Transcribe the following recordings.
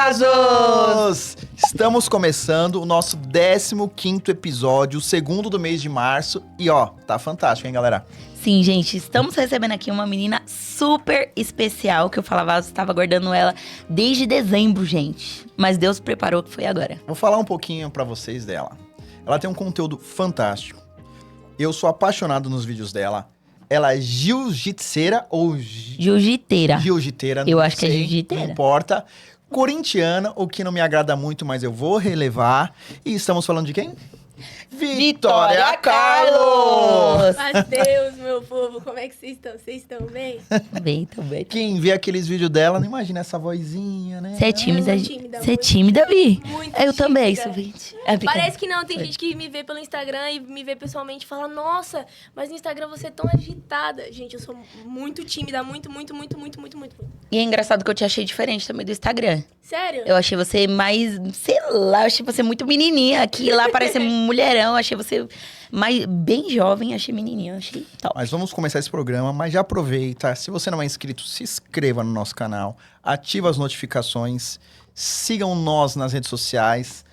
Falavasos! Estamos começando o nosso 15º episódio, o segundo do mês de março. E ó, tá fantástico, hein, galera? Sim, gente, estamos recebendo aqui uma menina super especial, que o Falavasos estava aguardando ela desde dezembro, gente. Mas Deus preparou que foi agora. Vou falar um pouquinho pra vocês dela. Ela tem um conteúdo fantástico. Eu sou apaixonado nos vídeos dela. Ela é jiu-jitseira ou... Jiu-jiteira. Jiu-jiteira, Eu não acho que é sei, jiu-jiteira. não importa. Corintiana, o que não me agrada muito, mas eu vou relevar. E estamos falando de quem? Vitória Carlos! Mas Deus, meu povo, como é que vocês estão? Vocês estão bem? Bem, também. Quem vê aqueles vídeos dela, não imagina essa vozinha, né? Você é tímida? Eu sou tímida, Você é muito tímida, Vi? Muito Eu também tímida. sou gente. É Parece que não, tem gente que me vê pelo Instagram e me vê pessoalmente e fala, nossa, mas no Instagram você é tão agitada. Gente, eu sou muito tímida, muito. E é engraçado que eu te achei diferente também do Instagram. Sério? Eu achei você mais, sei lá, eu achei você muito menininha. Aqui lá parece mulherão, achei você mais, bem jovem, achei menininha, achei top. Mas vamos começar esse programa, mas já aproveita. Se você não é inscrito, se inscreva no nosso canal, ativa as notificações, sigam nós nas redes sociais.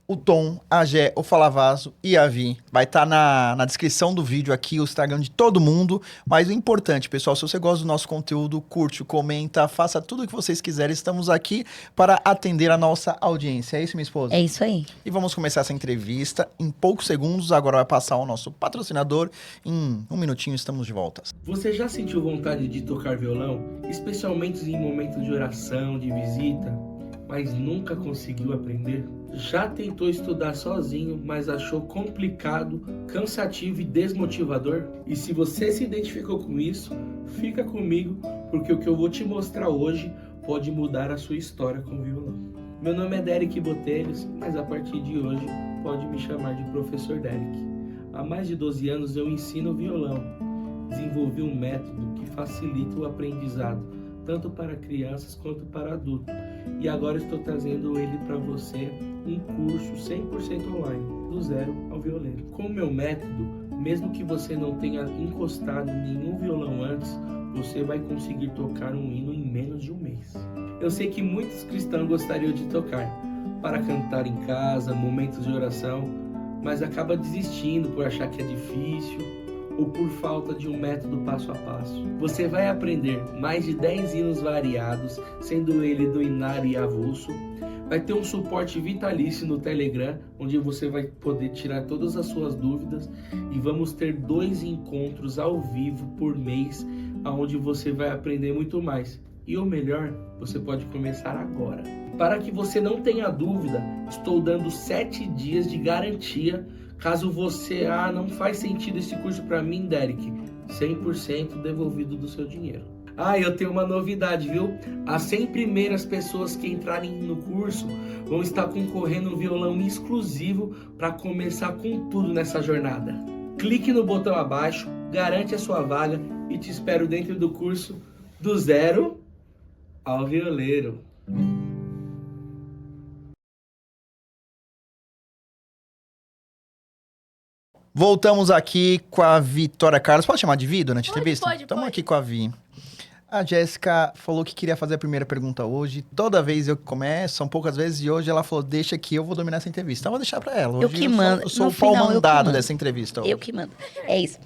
O Tom, a Gé, o Falavaso e a Vi. Vai estar na descrição do vídeo aqui o Instagram de todo mundo. Mas o importante, pessoal, se você gosta do nosso conteúdo, curte, comenta, faça tudo o que vocês quiserem. Estamos aqui para atender a nossa audiência. É isso, minha esposa? É isso aí. E vamos começar essa entrevista em poucos segundos. Agora vai passar o nosso patrocinador. Em um minutinho estamos de volta. Você já sentiu vontade de tocar violão, especialmente em momentos de oração, de visita, mas nunca conseguiu aprender? Já tentou estudar sozinho, mas achou complicado, cansativo e desmotivador? E se você se identificou com isso, fica comigo, porque o que eu vou te mostrar hoje pode mudar a sua história com o violão. Meu nome é Derek Botelhos, mas a partir de hoje pode me chamar de Professor Derek. Há mais de 12 anos eu ensino violão. Desenvolvi um método que facilita o aprendizado, tanto para crianças quanto para adultos. E agora estou trazendo ele para você, um curso 100% online, do zero ao violeiro. Com o meu método, mesmo que você não tenha encostado em nenhum violão antes, você vai conseguir tocar um hino em menos de um mês. Eu sei que muitos cristãos gostariam de tocar, para cantar em casa, momentos de oração, mas acaba desistindo por achar que é difícil, ou por falta de um método passo a passo. Você vai aprender mais de 10 hinos variados, sendo ele do inário e avulso. Vai ter um suporte vitalício no Telegram, onde você vai poder tirar todas as suas dúvidas. E vamos ter 2 encontros ao vivo por mês, onde você vai aprender muito mais. E o melhor, você pode começar agora. Para que você não tenha dúvida, estou dando 7 dias de garantia. Caso você, não faz sentido esse curso para mim, Derek, 100% devolvido do seu dinheiro. Eu tenho uma novidade, viu? As 100 primeiras pessoas que entrarem no curso vão estar concorrendo um violão exclusivo para começar com tudo nessa jornada. Clique no botão abaixo, garante a sua vaga e te espero dentro do curso do zero ao violeiro. Voltamos aqui com a Vitória Carlos. Pode chamar de Vi durante a entrevista? Pode. Estamos aqui com a Vi. A Jéssica falou que queria fazer a primeira pergunta hoje. Toda vez eu começo, são poucas vezes, e hoje ela falou, deixa que eu vou dominar essa entrevista. Então eu vou deixar pra ela. Hoje Eu que mando. Eu sou No o pau final, eu que mandado mando. dessa entrevista. Hoje. Eu que mando. É isso.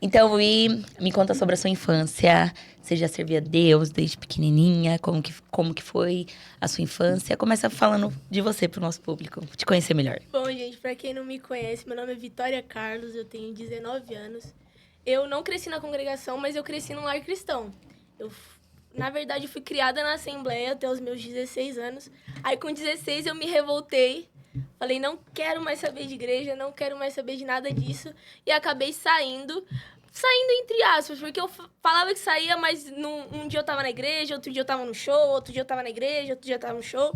Então, Vi, me conta sobre a sua infância. Você já servia a Deus desde pequenininha? Como que foi a sua infância? Começa falando de você pro nosso público, te conhecer melhor. Bom, gente, pra quem não me conhece, meu nome é Vitória Carlos, eu tenho 19 anos. Eu não cresci na congregação, mas eu cresci num lar cristão. Na verdade, fui criada na Assembleia até os meus 16 anos. Aí, com 16, eu me revoltei. Falei, não quero mais saber de igreja, não quero mais saber de nada disso. E acabei saindo entre aspas, porque eu falava que saía, mas um dia eu tava na igreja, outro dia eu tava no show, outro dia eu tava na igreja, outro dia eu tava no show.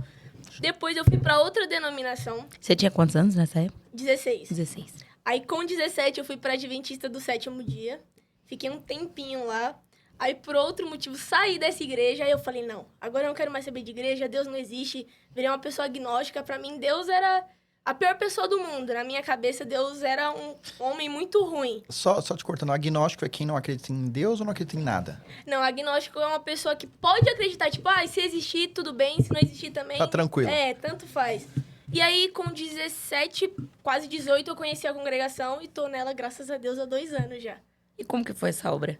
Depois eu fui pra outra denominação. Você tinha quantos anos nessa época? 16. 16. Aí, com 17, eu fui pra Adventista do Sétimo Dia. Fiquei um tempinho lá. Aí, por outro motivo, saí dessa igreja. Aí eu falei, não, agora eu não quero mais saber de igreja. Deus não existe. Virei uma pessoa agnóstica. Pra mim, Deus era a pior pessoa do mundo. Na minha cabeça, Deus era um homem muito ruim. Só te cortando, agnóstico é quem não acredita em Deus ou não acredita em nada? Não, agnóstico é uma pessoa que pode acreditar, tipo, se existir, tudo bem, se não existir também... Tá tranquilo. Tanto faz. E aí, com 17, quase 18, eu conheci a congregação e tô nela, graças a Deus, há 2 anos já. E como que foi essa obra?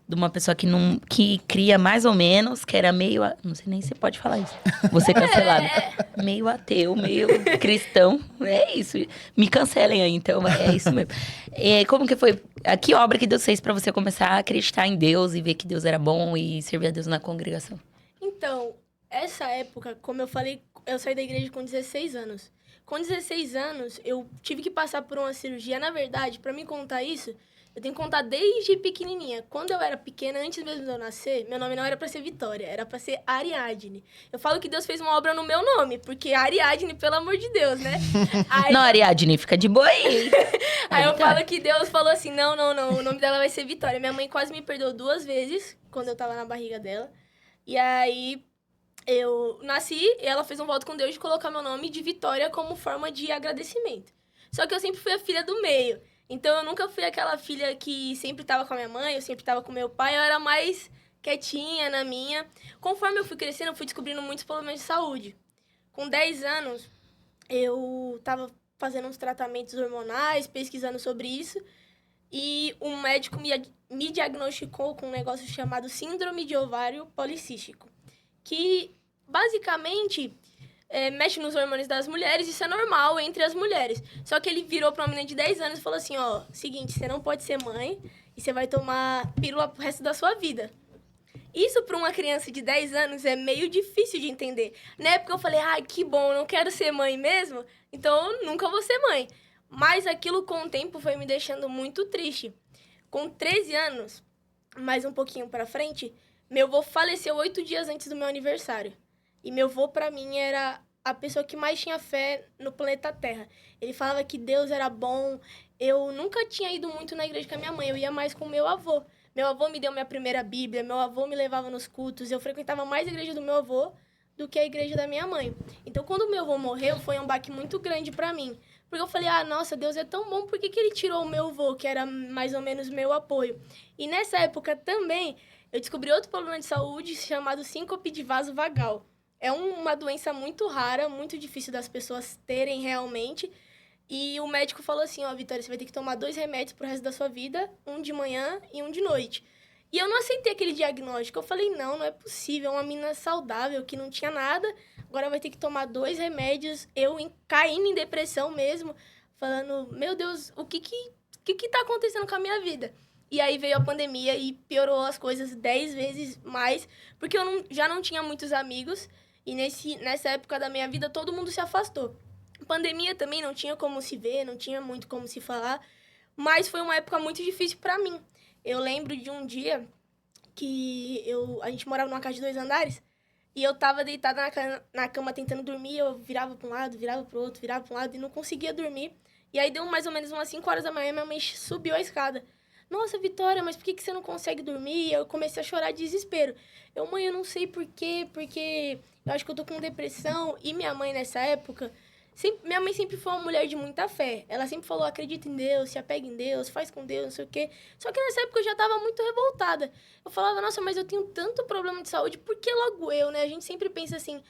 De uma pessoa que cria mais ou menos, que era meio... Não sei nem se pode falar isso. Você cancelado. Meio ateu, meio cristão. É isso. Me cancelem aí, então. É isso mesmo. Como que foi? Que obra que Deus fez pra você começar a acreditar em Deus e ver que Deus era bom e servir a Deus na congregação? Então, essa época, como eu falei, eu saí da igreja com 16 anos. Com 16 anos, eu tive que passar por uma cirurgia. Na verdade, pra me contar isso... Eu tenho que contar desde pequenininha. Quando eu era pequena, antes mesmo de eu nascer, meu nome não era pra ser Vitória, era pra ser Ariadne. Eu falo que Deus fez uma obra no meu nome, porque Ariadne, pelo amor de Deus, né? Aí, Não, Ariadne, fica de boa aí. aí eu falo que Deus falou assim, não, o nome dela vai ser Vitória. Minha mãe quase me perdoou 2 vezes, quando eu tava na barriga dela. E aí, eu nasci e ela fez um voto com Deus de colocar meu nome de Vitória como forma de agradecimento. Só que eu sempre fui a filha do meio. Então, eu nunca fui aquela filha que sempre tava com a minha mãe, eu sempre tava com meu pai. Eu era mais quietinha na minha. Conforme eu fui crescendo, eu fui descobrindo muitos problemas de saúde. Com 10 anos, eu tava fazendo uns tratamentos hormonais, pesquisando sobre isso. E um médico me diagnosticou com um negócio chamado síndrome de ovário policístico. Que, basicamente... mexe nos hormônios das mulheres, isso é normal entre as mulheres. Só que ele virou pra uma menina de 10 anos e falou assim, seguinte, você não pode ser mãe e você vai tomar pílula pro resto da sua vida. Isso pra uma criança de 10 anos é meio difícil de entender. Na época eu falei, que bom, eu não quero ser mãe mesmo, então eu nunca vou ser mãe. Mas aquilo com o tempo foi me deixando muito triste. Com 13 anos, mais um pouquinho pra frente, meu avô faleceu 8 dias antes do meu aniversário. E meu avô, pra mim, era a pessoa que mais tinha fé no planeta Terra. Ele falava que Deus era bom. Eu nunca tinha ido muito na igreja com a minha mãe, eu ia mais com meu avô. Meu avô me deu minha primeira Bíblia, meu avô me levava nos cultos. Eu frequentava mais a igreja do meu avô do que a igreja da minha mãe. Então, quando meu avô morreu, foi um baque muito grande pra mim. Porque eu falei, nossa, Deus é tão bom, por que ele tirou o meu avô, que era mais ou menos meu apoio? E nessa época também, eu descobri outro problema de saúde chamado síncope de vaso vagal. É uma doença muito rara, muito difícil das pessoas terem realmente. E o médico falou assim, Vitória, você vai ter que tomar 2 remédios pro resto da sua vida, um de manhã e um de noite. E eu não aceitei aquele diagnóstico. Eu falei, não é possível, é uma menina saudável, que não tinha nada, agora vai ter que tomar 2 remédios, caindo em depressão mesmo, falando, meu Deus, o que tá acontecendo com a minha vida? E aí veio a pandemia e piorou as coisas 10 vezes mais, porque eu já não tinha muitos amigos. E nessa época da minha vida, todo mundo se afastou. Pandemia também não tinha como se ver, não tinha muito como se falar. Mas foi uma época muito difícil pra mim. Eu lembro de um dia que a gente morava numa casa de 2 andares. E eu tava deitada na cama tentando dormir. Eu virava pra um lado, virava pro outro, virava pra um lado e não conseguia dormir. E aí deu mais ou menos umas 5 horas da manhã, minha mãe subiu a escada. Nossa, Vitória, mas por que você não consegue dormir? Eu comecei a chorar de desespero. Mãe, eu não sei por quê, porque eu acho que eu tô com depressão. E minha mãe, nessa época, minha mãe sempre foi uma mulher de muita fé. Ela sempre falou, acredita em Deus, se apega em Deus, faz com Deus, não sei o quê. Só que nessa época eu já tava muito revoltada. Eu falava, nossa, mas eu tenho tanto problema de saúde, por que logo eu, né? A gente sempre pensa assim,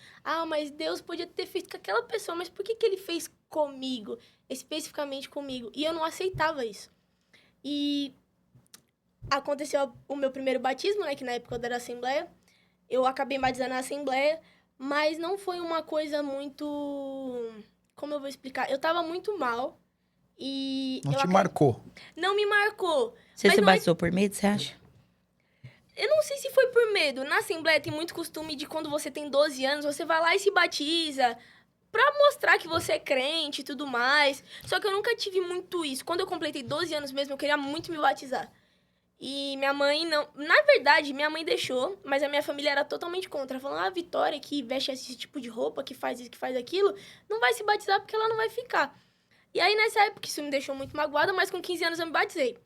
mas Deus podia ter feito com aquela pessoa, mas por que ele fez comigo, especificamente comigo? E eu não aceitava isso. E aconteceu o meu primeiro batismo, né, que na época eu era da Assembleia. Eu acabei batizando na Assembleia, mas não foi uma coisa muito... Como eu vou explicar? Eu tava muito mal e... Não te marcou? Não me marcou. Você se batizou por medo, você acha? Eu não sei se foi por medo. Na Assembleia tem muito costume de quando você tem 12 anos, você vai lá e se batiza pra mostrar que você é crente e tudo mais. Só que eu nunca tive muito isso. Quando eu completei 12 anos mesmo, eu queria muito me batizar. E minha mãe não... Na verdade, minha mãe deixou, mas a minha família era totalmente contra. Falando, a Vitória, que veste esse tipo de roupa, que faz isso, que faz aquilo, não vai se batizar porque ela não vai ficar. E aí, nessa época, isso me deixou muito magoada, mas com 15 anos eu me batizei.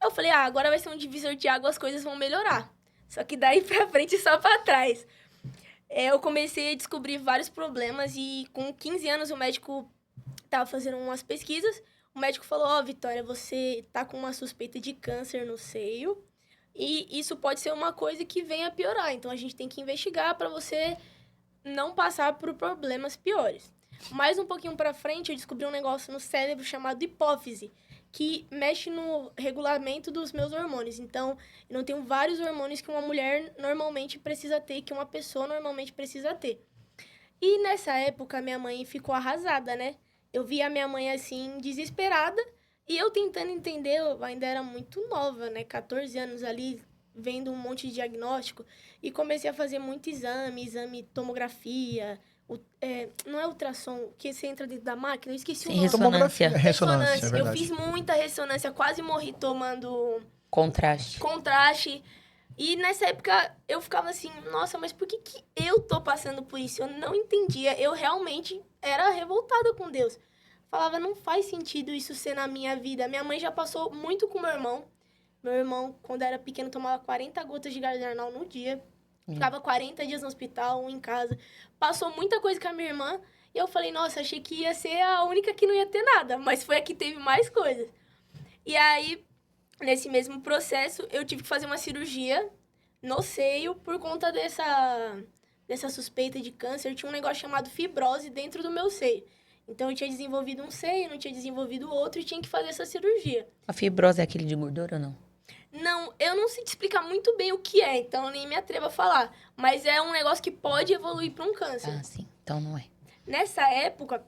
Eu falei, agora vai ser um divisor de água, as coisas vão melhorar. Só que daí pra frente, só pra trás. Eu comecei a descobrir vários problemas e com 15 anos o médico tava fazendo umas pesquisas, o médico falou, ó, Vitória, você tá com uma suspeita de câncer no seio e isso pode ser uma coisa que venha a piorar. Então, a gente tem que investigar para você não passar por problemas piores. Mais um pouquinho pra frente, eu descobri um negócio no cérebro chamado hipófise, que mexe no regulamento dos meus hormônios. Então, eu não tenho vários hormônios que uma mulher normalmente precisa ter, que uma pessoa normalmente precisa ter. E nessa época, minha mãe ficou arrasada, né? Eu vi a minha mãe, assim, desesperada, e eu tentando entender, eu ainda era muito nova, né? 14 anos ali, vendo um monte de diagnóstico, e comecei a fazer muito exame tomografia, não é ultrassom, que você entra dentro da máquina, eu esqueci o nome. Ressonância. Ressonância, é Eu verdade. fiz muita ressonância, quase morri tomando Contraste. E nessa época eu ficava assim, nossa, mas por que eu tô passando por isso? Eu não entendia, eu realmente era revoltada com Deus. Falava, não faz sentido isso ser na minha vida. Minha mãe já passou muito com meu irmão. Meu irmão, quando era pequeno, tomava 40 gotas de Gardenal no dia. Ficava 40 dias no hospital, um em casa. Passou muita coisa com a minha irmã. E eu falei, nossa, achei que ia ser a única que não ia ter nada. Mas foi a que teve mais coisas. E aí, nesse mesmo processo, eu tive que fazer uma cirurgia no seio por conta dessa suspeita de câncer. Tinha um negócio chamado fibrose dentro do meu seio. Então, eu tinha desenvolvido um seio, não tinha desenvolvido outro e tinha que fazer essa cirurgia. A fibrose é aquele de gordura ou não? Não, eu não sei te explicar muito bem o que é, então eu nem me atrevo a falar. Mas é um negócio que pode evoluir para um câncer. Ah, sim. Então não é. Nessa época,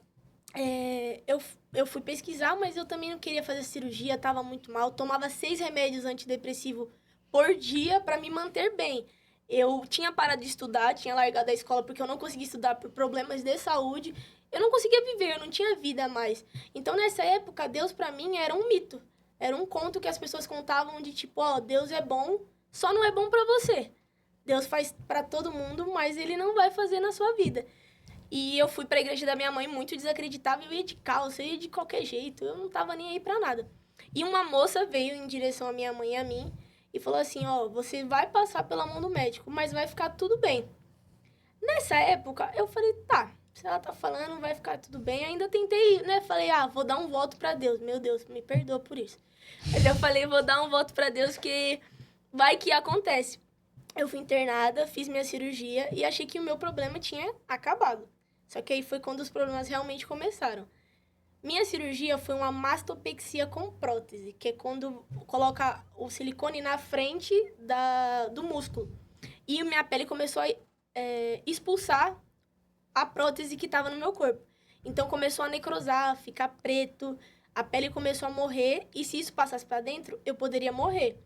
eu fui pesquisar, mas eu também não queria fazer cirurgia, tava muito mal. Tomava 6 remédios antidepressivos por dia para me manter bem. Eu tinha parado de estudar, tinha largado a escola porque eu não conseguia estudar por problemas de saúde. Eu não conseguia viver, eu não tinha vida mais. Então, nessa época, Deus para mim era um mito. Era um conto que as pessoas contavam de tipo, ó, Deus é bom, só não é bom para você. Deus faz para todo mundo, mas ele não vai fazer na sua vida. E eu fui pra igreja da minha mãe muito desacreditável, eu ia de calça, eu ia de qualquer jeito, eu não tava nem aí pra nada. E uma moça veio em direção à minha mãe e a mim e falou assim, ó, você vai passar pela mão do médico, mas vai ficar tudo bem. Nessa época, eu falei, tá, se ela tá falando, vai ficar tudo bem. Ainda tentei, né, falei, vou dar um voto pra Deus. Meu Deus, me perdoa por isso. Mas eu falei, vou dar um voto pra Deus que vai que acontece. Eu fui internada, fiz minha cirurgia e achei que o meu problema tinha acabado. Só que aí foi quando os problemas realmente começaram. Minha cirurgia foi uma mastopexia com prótese, que é quando coloca o silicone na frente do músculo. E minha pele começou a expulsar a prótese que estava no meu corpo. Então começou a necrosar, ficar preto, a pele começou a morrer, e se isso passasse para dentro, eu poderia morrer.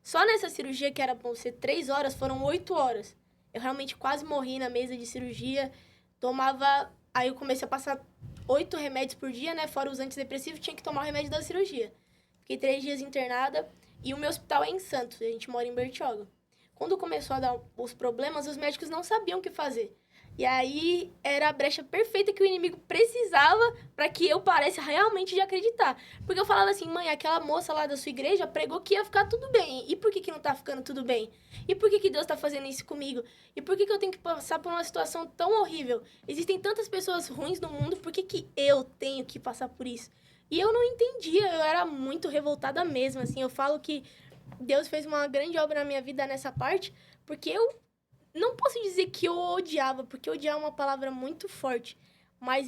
Só nessa cirurgia, que era para ser 3 horas, foram 8 horas. Eu realmente quase morri na mesa de cirurgia, aí eu comecei a passar 8 remédios por dia, né? Fora os antidepressivos, tinha que tomar o remédio da cirurgia. Fiquei 3 dias internada, e o meu hospital é em Santos, a gente mora em Bertioga. Quando começou a dar os problemas, os médicos não sabiam o que fazer. E aí era a brecha perfeita que o inimigo precisava para que eu parasse realmente de acreditar. Porque eu falava assim, mãe, aquela moça lá da sua igreja pregou que ia ficar tudo bem. E por que não tá ficando tudo bem? E por que Deus tá fazendo isso comigo? E por que eu tenho que passar por uma situação tão horrível? Existem tantas pessoas ruins no mundo, por que eu tenho que passar por isso? E eu não entendia, eu era muito revoltada mesmo, assim. Eu falo que Deus fez uma grande obra na minha vida nessa parte, porque eu não posso dizer que eu odiava, porque odiar é uma palavra muito forte. Mas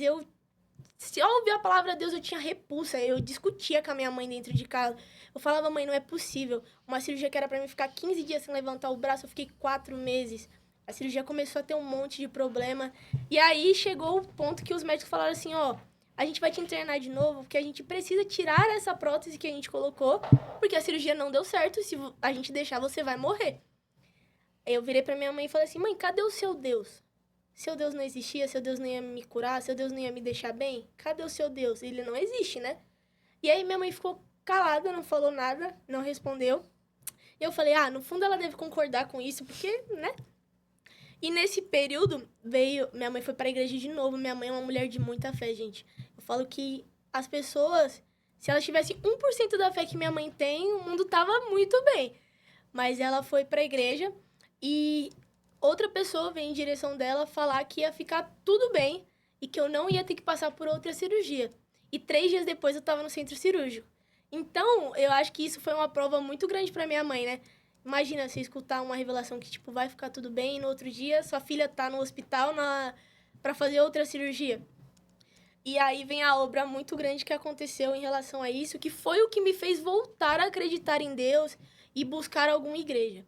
se eu ouvir a palavra Deus, eu tinha repulsa. Eu discutia com a minha mãe dentro de casa. Eu falava, mãe, não é possível. Uma cirurgia que era pra mim ficar 15 dias sem levantar o braço, eu fiquei 4 meses. A cirurgia começou a ter um monte de problema. E aí chegou o ponto que os médicos falaram assim, ó, a gente vai te internar de novo, porque a gente precisa tirar essa prótese que a gente colocou, porque a cirurgia não deu certo, se a gente deixar, você vai morrer. Eu virei pra minha mãe e falei assim, mãe, cadê o seu Deus? Seu Deus não existia, seu Deus não ia me curar, seu Deus não ia me deixar bem? Cadê o seu Deus? Ele não existe, né? E aí minha mãe ficou calada, não falou nada, não respondeu. E eu falei, no fundo ela deve concordar com isso, porque, né? E nesse período, minha mãe foi pra igreja de novo. Minha mãe é uma mulher de muita fé, gente. Eu falo que as pessoas, se elas tivessem 1% da fé que minha mãe tem, o mundo tava muito bem. Mas ela foi pra igreja e outra pessoa veio em direção dela falar que ia ficar tudo bem e que eu não ia ter que passar por outra cirurgia. E 3 dias depois eu tava no centro cirúrgico. Então, eu acho que isso foi uma prova muito grande pra minha mãe, né? Imagina você escutar uma revelação que, tipo, vai ficar tudo bem, e no outro dia sua filha tá no hospital pra fazer outra cirurgia. E aí vem a obra muito grande que aconteceu em relação a isso, que foi o que me fez voltar a acreditar em Deus e buscar alguma igreja.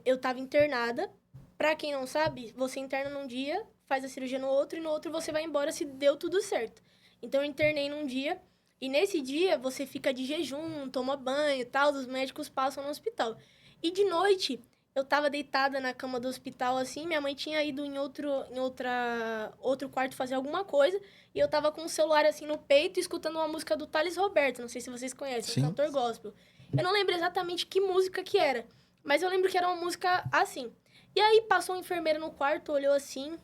Eu tava internada. Pra quem não sabe, você interna num dia, faz a cirurgia no outro, e no outro você vai embora se deu tudo certo. Então, eu internei num dia, e nesse dia você fica de jejum, toma banho e tal, os médicos passam no hospital. E de noite, eu tava deitada na cama do hospital, assim, minha mãe tinha ido em outro quarto fazer alguma coisa, e eu tava com o celular, assim, no peito, escutando uma música do Thales Roberto, não sei se vocês conhecem, Sim. um cantor gospel. Eu não lembro exatamente que música que era, mas eu lembro que era uma música assim. E aí, passou uma enfermeira no quarto, olhou assim,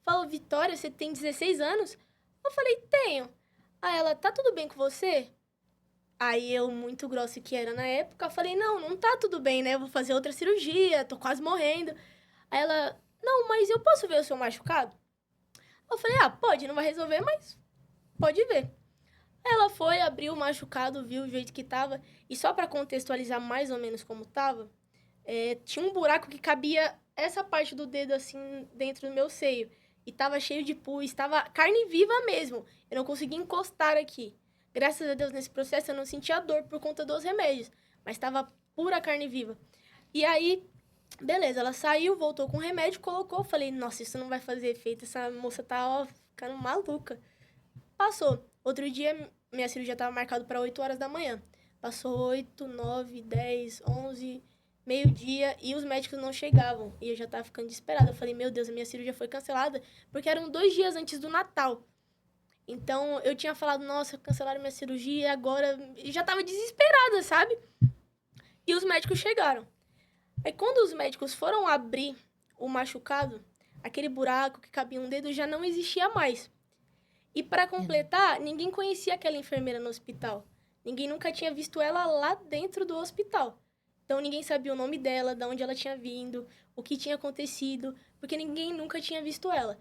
falou, Vitória, você tem 16 anos? Eu falei, tenho. Aí ela, tá tudo bem com você? Aí eu, muito grossa que era na época, falei, não tá tudo bem, né? Eu vou fazer outra cirurgia, tô quase morrendo. Aí ela, não, mas eu posso ver o seu machucado? Eu falei, pode, não vai resolver, mas pode ver. Aí ela foi, abriu o machucado, viu o jeito que tava. E só pra contextualizar mais ou menos como tava, tinha um buraco que cabia essa parte do dedo, assim, dentro do meu seio. E tava cheio de pus, tava carne viva mesmo. Eu não conseguia encostar aqui. Graças a Deus, nesse processo, eu não sentia dor por conta dos remédios. Mas tava pura carne viva. E aí, beleza, ela saiu, voltou com o remédio, colocou. Falei, nossa, isso não vai fazer efeito. Essa moça tá, ó, ficando maluca. Passou. Outro dia, minha cirurgia tava marcada para 8 horas da manhã. Passou 8, 9, 10, 11... meio-dia, e os médicos não chegavam. E eu já tava ficando desesperada. Eu falei, meu Deus, a minha cirurgia foi cancelada, porque eram 2 dias antes do Natal. Então, eu tinha falado, nossa, cancelaram minha cirurgia, agora... E já tava desesperada, sabe? E os médicos chegaram. Aí, quando os médicos foram abrir o machucado, aquele buraco que cabia um dedo já não existia mais. E para completar, ninguém conhecia aquela enfermeira no hospital. Ninguém nunca tinha visto ela lá dentro do hospital. Então, ninguém sabia o nome dela, de onde ela tinha vindo, o que tinha acontecido, porque ninguém nunca tinha visto ela.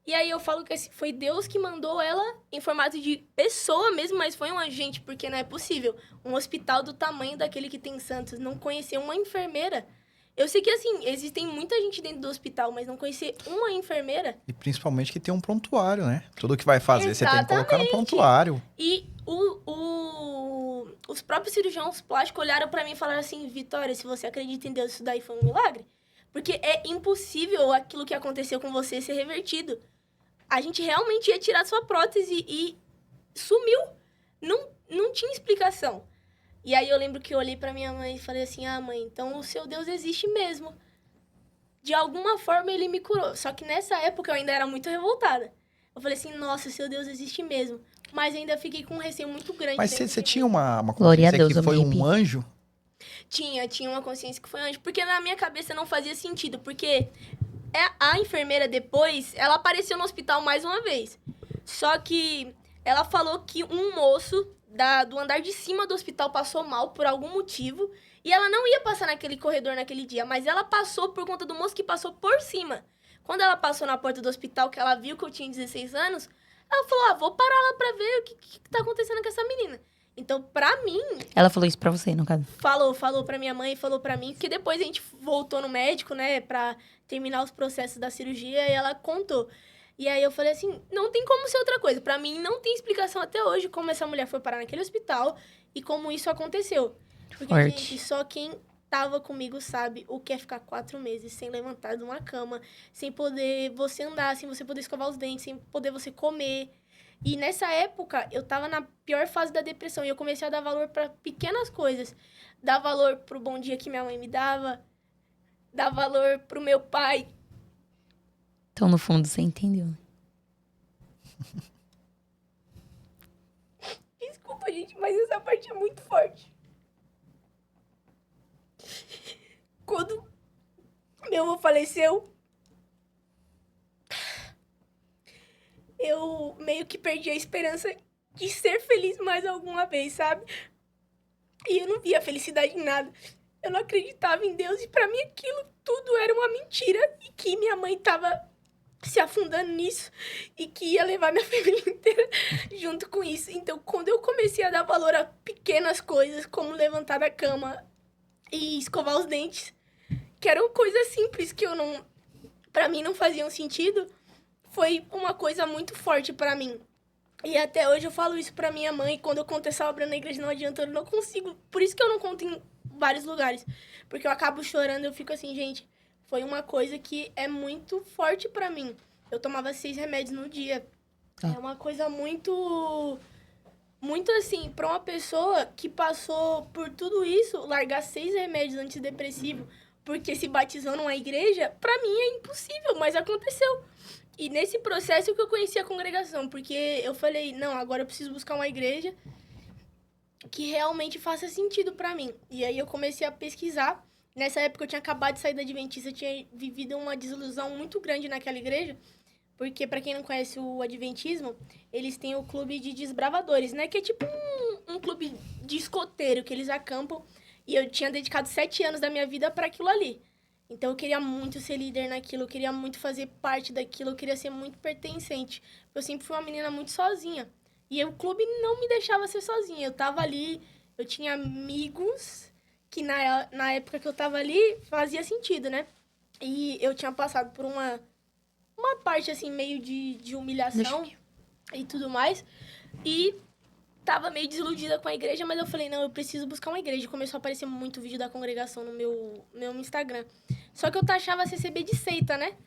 E aí eu falo que foi Deus que mandou ela em formato de pessoa mesmo, mas foi um agente, porque não é possível. Um hospital do tamanho daquele que tem em Santos não conhecer uma enfermeira. Eu sei que, assim, existem muita gente dentro do hospital, mas não conhecer uma enfermeira... E principalmente que tem um prontuário, né? Tudo que vai fazer, você tem que Exatamente. colocar no prontuário. E os próprios cirurgiões plásticos olharam pra mim e falaram assim, Vitória, se você acredita em Deus, isso daí foi um milagre. Porque é impossível aquilo que aconteceu com você ser revertido. A gente realmente ia tirar sua prótese e sumiu. Não tinha explicação. E aí eu lembro que eu olhei pra minha mãe e falei assim, mãe, então o seu Deus existe mesmo. De alguma forma ele me curou. Só que nessa época eu ainda era muito revoltada. Eu falei assim, nossa, seu Deus existe mesmo. Mas ainda fiquei com um receio muito grande. Mas você tinha uma Glória a consciência Deus, que foi homem um anjo? Tinha uma consciência que foi anjo. Porque na minha cabeça não fazia sentido. Porque a enfermeira depois, ela apareceu no hospital mais uma vez. Só que ela falou que um moço do andar de cima do hospital passou mal por algum motivo. E ela não ia passar naquele corredor naquele dia. Mas ela passou por conta do moço que passou por cima. Quando ela passou na porta do hospital, que ela viu que eu tinha 16 anos, ela falou, vou parar lá pra ver o que tá acontecendo com essa menina. Então, pra mim... Ela falou isso pra você, no caso? Falou pra minha mãe, falou pra mim, porque depois a gente voltou no médico, né, pra terminar os processos da cirurgia, e ela contou. E aí eu falei assim, não tem como ser outra coisa. Pra mim, não tem explicação até hoje como essa mulher foi parar naquele hospital e como isso aconteceu. Porque, Forte. gente, só quem tava comigo sabe o que é ficar 4 meses sem levantar de uma cama, sem poder você andar, sem você poder escovar os dentes, sem poder você comer. E nessa época, eu tava na pior fase da depressão e eu comecei a dar valor pra pequenas coisas. Dar valor pro bom dia que minha mãe me dava, dar valor pro meu pai. Então, no fundo, você entendeu. Desculpa, gente, mas essa parte é muito forte. Quando meu avô faleceu, eu meio que perdi a esperança de ser feliz mais alguma vez, sabe? E eu não via felicidade em nada. Eu não acreditava em Deus e pra mim aquilo tudo era uma mentira e que minha mãe tava se afundando nisso e que ia levar minha família inteira junto com isso. Então, quando eu comecei a dar valor a pequenas coisas, como levantar da cama e escovar os dentes, que eram coisas simples que pra mim não faziam sentido, foi uma coisa muito forte pra mim. E até hoje eu falo isso pra minha mãe, quando eu conto essa obra na igreja, não adianta, eu não consigo. Por isso que eu não conto em vários lugares, porque eu acabo chorando, eu fico assim, gente, foi uma coisa que é muito forte pra mim. Eu tomava 6 remédios no dia. É uma coisa muito assim, pra uma pessoa que passou por tudo isso, largar 6 remédios antidepressivos porque se batizou numa igreja, pra mim é impossível, mas aconteceu. E nesse processo que eu conheci a congregação, porque eu falei, não, agora eu preciso buscar uma igreja que realmente faça sentido pra mim. E aí eu comecei a pesquisar. Nessa época eu tinha acabado de sair da Adventista, eu tinha vivido uma desilusão muito grande naquela igreja, porque pra quem não conhece o Adventismo, eles têm o clube de desbravadores, né? Que é tipo um clube de escoteiro que eles acampam. E eu tinha dedicado 7 anos da minha vida pra aquilo ali. Então eu queria muito ser líder naquilo, eu queria muito fazer parte daquilo, eu queria ser muito pertencente. Eu sempre fui uma menina muito sozinha. E o clube não me deixava ser sozinha. Eu tava ali, eu tinha amigos que na época que eu tava ali fazia sentido, né? E eu tinha passado por uma parte assim meio de humilhação e tudo mais. E tava meio desiludida com a igreja, mas eu falei, não, eu preciso buscar uma igreja. Começou a aparecer muito vídeo da congregação no meu Instagram. Só que eu taxava a CCB de seita, né?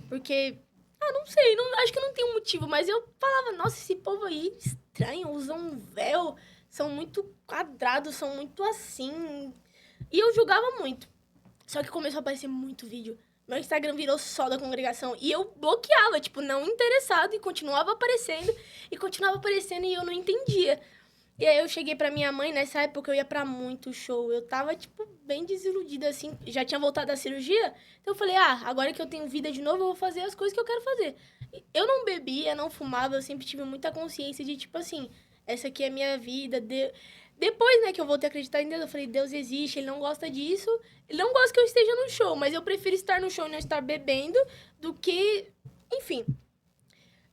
Porque, não sei, acho que não tem um motivo, mas eu falava, nossa, esse povo aí estranho, usam um véu, são muito quadrados, são muito assim. E eu julgava muito. Só que começou a aparecer muito vídeo. Meu Instagram virou só da congregação. E eu bloqueava, tipo, não interessado. E continuava aparecendo. E eu não entendia. E aí eu cheguei pra minha mãe. Nessa época eu ia pra muito show. Eu tava, tipo, bem desiludida, assim. Já tinha voltado da cirurgia. Então eu falei, agora que eu tenho vida de novo, eu vou fazer as coisas que eu quero fazer. Eu não bebia, não fumava. Eu sempre tive muita consciência de, tipo assim, essa aqui é a minha vida. Depois, né, que eu voltei a acreditar em Deus, eu falei, Deus existe, Ele não gosta disso. Ele não gosta que eu esteja no show, mas eu prefiro estar no show e não estar bebendo do que... Enfim.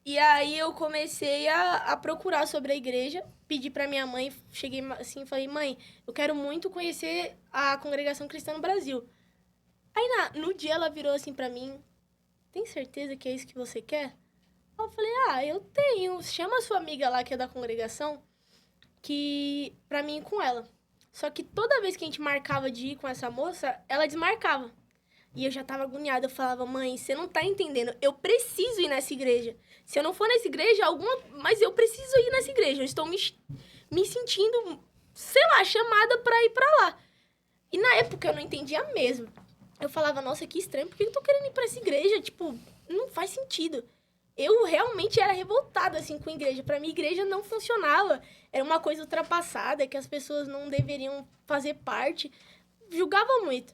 E aí eu comecei a procurar sobre a igreja, pedi pra minha mãe, cheguei assim e falei, mãe, eu quero muito conhecer a congregação cristã no Brasil. Aí no dia ela virou assim pra mim, tem certeza que é isso que você quer? Eu falei, eu tenho, chama a sua amiga lá que é da congregação, que pra mim ir com ela. Só que toda vez que a gente marcava de ir com essa moça, ela desmarcava. E eu já tava agoniada, eu falava, mãe, você não tá entendendo, eu preciso ir nessa igreja. Se eu não for nessa igreja, mas eu preciso ir nessa igreja. Eu estou me sentindo, sei lá, chamada pra ir pra lá. E na época eu não entendia mesmo. Eu falava, nossa, que estranho, por que eu tô querendo ir pra essa igreja? Tipo, não faz sentido. Eu realmente era revoltada, assim, com a igreja. Pra mim, a igreja não funcionava. Era uma coisa ultrapassada, que as pessoas não deveriam fazer parte. Julgava muito.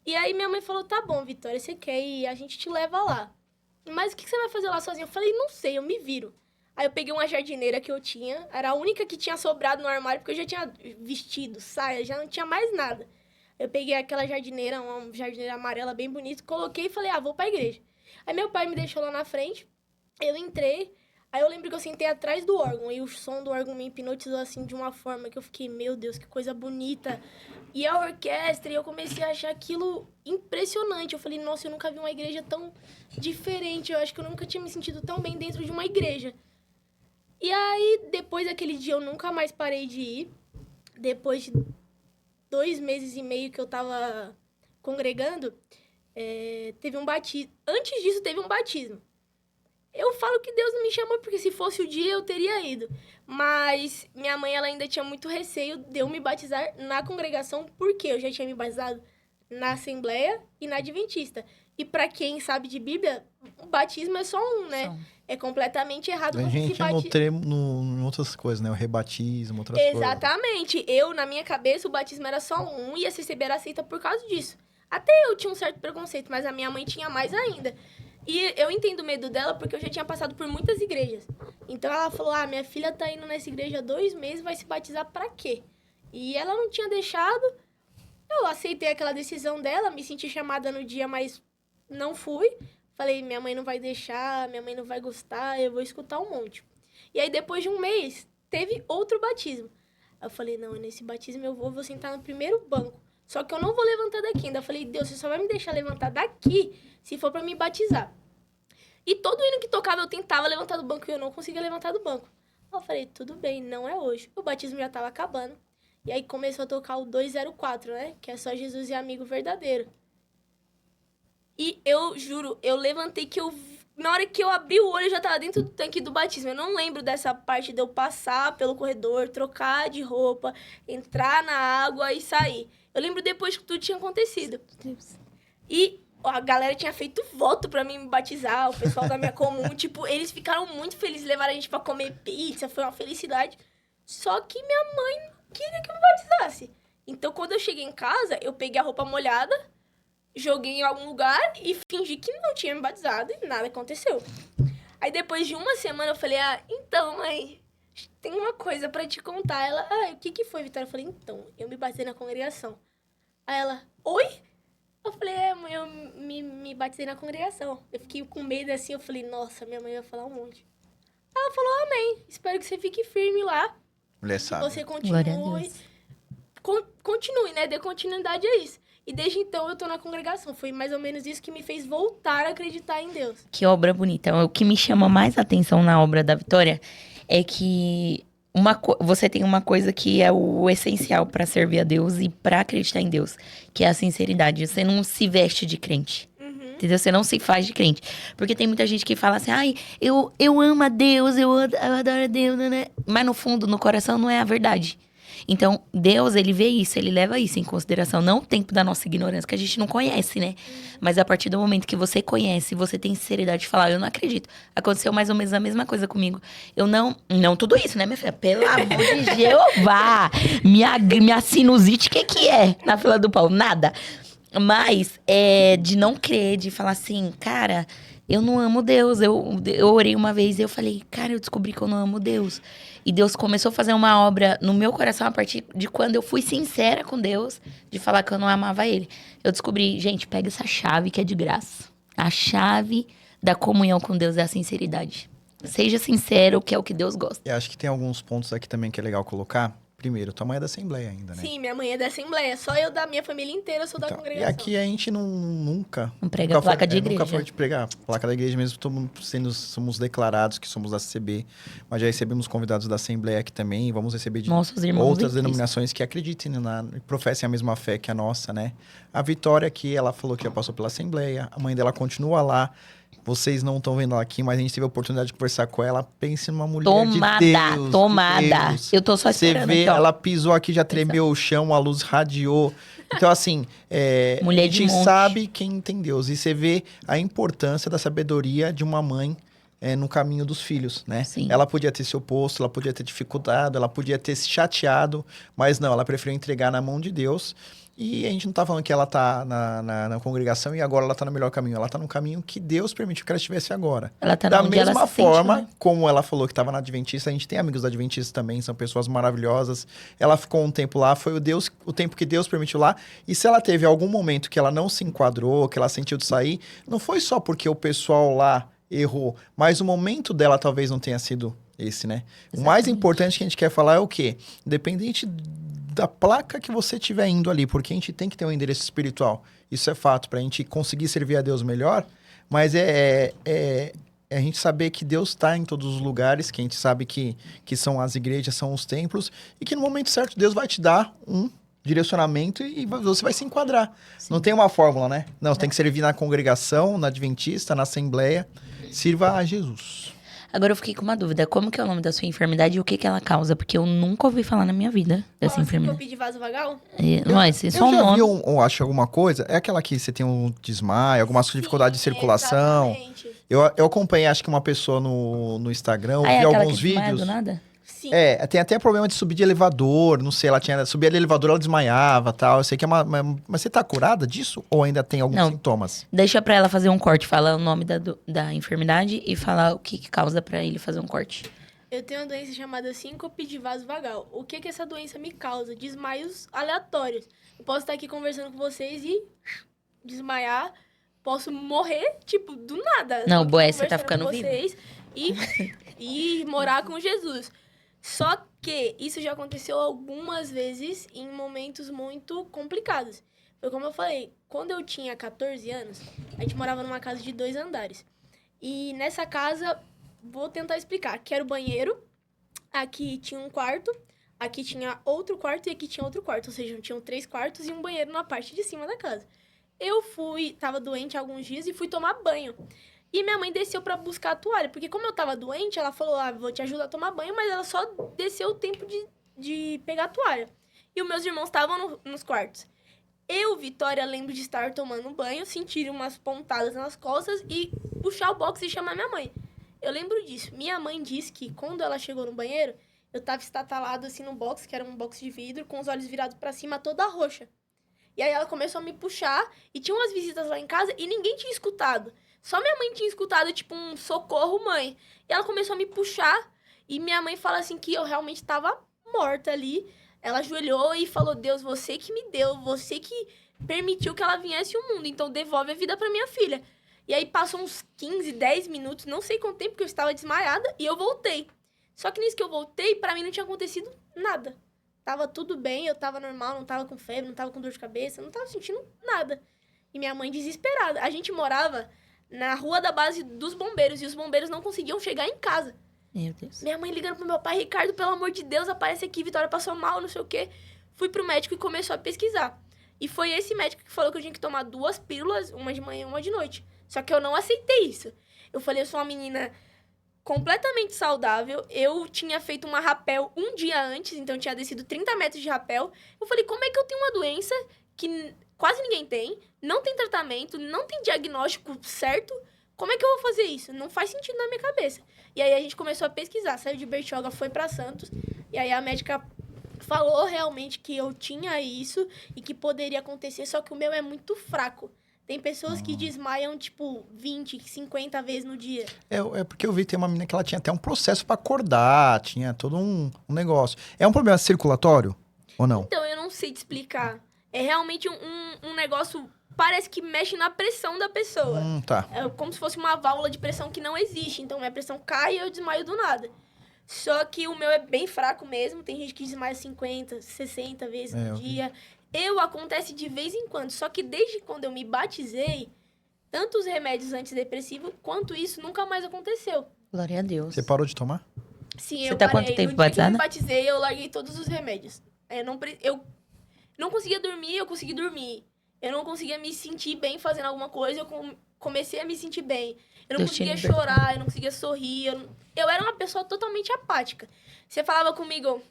E aí, minha mãe falou, tá bom, Vitória, você quer ir, a gente te leva lá. Mas o que você vai fazer lá sozinha? Eu falei, não sei, eu me viro. Aí eu peguei uma jardineira que eu tinha. Era a única que tinha sobrado no armário, porque eu já tinha vestido, saia, já não tinha mais nada. Eu peguei aquela jardineira, uma jardineira amarela bem bonita, coloquei e falei, vou pra igreja. Aí meu pai me deixou lá na frente. Eu entrei, aí eu lembro que eu sentei atrás do órgão, e o som do órgão me hipnotizou, assim, de uma forma que eu fiquei, meu Deus, que coisa bonita. E a orquestra, e eu comecei a achar aquilo impressionante. Eu falei, nossa, eu nunca vi uma igreja tão diferente, eu acho que eu nunca tinha me sentido tão bem dentro de uma igreja. E aí, depois daquele dia, eu nunca mais parei de ir. Depois de 2 meses e meio que eu tava congregando, teve um batismo. Antes disso, teve um batismo. Eu falo que Deus não me chamou, porque se fosse o dia, eu teria ido. Mas minha mãe, ela ainda tinha muito receio de eu me batizar na congregação, porque eu já tinha me batizado na Assembleia e na Adventista. E pra quem sabe de Bíblia, o batismo é só um, né? É completamente errado. A gente em outras coisas, né? O rebatismo, outras coisas. Exatamente. Na minha cabeça, o batismo era só um e a CCB era aceita por causa disso. Até eu tinha um certo preconceito, mas a minha mãe tinha mais ainda. E eu entendo o medo dela porque eu já tinha passado por muitas igrejas. Então ela falou, minha filha tá indo nessa igreja há 2 meses, vai se batizar pra quê? E ela não tinha deixado. Eu aceitei aquela decisão dela, me senti chamada no dia, mas não fui. Falei, minha mãe não vai deixar, minha mãe não vai gostar, eu vou escutar um monte. E aí, depois de um mês, teve outro batismo. Aí eu falei, não, nesse batismo eu vou sentar no primeiro banco. Só que eu não vou levantar daqui. Ainda falei, Deus, você só vai me deixar levantar daqui se for pra me batizar. E todo hino que tocava, eu tentava levantar do banco e eu não conseguia levantar do banco. Aí eu falei, tudo bem, não é hoje. O batismo já tava acabando. E aí começou a tocar o 204, né? Que é só Jesus e amigo verdadeiro. E eu juro, eu levantei que na hora que eu abri o olho, eu já tava dentro do tanque do batismo. Eu não lembro dessa parte de eu passar pelo corredor, trocar de roupa, entrar na água e sair. Eu lembro depois que tudo tinha acontecido. E a galera tinha feito voto pra mim me batizar, o pessoal da minha comum. Tipo, eles ficaram muito felizes, levaram a gente pra comer pizza, foi uma felicidade. Só que minha mãe não queria que eu me batizasse. Então, quando eu cheguei em casa, eu peguei a roupa molhada, joguei em algum lugar e fingi que não tinha me batizado e nada aconteceu. Aí depois de uma semana eu falei, então, mãe, tem uma coisa pra te contar. Ela, o que foi, Vitória? Eu falei, então, eu me batizei na congregação. Aí ela, oi? Eu falei, mãe, eu me batizei na congregação. Eu fiquei com medo assim, eu falei, nossa, minha mãe vai falar um monte. Ela falou, amém, espero que você fique firme lá. Mulher Que sabe. você Glória a continue. Deus. Continue, né? Dê continuidade a isso. E desde então eu tô na congregação. Foi mais ou menos isso que me fez voltar a acreditar em Deus. Que obra bonita. O que me chama mais atenção na obra da Vitória é que você tem uma coisa que é o essencial pra servir a Deus e pra acreditar em Deus, que é a sinceridade. Você não se veste de crente. Entendeu? Você não se faz de crente. Porque tem muita gente que fala assim, eu amo a Deus, eu adoro a Deus, né? Mas no fundo, no coração, não é a verdade. Então, Deus, ele vê isso, ele leva isso em consideração. Não o tempo da nossa ignorância, que a gente não conhece, né? Mas a partir do momento que você conhece, você tem sinceridade de falar, eu não acredito. Aconteceu mais ou menos a mesma coisa comigo. Eu não tudo isso, né, minha filha? Pelo amor de Jeová! Minha sinusite, o que é na fila do pão? Nada. Mas, de não crer, de falar assim, cara, eu não amo Deus. Eu orei uma vez e eu falei, cara, eu descobri que eu não amo Deus. E Deus começou a fazer uma obra no meu coração a partir de quando eu fui sincera com Deus, de falar que eu não amava Ele. Eu descobri, gente, pega essa chave que é de graça. A chave da comunhão com Deus é a sinceridade. Seja sincero, que é o que Deus gosta. E acho que tem alguns pontos aqui também que é legal colocar. Primeiro, tua mãe é da Assembleia ainda, né? Sim, minha mãe é da Assembleia. Só eu da minha família inteira sou da Então, e congregação. aqui a gente nunca... Não prega nunca placa de Nunca igreja. foi de pregar a placa da igreja, mesmo somos declarados que somos da CB. Mas já recebemos convidados da Assembleia aqui também. E vamos receber de Nossos irmãos outras em Cristo. denominações que acreditem e professem a mesma fé que a nossa, né? A Vitória aqui, ela falou que já passou pela Assembleia. A mãe dela continua lá. Vocês não estão vendo ela aqui, mas a gente teve a oportunidade de conversar com ela. Pense numa mulher de Deus. Tomada. Deus. Eu tô só Você esperando vê, aqui, ó. ela pisou aqui, já tremeu o chão, a luz radiou. Então, assim, Mulher a de gente monte. sabe quem tem Deus. E você vê a importância da sabedoria de uma mãe no caminho dos filhos, né? Sim. Ela podia ter se oposto, ela podia ter dificultado, ela podia ter se chateado, mas não, ela preferiu entregar na mão de Deus. E a gente não tá falando que ela tá na congregação e agora ela tá no melhor caminho. Ela tá no caminho que Deus permitiu que ela estivesse agora. Ela tá Da onde ela mesma se sente, forma, né? como ela falou que estava na Adventista, a gente tem amigos da Adventista também, são pessoas maravilhosas. Ela ficou um tempo lá, foi o tempo que Deus permitiu lá. E se ela teve algum momento que ela não se enquadrou, que ela sentiu de sair, não foi só porque o pessoal lá errou, mas o momento dela talvez não tenha sido esse, né? O mais Exatamente. importante que a gente quer falar é o quê? Independente da placa que você estiver indo ali, porque a gente tem que ter um endereço espiritual. Isso é fato, pra gente conseguir servir a Deus melhor, mas é a gente saber que Deus está em todos os lugares, que a gente sabe que são as igrejas, são os templos, e que no momento certo Deus vai te dar um direcionamento e você vai se enquadrar. Sim. Não tem uma fórmula, né? Não, você tem que servir na congregação, na Adventista, na Assembleia. Sirva a Jesus. Agora eu fiquei com uma dúvida. Como que é o nome da sua enfermidade e o que que ela causa? Porque eu nunca ouvi falar na minha vida dessa enfermidade. Síndrome de vaso vagal? Não, esse é só Eu um já vi, nome. acho, alguma coisa. É aquela que você tem um desmaio, algumas dificuldades de circulação. Exatamente. Eu acompanhei, acho que uma pessoa no Instagram, eu Ah, é vi aquela alguns que desmaia vídeos. do nada? Sim. Tem até problema de subir de elevador, não sei, subia de elevador, ela desmaiava, tal. Eu sei que é mas você tá curada disso ou ainda tem alguns Não. sintomas? Deixa pra ela fazer um corte. Fala o nome da enfermidade e falar o que causa pra ele fazer um corte. Eu tenho uma doença chamada síncope de vaso vagal. O que essa doença me causa? Desmaios aleatórios. Eu posso estar aqui conversando com vocês e desmaiar posso morrer, tipo, do nada. Não, Tô aqui Boé, você tá conversando com ficando vivo. vocês e morar com Jesus. Só que isso já aconteceu algumas vezes em momentos muito complicados. Foi como eu falei, quando eu tinha 14 anos, a gente morava numa casa de 2 andares. E nessa casa, vou tentar explicar. Aqui era o banheiro, aqui tinha um quarto, aqui tinha outro quarto e aqui tinha outro quarto. Ou seja, tinham 3 quartos e um banheiro na parte de cima da casa. Tava doente há alguns dias e fui tomar banho. E minha mãe desceu pra buscar a toalha, porque como eu tava doente, ela falou, vou te ajudar a tomar banho, mas ela só desceu o tempo de pegar a toalha. E os meus irmãos estavam nos quartos. Eu, Vitória, lembro de estar tomando banho, sentir umas pontadas nas costas e puxar o box e chamar minha mãe. Eu lembro disso. Minha mãe disse que quando ela chegou no banheiro, eu tava estatalado assim no box, que era um box de vidro, com os olhos virados pra cima, toda roxa. E aí ela começou a me puxar e tinha umas visitas lá em casa e ninguém tinha escutado. Só minha mãe tinha escutado, tipo, um socorro, mãe. E ela começou a me puxar e minha mãe fala assim que eu realmente tava morta ali. Ela ajoelhou e falou, Deus, você que me deu, você que permitiu que ela viesse ao mundo, então devolve a vida pra minha filha. E aí passou uns 15, 10 minutos, não sei quanto tempo, porque eu estava desmaiada, e eu voltei. Só que nisso que eu voltei, pra mim não tinha acontecido nada. Tava tudo bem, eu tava normal, não tava com febre, não tava com dor de cabeça, não tava sentindo nada. E minha mãe desesperada. A gente morava na rua da base dos bombeiros, e os bombeiros não conseguiam chegar em casa. Meu Deus. Minha mãe ligando pro meu pai, Ricardo, pelo amor de Deus, aparece aqui, Vitória passou mal, não sei o quê. Fui pro médico e começou a pesquisar. E foi esse médico que falou que eu tinha que tomar 2 pílulas, uma de manhã e uma de noite. Só que eu não aceitei isso. Eu falei, eu sou uma menina completamente saudável. Eu tinha feito uma rapel um dia antes, então tinha descido 30 metros de rapel. Eu falei, como é que eu tenho uma doença que quase ninguém tem, não tem tratamento, não tem diagnóstico certo? Como é que eu vou fazer isso? Não faz sentido na minha cabeça. E aí a gente começou a pesquisar, saiu de Bertioga, foi pra Santos, e aí a médica falou realmente que eu tinha isso e que poderia acontecer, só que o meu é muito fraco. Tem pessoas que desmaiam, tipo, 20, 50 vezes no dia. É porque eu vi, tem uma menina que ela tinha até um processo pra acordar, tinha todo um negócio. É um problema circulatório ou não? Então, eu não sei te explicar. É realmente um negócio, parece que mexe na pressão da pessoa. Tá. É como se fosse uma válvula de pressão que não existe. Então, minha pressão cai e eu desmaio do nada. Só que o meu é bem fraco mesmo. Tem gente que desmaia 50, 60 vezes no dia. Acontece de vez em quando. Só que desde quando eu me batizei, tanto os remédios antidepressivos quanto isso nunca mais aconteceu. Glória a Deus. Você parou de tomar? Sim, Você eu tá parei. quanto tempo No dia que eu batizada? me batizei, eu larguei todos os remédios. Eu não conseguia dormir, eu consegui dormir. Eu não conseguia me sentir bem fazendo alguma coisa, eu comecei a me sentir bem. Eu não Deus te conseguia libertou. chorar, eu não conseguia sorrir. Eu era uma pessoa totalmente apática. Você falava comigo...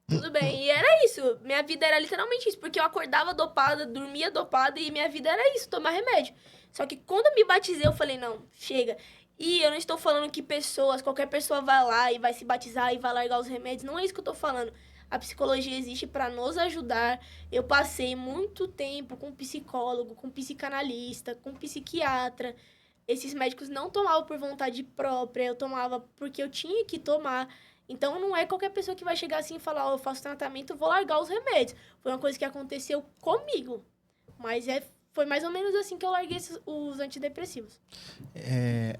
Tudo bem, e era isso. Minha vida era literalmente isso, porque eu acordava dopada, dormia dopada, e minha vida era isso, tomar remédio. Só que quando eu me batizei, eu falei, não, chega. E eu não estou falando que qualquer pessoa vai lá e vai se batizar e vai largar os remédios. Não é isso que eu tô falando. A psicologia existe para nos ajudar. Eu passei muito tempo com psicólogo, com psicanalista, com psiquiatra. Esses médicos não tomavam por vontade própria, eu tomava porque eu tinha que tomar. Então, não é qualquer pessoa que vai chegar assim e falar, eu faço tratamento, eu vou largar os remédios. Foi uma coisa que aconteceu comigo. Mas foi mais ou menos assim que eu larguei os antidepressivos.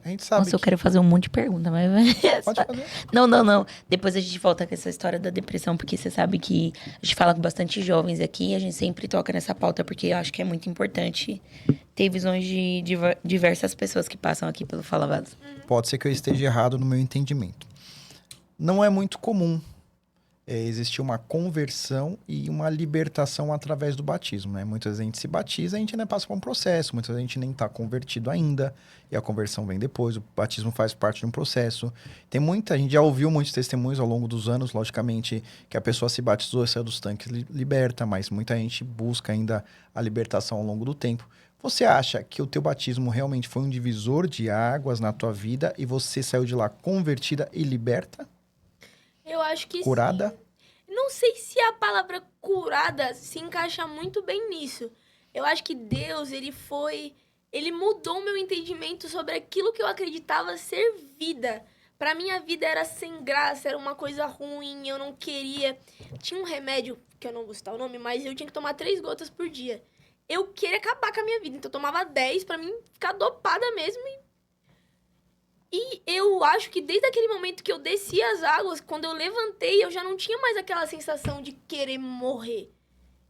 A gente sabe Nossa, eu quero fazer um monte de pergunta, mas... Pode fazer. Não. Depois a gente volta com essa história da depressão, porque você sabe que a gente fala com bastante jovens aqui e a gente sempre toca nessa pauta, porque eu acho que é muito importante ter visões de diversas pessoas que passam aqui pelo Fala Vasos. Pode ser que eu esteja errado no meu entendimento. Não é muito comum existir uma conversão e uma libertação através do batismo, né? Muitas vezes a gente se batiza, a gente ainda passa por um processo, muitas vezes a gente nem está convertido ainda, e a conversão vem depois, o batismo faz parte de um processo. A gente já ouviu muitos testemunhos ao longo dos anos, logicamente, que a pessoa se batizou e saiu dos tanques liberta, mas muita gente busca ainda a libertação ao longo do tempo. Você acha que o teu batismo realmente foi um divisor de águas na tua vida e você saiu de lá convertida e liberta? Eu acho que Curada? sim. Não sei se a palavra curada se encaixa muito bem nisso. Eu acho que Deus, ele mudou o meu entendimento sobre aquilo que eu acreditava ser vida. Pra mim, a vida era sem graça, era uma coisa ruim, eu não queria. Tinha um remédio, que eu não vou citar o nome, mas eu tinha que tomar 3 gotas por dia. eu queria acabar com a minha vida. Então eu tomava 10 pra mim ficar dopada mesmo. E eu acho que desde aquele momento que eu desci as águas, quando eu levantei, eu já não tinha mais aquela sensação de querer morrer.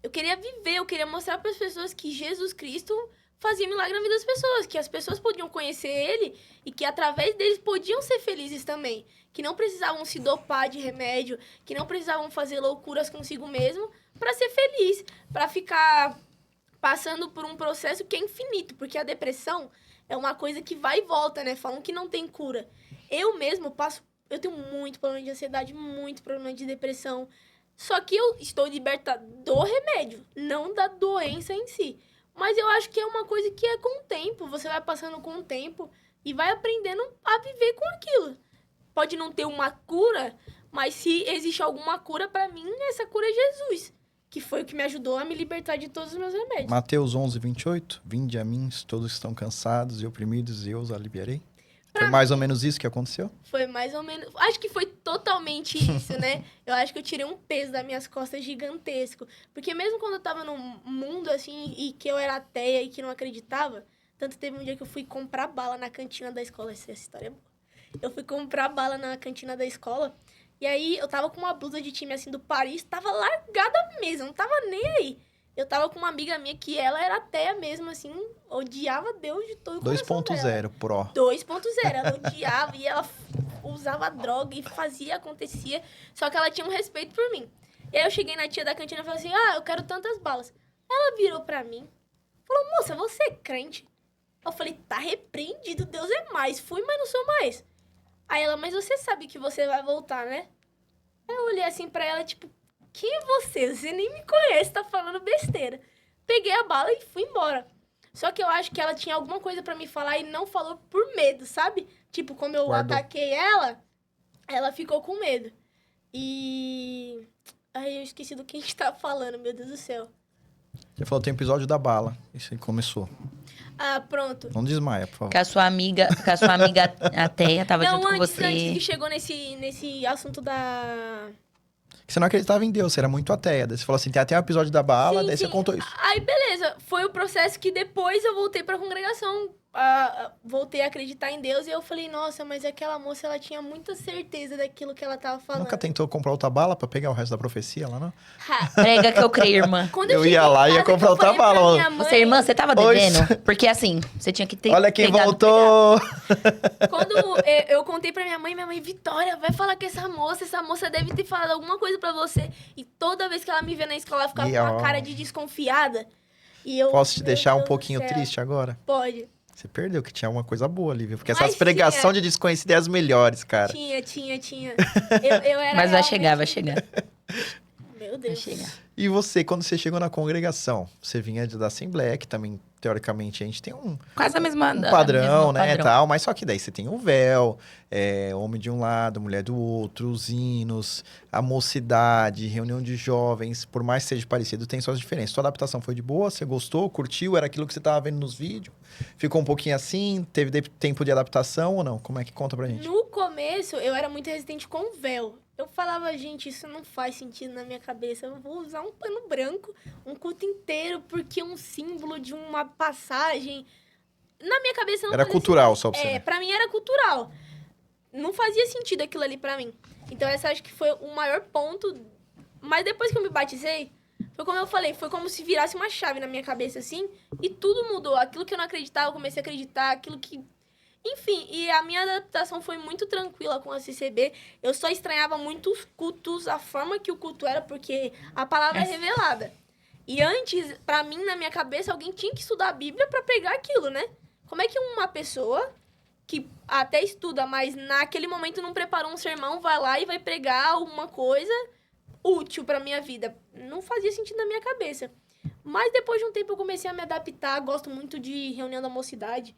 Eu queria viver, eu queria mostrar para as pessoas que Jesus Cristo fazia milagre na vida das pessoas, que as pessoas podiam conhecer ele e que através deles podiam ser felizes também, que não precisavam se dopar de remédio, que não precisavam fazer loucuras consigo mesmo para ser feliz, para ficar passando por um processo que é infinito, porque a depressão é uma coisa que vai e volta, né? Falam que não tem cura. Eu mesmo eu tenho muito problema de ansiedade, muito problema de depressão. Só que eu estou liberta do remédio, não da doença em si. Mas eu acho que é uma coisa que é com o tempo. Você vai passando com o tempo e vai aprendendo a viver com aquilo. Pode não ter uma cura, mas se existe alguma cura, pra mim, essa cura é Jesus. Que foi o que me ajudou a me libertar de todos os meus remédios. Mateus 11, 28. Vinde a mim, todos estão cansados e oprimidos, e eu os aliviarei. Foi mais ou menos isso que aconteceu? Foi mais ou menos... Acho que foi totalmente isso, né? Eu acho que eu tirei um peso das minhas costas gigantesco. Porque mesmo quando eu tava num mundo, assim, e que eu era ateia e que não acreditava... Tanto teve um dia que eu fui comprar bala na cantina da escola. Essa história é boa. Eu fui comprar bala na cantina da escola. E aí, eu tava com uma blusa de time, assim, do Paris. Tava largada mesmo, não tava nem aí. Eu tava com uma amiga minha que ela era ateia mesmo, assim, odiava Deus de todo o coração dela. 2.0 Pro. 2.0, ela odiava e ela usava droga e fazia, acontecia. Só que ela tinha um respeito por mim. E aí eu cheguei na tia da cantina e falei assim, eu quero tantas balas. Ela virou pra mim, falou, moça, você é crente? Eu falei, tá repreendido, Deus é mais. Fui, mas não sou mais. Aí ela, mas você sabe que você vai voltar, né? Aí eu olhei assim pra ela, tipo, quem é você? Você nem me conhece, tá falando besteira. Peguei a bala e fui embora. Só que eu acho que ela tinha alguma coisa pra me falar e não falou por medo, sabe? Tipo, como eu Guardou. ataquei ela ficou com medo. E... Aí eu esqueci do que a gente tava falando, meu Deus do céu. Você falou, tem episódio da bala. Isso aí começou. Ah, pronto. Não desmaia, por favor. Que a sua amiga ateia tava junto com você. Antes que chegou nesse assunto da... Que você não acreditava em Deus, você era muito ateia. Daí você falou assim, tem até um episódio da bala, Sim, daí sim. você contou isso. Aí, beleza. Foi o processo que depois eu voltei pra congregação. Voltei a acreditar em Deus. E eu falei, nossa, mas aquela moça, ela tinha muita certeza daquilo que ela tava falando. Nunca tentou comprar outra bala pra pegar o resto da profecia lá, não? Prega que eu creio, irmã. Quando Eu cheguei ia lá em e ia casa, comprar que eu outra falei pra bala, minha mãe- Você, irmã, você tava Oi, devendo? Porque assim, você tinha que ter. Olha quem pegado voltou! Quando eu contei pra minha mãe, Vitória, vai falar com essa moça deve ter falado alguma coisa pra você. E toda vez que ela me vê na escola, ela ficava E, com ó. uma cara de desconfiada. E eu, Posso te meu deixar um Deus do pouquinho céu. triste agora? Pode. Você perdeu, que tinha uma coisa boa ali, viu? Porque Mas essas pregação tinha. de desconhecido é as melhores, cara. Tinha. Eu era Mas vai realmente- chegar, vai chegar. Meu Vai Deus. chegar. E você, quando você chegou na congregação, você vinha da Assembleia, que também, teoricamente, a gente tem um Quase a mesma. padrão, né, padrão. tal, mas só que daí você tem o véu, homem de um lado, mulher do outro, os hinos, a mocidade, reunião de jovens, por mais que seja parecido, tem suas diferenças. Sua adaptação foi de boa? Você gostou? Curtiu? Era aquilo que você tava vendo nos vídeos? Ficou um pouquinho assim? Teve tempo de adaptação ou não? Como é que conta pra gente? No começo, eu era muito resistente com véu. Eu falava, gente, isso não faz sentido na minha cabeça. Eu vou usar um pano branco um culto inteiro porque é um símbolo de uma passagem. Na minha cabeça não Era fazia cultural só pra você, sentido. né? Pra mim era cultural. Não fazia sentido aquilo ali pra mim. Então essa acho que foi o maior ponto. Mas depois que eu me batizei, foi como eu falei, foi como se virasse uma chave na minha cabeça assim e tudo mudou. Aquilo que eu não acreditava, eu comecei a acreditar, aquilo que... Enfim, e a minha adaptação foi muito tranquila com a CCB. Eu só estranhava muito os cultos, a forma que o culto era, porque a palavra é revelada. E antes, pra mim, na minha cabeça, alguém tinha que estudar a Bíblia pra pregar aquilo, né? Como é que uma pessoa que até estuda, mas naquele momento não preparou um sermão, vai lá e vai pregar alguma coisa útil pra minha vida? Não fazia sentido na minha cabeça. Mas depois de um tempo eu comecei a me adaptar, gosto muito de reunião da mocidade.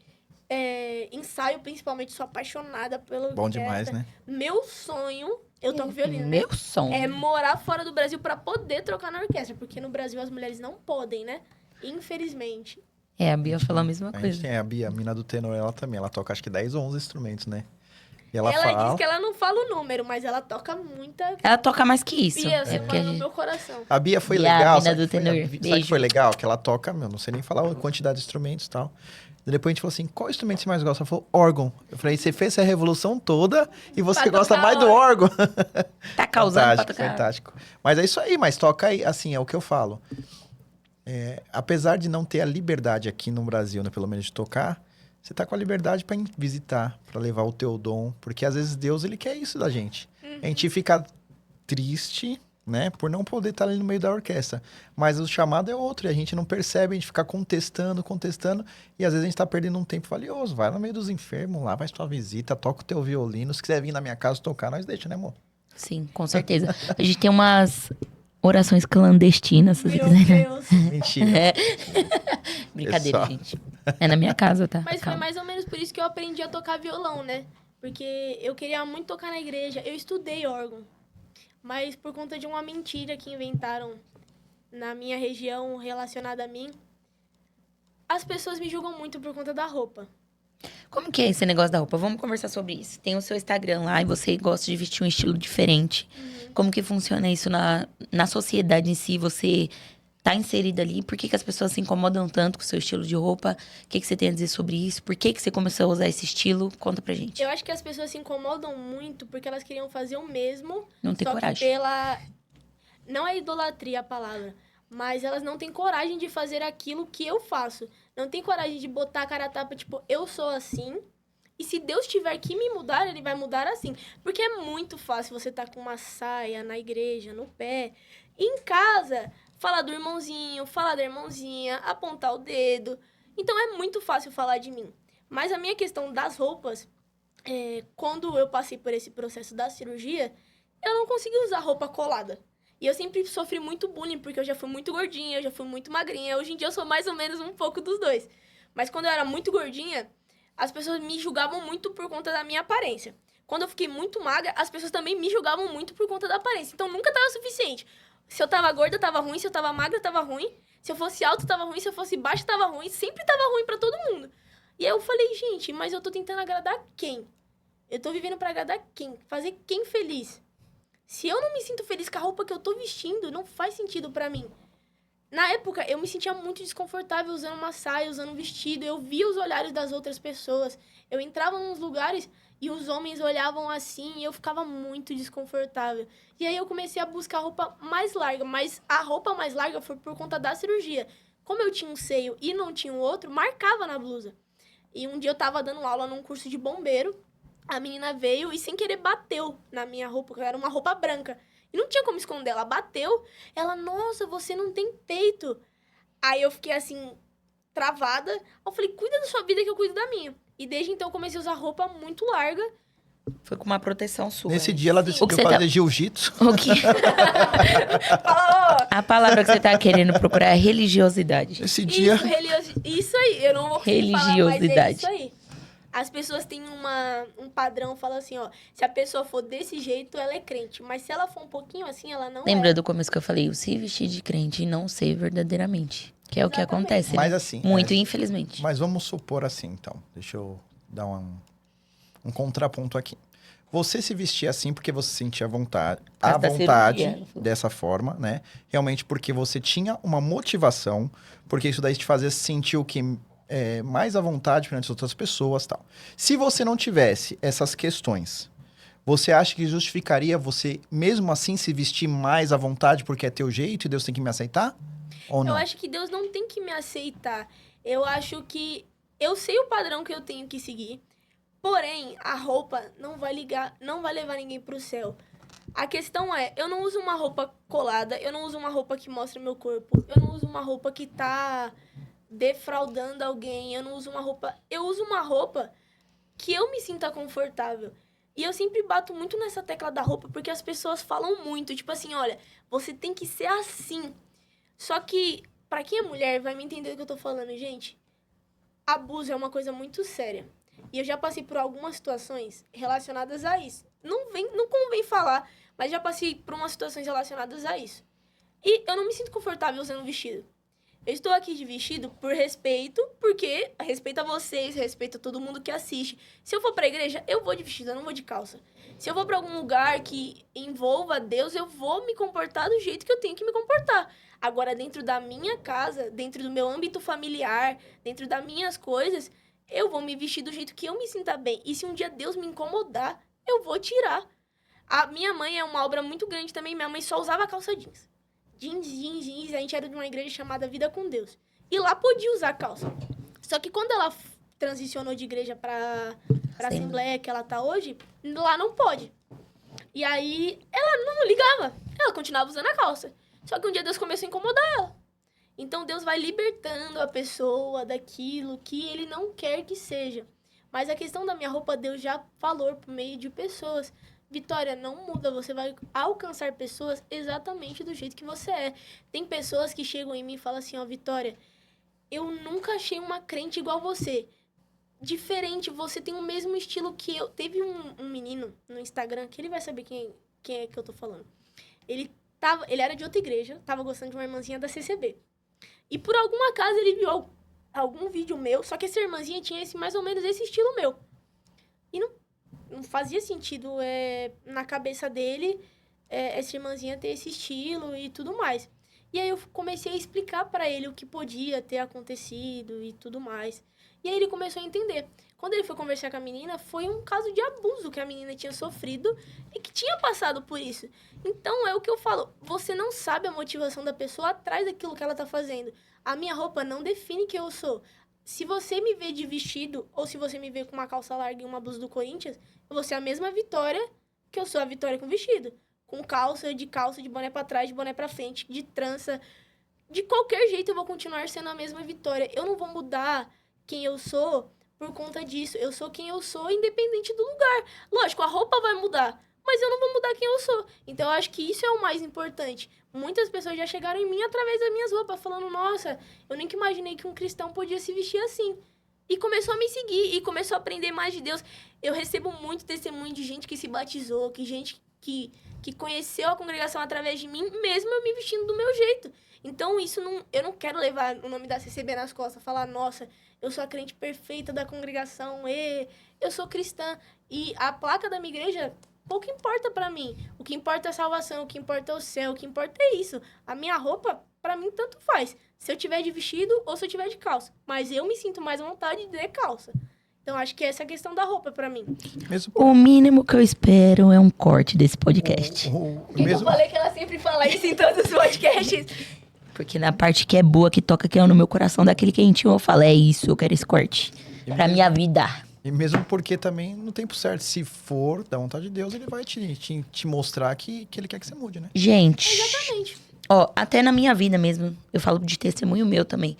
Ensaio, principalmente, sou apaixonada pelo Bom demais, né? Meu sonho, eu toco violino, né? Meu som. É morar fora do Brasil pra poder trocar na orquestra, porque no Brasil as mulheres não podem, né? Infelizmente. A Bia falou a mesma A gente coisa. tem a Bia, a mina do tenor, ela também. Ela toca acho que 10 ou 11 instrumentos, né? E ela Ela fala. diz que ela não fala o número, mas ela toca muita... Ela toca mais que isso. Bia, você porque a mora no gente... meu coração. A Bia foi Bia, legal. a mina Sabe do que foi- tenor. sabe que Beijo. foi legal? Que ela toca, meu, não sei nem falar a quantidade de instrumentos e tal. E depois a gente falou assim, qual instrumento você mais gosta? Ela falou, órgão. Eu falei, você fez essa revolução toda e você Pra gosta tocar mais do órgão. Tá causando pra Fantástico, tocar. fantástico. Mas é isso aí, mas toca aí, assim, é o que eu falo. Apesar de não ter a liberdade aqui no Brasil, né, pelo menos de tocar, você tá com a liberdade pra ir visitar, pra levar o teu dom, porque às vezes Deus, ele quer isso da gente. A gente fica triste, né, por não poder estar ali no meio da orquestra, mas o chamado é outro, e a gente não percebe, a gente fica contestando, e às vezes a gente tá perdendo um tempo valioso. Vai no meio dos enfermos lá, faz tua visita, toca o teu violino, se quiser vir na minha casa tocar, nós deixa, né, amor? Sim, com certeza. A gente tem umas orações clandestinas, se você Meu quiser. Deus. Mentira. É. Brincadeira, Pessoal. gente. É na minha casa, tá? Mas foi Calma. mais ou menos por isso que eu aprendi a tocar violão, né? Porque eu queria muito tocar na igreja. Eu estudei órgão. Mas por conta de uma mentira que inventaram na minha região relacionada a mim, as pessoas me julgam muito por conta da roupa. Como que é esse negócio da roupa? Vamos conversar sobre isso. Tem o seu Instagram lá e você gosta de vestir um estilo diferente. Como que funciona isso na sociedade em si? Você tá inserida ali? Por que as pessoas se incomodam tanto com o seu estilo de roupa? O que você tem a dizer sobre isso? Por que você começou a usar esse estilo? Conta pra gente. Eu acho que as pessoas se incomodam muito porque elas queriam fazer o mesmo, Não tem só coragem. que pela... Não é idolatria a palavra, mas elas não têm coragem de fazer aquilo que eu faço. Não tem coragem de botar a cara a tapa, tipo, eu sou assim, e se Deus tiver que me mudar, ele vai mudar assim. Porque é muito fácil você estar com uma saia na igreja, no pé, e em casa, falar do irmãozinho, falar da irmãzinha, apontar o dedo. Então é muito fácil falar de mim. Mas a minha questão das roupas, quando eu passei por esse processo da cirurgia, eu não consegui usar roupa colada. E eu sempre sofri muito bullying, porque eu já fui muito gordinha, eu já fui muito magrinha. Hoje em dia eu sou mais ou menos um pouco dos dois. Mas quando eu era muito gordinha, as pessoas me julgavam muito por conta da minha aparência. Quando eu fiquei muito magra, as pessoas também me julgavam muito por conta da aparência. Então nunca tava suficiente. Se eu tava gorda, tava ruim. Se eu tava magra, tava ruim. Se eu fosse alta, tava ruim. Se eu fosse baixa, tava ruim. Sempre tava ruim pra todo mundo. E aí eu falei, gente, mas eu tô tentando agradar quem? Eu tô vivendo pra agradar quem? Fazer quem feliz? Se eu não me sinto feliz com a roupa que eu tô vestindo, não faz sentido pra mim. Na época, eu me sentia muito desconfortável usando uma saia, usando um vestido. Eu via os olhares das outras pessoas. Eu entrava nos lugares e os homens olhavam assim e eu ficava muito desconfortável. E aí eu comecei a buscar roupa mais larga, mas a roupa mais larga foi por conta da cirurgia. Como eu tinha um seio e não tinha o outro, marcava na blusa. E um dia eu tava dando aula num curso de bombeiro. A menina veio e sem querer bateu na minha roupa, que era uma roupa branca. E não tinha como esconder, ela bateu. Ela, nossa, você não tem peito. Aí eu fiquei assim, travada. Eu falei, cuida da sua vida que eu cuido da minha. E desde então eu comecei a usar roupa muito larga. Foi com uma proteção sua. Nesse né? dia ela O que decidiu você fazer tá- jiu-jitsu. O que... Fala, A palavra que você tá querendo procurar é religiosidade. Nesse dia... Isso aí, eu não vou conseguir falar, mas é Religiosidade. isso aí. As pessoas têm um padrão, fala assim, ó, se a pessoa for desse jeito, ela é crente. Mas se ela for um pouquinho assim, ela não Lembra é. do começo que eu falei? O se vestir de crente e não ser verdadeiramente. Que é o que Exatamente. acontece, Mas né? assim... Muito, infelizmente. Mas vamos supor assim, então. Deixa eu dar um contraponto aqui. Você se vestia assim porque você sentia vontade, Por à causa da vontade cirurgia. dessa forma, né? Realmente porque você tinha uma motivação, porque isso daí te fazia sentir o que mais à vontade perante as outras pessoas, tal. Se você não tivesse essas questões, você acha que justificaria você mesmo assim se vestir mais à vontade porque é teu jeito e Deus tem que me aceitar? Ou não? Eu acho que Deus não tem que me aceitar. Eu acho que eu sei o padrão que eu tenho que seguir. Porém, a roupa não vai levar ninguém pro céu. A questão é, eu não uso uma roupa colada, eu não uso uma roupa que mostra meu corpo, eu não uso uma roupa que tá defraudando alguém, eu uso uma roupa que eu me sinta confortável. E eu sempre bato muito nessa tecla da roupa porque as pessoas falam muito, tipo assim, olha, você tem que ser assim. Só que, pra quem é mulher, vai me entender o que eu tô falando, gente. Abuso é uma coisa muito séria. E eu já passei por algumas situações relacionadas a isso. Não convém falar, mas já passei por umas situações relacionadas a isso. E eu não me sinto confortável usando vestido. Eu estou aqui de vestido por respeito, porque respeito a vocês, respeito a todo mundo que assiste. Se eu for pra igreja, eu vou de vestido, eu não vou de calça. Se eu vou pra algum lugar que envolva Deus, eu vou me comportar do jeito que eu tenho que me comportar. Agora, dentro da minha casa, dentro do meu âmbito familiar, dentro das minhas coisas, eu vou me vestir do jeito que eu me sinta bem. E se um dia Deus me incomodar, eu vou tirar. A minha mãe é uma obra muito grande também. Minha mãe só usava calça jeans. Jeans. A gente era de uma igreja chamada Vida com Deus. E lá podia usar calça. Só que quando ela transicionou de igreja pra Assembleia que ela tá hoje, lá não pode. E aí, ela não ligava. Ela continuava usando a calça. Só que um dia Deus começou a incomodar ela. Então, Deus vai libertando a pessoa daquilo que ele não quer que seja. Mas a questão da minha roupa, Deus já falou por meio de pessoas. Vitória, não muda, você vai alcançar pessoas exatamente do jeito que você é. Tem pessoas que chegam em mim e falam assim, ó, Vitória, eu nunca achei uma crente igual você. Diferente, você tem o mesmo estilo que eu. Teve um menino no Instagram, que ele vai saber quem é que eu tô falando. Ele era de outra igreja, tava gostando de uma irmãzinha da CCB. E por algum acaso ele viu algum vídeo meu, só que essa irmãzinha tinha mais ou menos esse estilo meu. E não fazia sentido na cabeça dele essa irmãzinha ter esse estilo e tudo mais. E aí eu comecei a explicar pra ele o que podia ter acontecido e tudo mais. E aí ele começou a entender. Quando ele foi conversar com a menina, foi um caso de abuso que a menina tinha sofrido e que tinha passado por isso. Então é o que eu falo, você não sabe a motivação da pessoa atrás daquilo que ela tá fazendo. A minha roupa não define quem eu sou. Se você me vê de vestido, ou se você me vê com uma calça larga e uma blusa do Corinthians, eu vou ser a mesma Vitória que eu sou a Vitória com vestido. Com calça, de boné pra trás, de boné pra frente, de trança. De qualquer jeito eu vou continuar sendo a mesma Vitória. Eu não vou mudar quem eu sou por conta disso. Eu sou quem eu sou, independente do lugar. Lógico, a roupa vai mudar, mas eu não vou mudar quem eu sou. Então, eu acho que isso é o mais importante. Muitas pessoas já chegaram em mim através das minhas roupas, falando, nossa, eu nunca imaginei que um cristão podia se vestir assim. E começou a me seguir, e começou a aprender mais de Deus. Eu recebo muito testemunho de gente que se batizou, que gente que conheceu a congregação através de mim, mesmo eu me vestindo do meu jeito. Então, eu não quero levar o nome da CCB nas costas, falar, nossa, eu sou a crente perfeita da congregação, eu sou cristã. E a placa da minha igreja, pouco importa pra mim. O que importa é a salvação, o que importa é o céu, o que importa é isso. A minha roupa, pra mim, tanto faz. Se eu tiver de vestido ou se eu tiver de calça. Mas eu me sinto mais à vontade de calça. Então, acho que essa é a questão da roupa pra mim. O mínimo que eu espero é um corte desse podcast. Eu falei que ela sempre fala isso em todos os podcasts. Porque na parte que é boa, que toca, que é no meu coração, daquele quentinho, eu falo, é isso, eu quero esse corte. Pra minha vida. E mesmo porque também no tempo certo, se for da vontade de Deus, ele vai te mostrar que ele quer que você mude, né? Gente. Exatamente. Ó, até na minha vida mesmo, eu falo de testemunho meu também.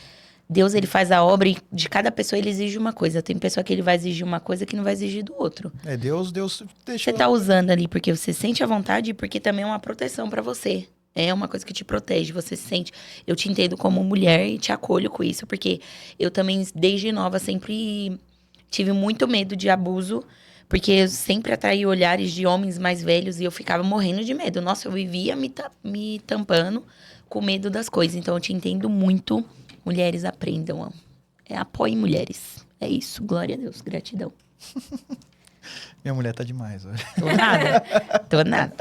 Deus, ele faz a obra e de cada pessoa ele exige uma coisa. Tem pessoa que ele vai exigir uma coisa que não vai exigir do outro. Deus deixa... Você tá usando ali porque você sente a vontade e porque também é uma proteção pra você. É uma coisa que te protege, você se sente... Eu te entendo como mulher e te acolho com isso, porque eu também, desde nova, sempre tive muito medo de abuso, porque eu sempre atraí olhares de homens mais velhos e eu ficava morrendo de medo. Nossa, eu vivia me tampando com medo das coisas. Então, eu te entendo muito. Mulheres, aprendam. Apoiem mulheres. É isso. Glória a Deus. Gratidão. Minha mulher tá demais, olha. Tô nada.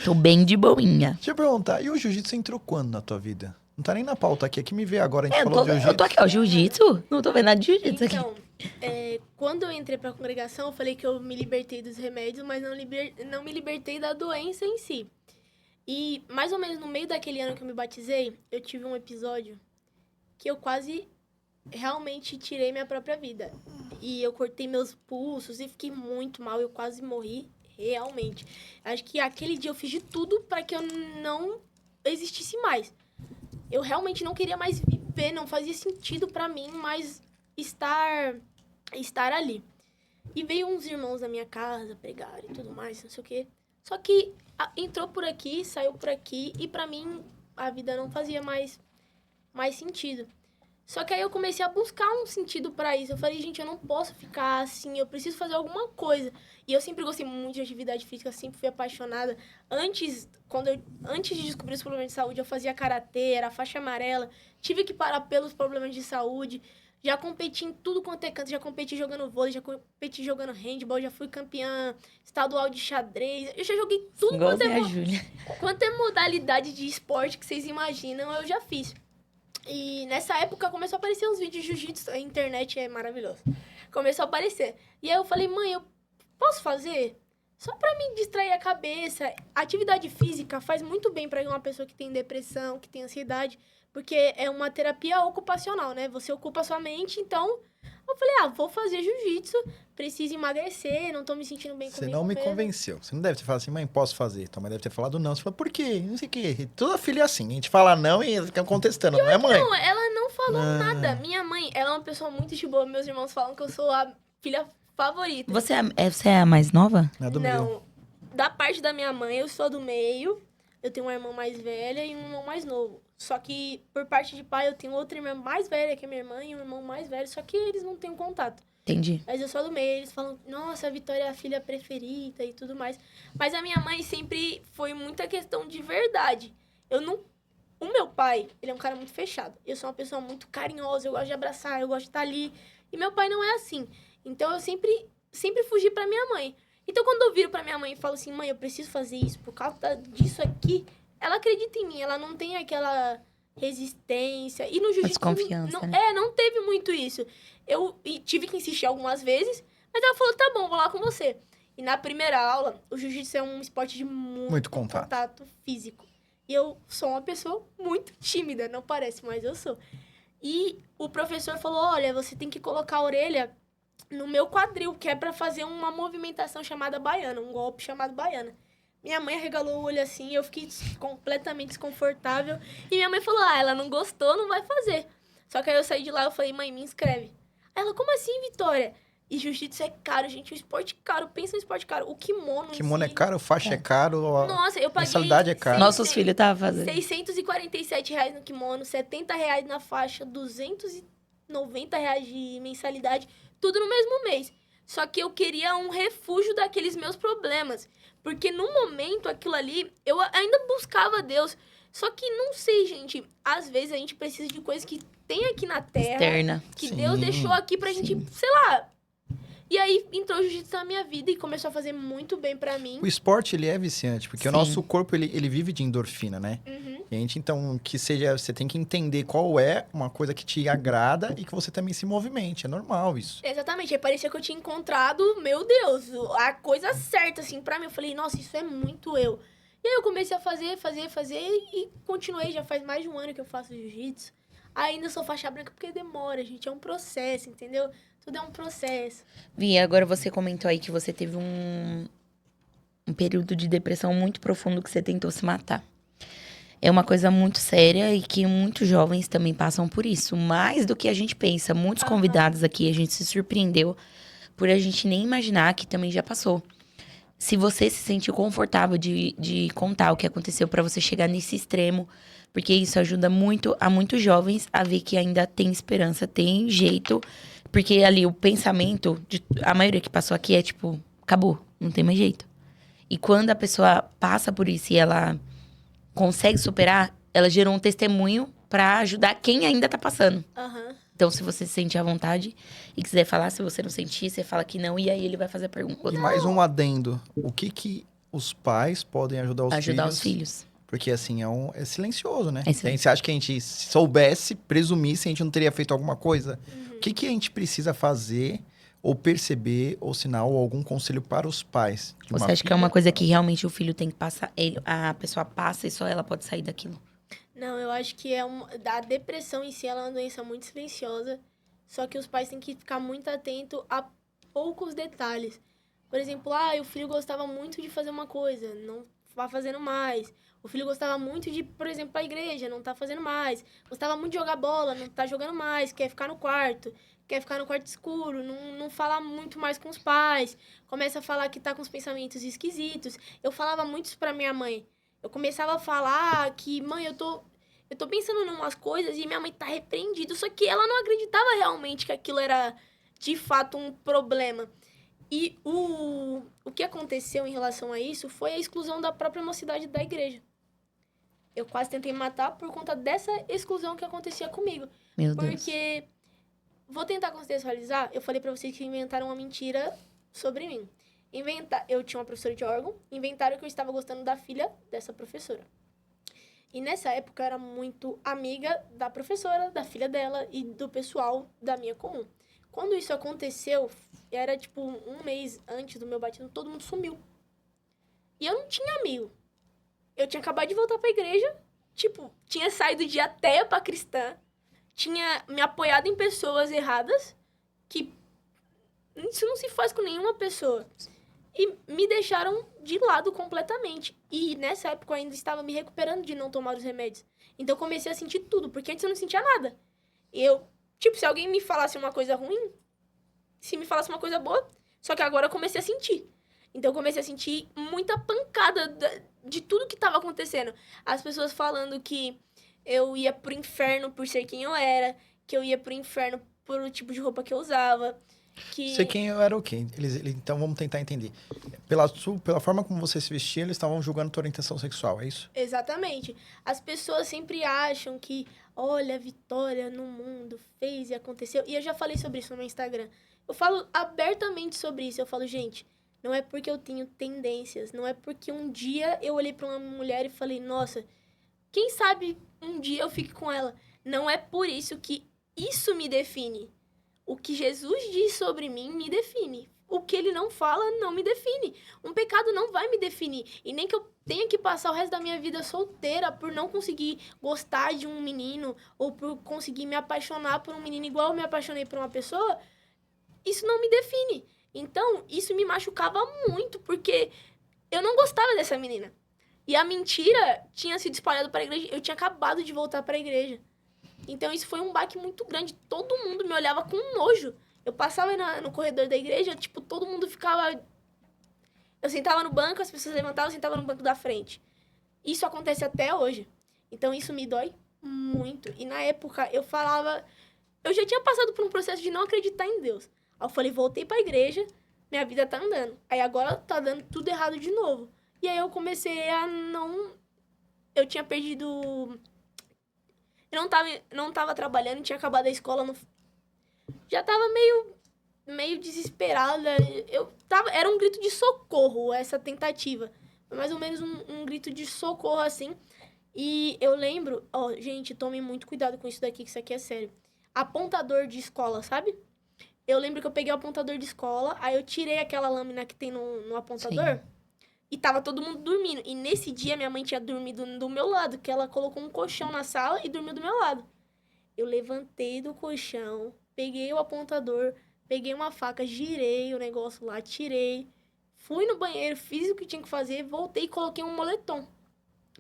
Tô bem de boinha. Deixa eu perguntar, e o jiu-jitsu entrou quando na tua vida? Não tá nem na pauta aqui, é que me vê agora, a gente falou de jiu-jitsu. Eu tô aqui, ó, jiu-jitsu? Não tô vendo nada de jiu-jitsu aqui. Então, quando eu entrei pra congregação, eu falei que eu me libertei dos remédios, mas não me libertei da doença em si. E mais ou menos no meio daquele ano que eu me batizei, eu tive um episódio que eu quase realmente tirei minha própria vida. E eu cortei meus pulsos e fiquei muito mal, eu quase morri, realmente. Acho que aquele dia eu fiz de tudo para que eu não existisse mais. Eu realmente não queria mais viver, não fazia sentido para mim mais estar ali. E veio uns irmãos da minha casa pregar e tudo mais, não sei o quê. Só que entrou por aqui, saiu por aqui e para mim a vida não fazia mais sentido. Só que aí eu comecei a buscar um sentido pra isso. Eu falei, gente, eu não posso ficar assim, eu preciso fazer alguma coisa. E eu sempre gostei muito de atividade física, sempre fui apaixonada. Antes de descobrir os problemas de saúde, eu fazia karatê, era faixa amarela. Tive que parar pelos problemas de saúde. Já competi em tudo quanto é canto, já competi jogando vôlei, já competi jogando handball, já fui campeã estadual de xadrez. Eu já joguei tudo Igualzinho a Júlia. quanto é modalidade de esporte que vocês imaginam, eu já fiz. E nessa época começou a aparecer uns vídeos de jiu-jitsu, a internet é maravilhosa. Começou a aparecer. E aí eu falei, mãe, eu posso fazer? Só pra me distrair a cabeça. Atividade física faz muito bem pra uma pessoa que tem depressão, que tem ansiedade, porque é uma terapia ocupacional, né? Você ocupa a sua mente, então eu falei, vou fazer jiu-jitsu, preciso emagrecer, não tô me sentindo bem Você comigo não me mesma. convenceu. Você não deve ter falado assim, mãe, posso fazer. Tua mãe deve ter falado não. Você falou, por quê? Não sei o quê. Toda filha é assim. A gente fala não e fica contestando, não é, mãe? Não, ela não falou Ah. nada. Minha mãe, ela é uma pessoa muito de boa. Meus irmãos falam que eu sou a filha favorita. Você é a mais nova? Não é do meio. Não, da parte da minha mãe, eu sou do meio. Eu tenho uma irmã mais velha e um irmão mais novo. Só que, por parte de pai, eu tenho outra irmã mais velha que a minha irmã e um irmão mais velho. Só que eles não têm contato. Entendi. Mas eu sou do meio. Eles falam, nossa, a Vitória é a filha preferida e tudo mais. Mas a minha mãe sempre foi muita questão de verdade. O meu pai, ele é um cara muito fechado. Eu sou uma pessoa muito carinhosa, eu gosto de abraçar, eu gosto de estar ali. E meu pai não é assim. Então, eu sempre fugi pra minha mãe. Então, quando eu viro pra minha mãe e falo assim, mãe, eu preciso fazer isso por causa disso aqui, ela acredita em mim, ela não tem aquela resistência. E no jiu-jitsu... Desconfiança, não, né? não teve muito isso. Eu tive que insistir algumas vezes, mas ela falou, tá bom, vou lá com você. E na primeira aula, o jiu-jitsu é um esporte de Muito contato. físico. E eu sou uma pessoa muito tímida, não parece, mas eu sou. E o professor falou, olha, você tem que colocar a orelha no meu quadril, que é pra fazer uma movimentação chamada baiana, um golpe chamado baiana. Minha mãe arregalou o olho assim, eu fiquei completamente desconfortável. E minha mãe falou, ela não gostou, não vai fazer. Só que aí eu saí de lá, eu falei, mãe, me inscreve. Aí ela, como assim, Vitória? E jiu-jitsu é caro, gente, o esporte caro, pensa no esporte caro. O kimono em Kimono é si- caro, faixa é caro, a Nossa, eu paguei... mensalidade é cara. Nossos filhos estavam fazendo. R$647 no kimono, R$70 na faixa, R$290 de mensalidade, tudo no mesmo mês. Só que eu queria um refúgio daqueles meus problemas. Porque no momento, aquilo ali, eu ainda buscava Deus. Só que não sei, gente. Às vezes a gente precisa de coisas que tem aqui na Terra. Externa. Que Sim, Deus deixou aqui pra gente, sim. sei lá. E aí entrou o jiu-jitsu na minha vida e começou a fazer muito bem pra mim. O esporte, ele é viciante, porque o Sim. nosso corpo, ele vive de endorfina, né? Uhum. Gente, então, que seja, você tem que entender qual é uma coisa que te agrada e que você também se movimente. É normal isso. Exatamente, aí parecia que eu tinha encontrado, meu Deus, a coisa certa, assim, pra mim. Eu falei, nossa, isso é muito eu. E aí eu comecei a fazer e continuei, já faz mais de um ano que eu faço jiu-jitsu. Ainda sou faixa branca porque demora, gente, é um processo, entendeu? Tudo é um processo. Vi, agora você comentou aí que você teve um período de depressão muito profundo que você tentou se matar. É uma coisa muito séria e que muitos jovens também passam por isso. Mais do que a gente pensa. Muitos convidados aqui, a gente se surpreendeu por a gente nem imaginar que também já passou. Se você se sentiu confortável de contar o que aconteceu pra você chegar nesse extremo, porque isso ajuda muito a muitos jovens a ver que ainda tem esperança, tem jeito. Porque ali o pensamento, a maioria que passou aqui é tipo, acabou, não tem mais jeito. E quando a pessoa passa por isso e ela consegue superar, ela gerou um testemunho pra ajudar quem ainda tá passando. Aham. Então, se você se sentir à vontade e quiser falar, se você não sentir, você fala que não, e aí ele vai fazer a pergunta. E mais um adendo. O que os pais podem ajudar os Ajudar filhos? os filhos. Porque, assim, é silencioso, né? É silencioso. Você acha que a gente soubesse, presumisse, a gente não teria feito alguma coisa? O que a gente precisa fazer, ou perceber, ou sinal, ou algum conselho para os pais? de Você uma acha que é uma filha? coisa que realmente o filho tem que passar, a pessoa passa e só ela pode sair daquilo? Não, eu acho que a depressão em si ela é uma doença muito silenciosa, só que os pais têm que ficar muito atentos a poucos detalhes. Por exemplo, o filho gostava muito de fazer uma coisa, não vai fazendo mais. O filho gostava muito de, por exemplo, ir pra igreja, não tá fazendo mais. Gostava muito de jogar bola, não tá jogando mais, quer ficar no quarto escuro, não fala muito mais com os pais, começa a falar que tá com os pensamentos esquisitos. Eu falava muito isso pra minha mãe. Eu começava a falar que, mãe, Eu tô pensando em umas coisas e minha mãe tá repreendida. Só que ela não acreditava realmente que aquilo era, de fato, um problema. E o que aconteceu em relação a isso foi a exclusão da própria mocidade da igreja. Eu quase tentei me matar por conta dessa exclusão que acontecia comigo. Meu Deus. Porque, vou tentar contextualizar, eu falei pra vocês que inventaram uma mentira sobre mim. Eu tinha uma professora de órgão, inventaram que eu estava gostando da filha dessa professora. E nessa época eu era muito amiga da professora, da filha dela e do pessoal da minha comum. Quando isso aconteceu, era tipo um mês antes do meu batismo, todo mundo sumiu. E eu não tinha amigo. Eu tinha acabado de voltar pra igreja, tipo, tinha saído de ateia pra cristã, tinha me apoiado em pessoas erradas, que isso não se faz com nenhuma pessoa. E me deixaram de lado completamente. E nessa época eu ainda estava me recuperando de não tomar os remédios. Então eu comecei a sentir tudo, porque antes eu não sentia nada. Eu, tipo, se alguém me falasse uma coisa ruim, se me falasse uma coisa boa, só que agora eu comecei a sentir. Então eu comecei a sentir muita pancada de tudo que estava acontecendo. As pessoas falando que eu ia pro inferno por ser quem eu era, que eu ia pro inferno por o tipo de roupa que eu usava. Que... Sei quem eu era o quê? Então vamos tentar entender. Pela forma como você se vestia, eles estavam julgando tua orientação sexual, é isso? Exatamente. As pessoas sempre acham que, olha, a Vitória no mundo fez e aconteceu. E eu já falei sobre isso no meu Instagram. Eu falo abertamente sobre isso. Eu falo, gente, não é porque eu tenho tendências, não é porque um dia eu olhei pra uma mulher e falei, nossa, quem sabe um dia eu fique com ela. Não é por isso que isso me define. O que Jesus diz sobre mim me define. O que ele não fala não me define. Um pecado não vai me definir. E nem que eu tenha que passar o resto da minha vida solteira por não conseguir gostar de um menino ou por conseguir me apaixonar por um menino igual eu me apaixonei por uma pessoa, isso não me define. Então, isso me machucava muito, porque eu não gostava dessa menina. E a mentira tinha sido espalhada para a igreja. Eu tinha acabado de voltar para a igreja. Então, isso foi um baque muito grande. Todo mundo me olhava com nojo. Eu passava no corredor da igreja, tipo, todo mundo ficava... Eu sentava no banco, as pessoas levantavam, eu sentava no banco da frente. Isso acontece até hoje. Então, isso me dói muito. E na época, eu falava... Eu já tinha passado por um processo de não acreditar em Deus. Aí eu falei, voltei pra igreja, minha vida tá andando. Aí agora tá dando tudo errado de novo. E aí eu comecei a não... Eu tinha perdido... Eu não tava trabalhando, tinha acabado a escola, já tava meio desesperada. Era um grito de socorro, essa tentativa. Foi mais ou menos um grito de socorro, assim. E eu lembro... gente, tome muito cuidado com isso daqui, que isso aqui é sério. Apontador de escola, sabe? Eu lembro que eu peguei o apontador de escola, aí eu tirei aquela lâmina que tem no apontador... Sim. E tava todo mundo dormindo. E nesse dia, minha mãe tinha dormido do meu lado, que ela colocou um colchão na sala e dormiu do meu lado. Eu levantei do colchão, peguei o apontador, peguei uma faca, girei o negócio lá, tirei. Fui no banheiro, fiz o que tinha que fazer, voltei e coloquei um moletom.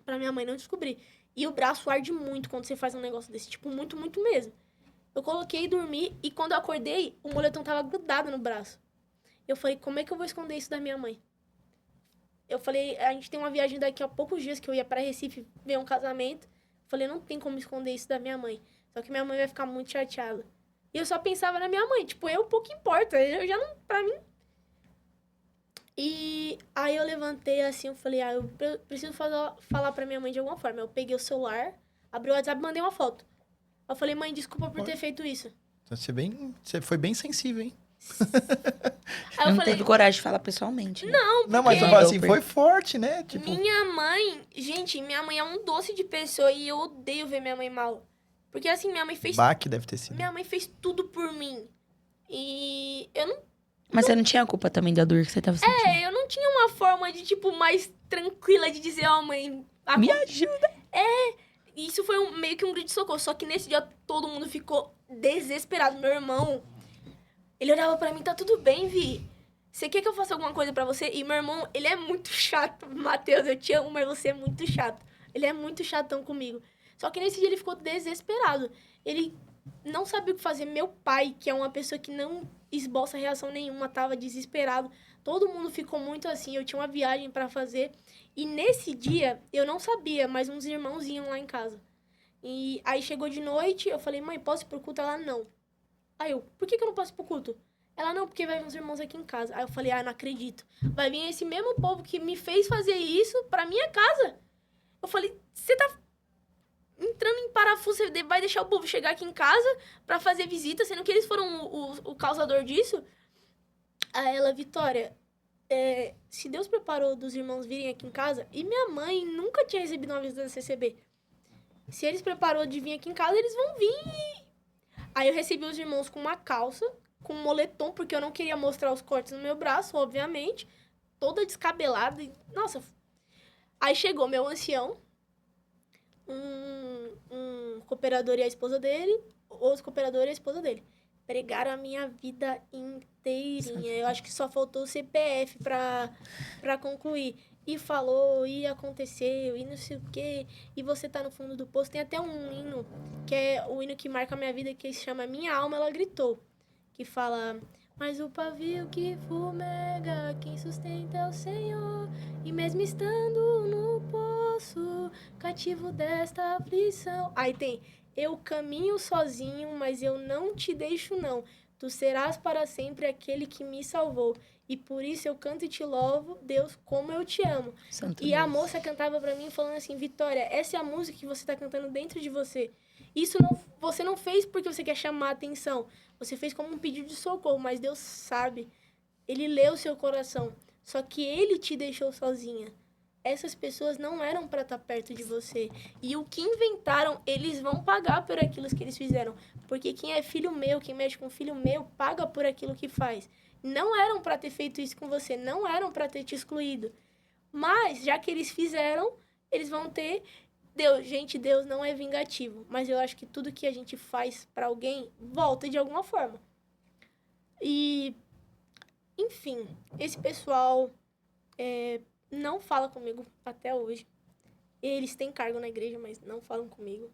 Pra minha mãe não descobrir. E o braço arde muito quando você faz um negócio desse. Tipo, muito, muito mesmo. Eu coloquei e dormi. E quando eu acordei, o moletom tava grudado no braço. Eu falei, como é que eu vou esconder isso da minha mãe? Eu falei, a gente tem uma viagem daqui a poucos dias que eu ia pra Recife ver um casamento. Eu falei, não tem como esconder isso da minha mãe. Só que minha mãe vai ficar muito chateada. E eu só pensava na minha mãe. Tipo, eu pouco importa. Eu já não... Pra mim... E aí eu levantei assim, eu falei, eu preciso falar pra minha mãe de alguma forma. Eu peguei o celular, abri o WhatsApp e mandei uma foto. Eu falei, mãe, desculpa por ter feito isso. Você foi bem sensível, hein? Aí eu não teve coragem de falar pessoalmente. Né? Não, mas eu falo assim, foi forte, né? Tipo... Minha mãe... Gente, minha mãe é um doce de pessoa e eu odeio ver minha mãe mal. Porque assim, minha mãe fez... Baque deve ter sido. Minha mãe fez tudo por mim. E eu não... Mas você não tinha culpa também da dor que você tava sentindo? Eu não tinha uma forma de, tipo, mais tranquila de dizer, mãe... Me ajuda! Isso foi meio que um grito de socorro. Só que nesse dia todo mundo ficou desesperado. Meu irmão... Ele olhava pra mim, tá tudo bem, Vi. Você quer que eu faça alguma coisa pra você? E meu irmão, ele é muito chato. Matheus, eu te amo, mas você é muito chato. Ele é muito chatão comigo. Só que nesse dia ele ficou desesperado. Ele não sabia o que fazer. Meu pai, que é uma pessoa que não esboça reação nenhuma, tava desesperado. Todo mundo ficou muito assim. Eu tinha uma viagem pra fazer. E nesse dia, eu não sabia, mas uns irmãos iam lá em casa. E aí chegou de noite, eu falei, mãe, posso ir pro culto? Ela, não. Aí eu, por que eu não posso ir pro culto? Ela, não, porque vai vir uns irmãos aqui em casa. Aí eu falei, não acredito. Vai vir esse mesmo povo que me fez fazer isso pra minha casa. Eu falei, você tá entrando em parafuso, você vai deixar o povo chegar aqui em casa pra fazer visita, sendo que eles foram o causador disso? Aí ela, Vitória, se Deus preparou dos irmãos virem aqui em casa, e minha mãe nunca tinha recebido uma visita da CCB. Se eles preparou de vir aqui em casa, eles vão vir. Aí eu recebi os irmãos com uma calça, com um moletom, porque eu não queria mostrar os cortes no meu braço, obviamente. Toda descabelada. Nossa. Aí chegou meu ancião, um cooperador e a esposa dele, outro cooperador e a esposa dele. Pregaram a minha vida inteirinha. Eu acho que só faltou o CPF pra concluir. E falou, e aconteceu, e não sei o quê. E você tá no fundo do poço. Tem até um hino, que é o hino que marca a minha vida, que se chama Minha Alma, Ela Gritou. Que fala, mas o pavio que fumega, quem sustenta é o Senhor. E mesmo estando no poço, cativo desta aflição. Aí tem, eu caminho sozinho, mas eu não te deixo não. Tu serás para sempre aquele que me salvou. E por isso eu canto e te louvo, Deus, como eu te amo. Santo E Deus. a moça cantava pra mim falando assim, Vitória, essa é a música que você tá cantando dentro de você. Você não fez porque você quer chamar a atenção. Você fez como um pedido de socorro, mas Deus sabe. Ele lê o seu coração. Só que ele te deixou sozinha. Essas pessoas não eram para estar perto de você. E o que inventaram, eles vão pagar por aquilo que eles fizeram. Porque quem é filho meu, quem mexe com filho meu, paga por aquilo que faz. Não eram para ter feito isso com você, não eram para ter te excluído. Mas, já que eles fizeram, eles vão ter... Deus não é vingativo. Mas eu acho que tudo que a gente faz para alguém, volta de alguma forma. E, enfim, esse pessoal não fala comigo até hoje. Eles têm cargo na igreja, mas não falam comigo.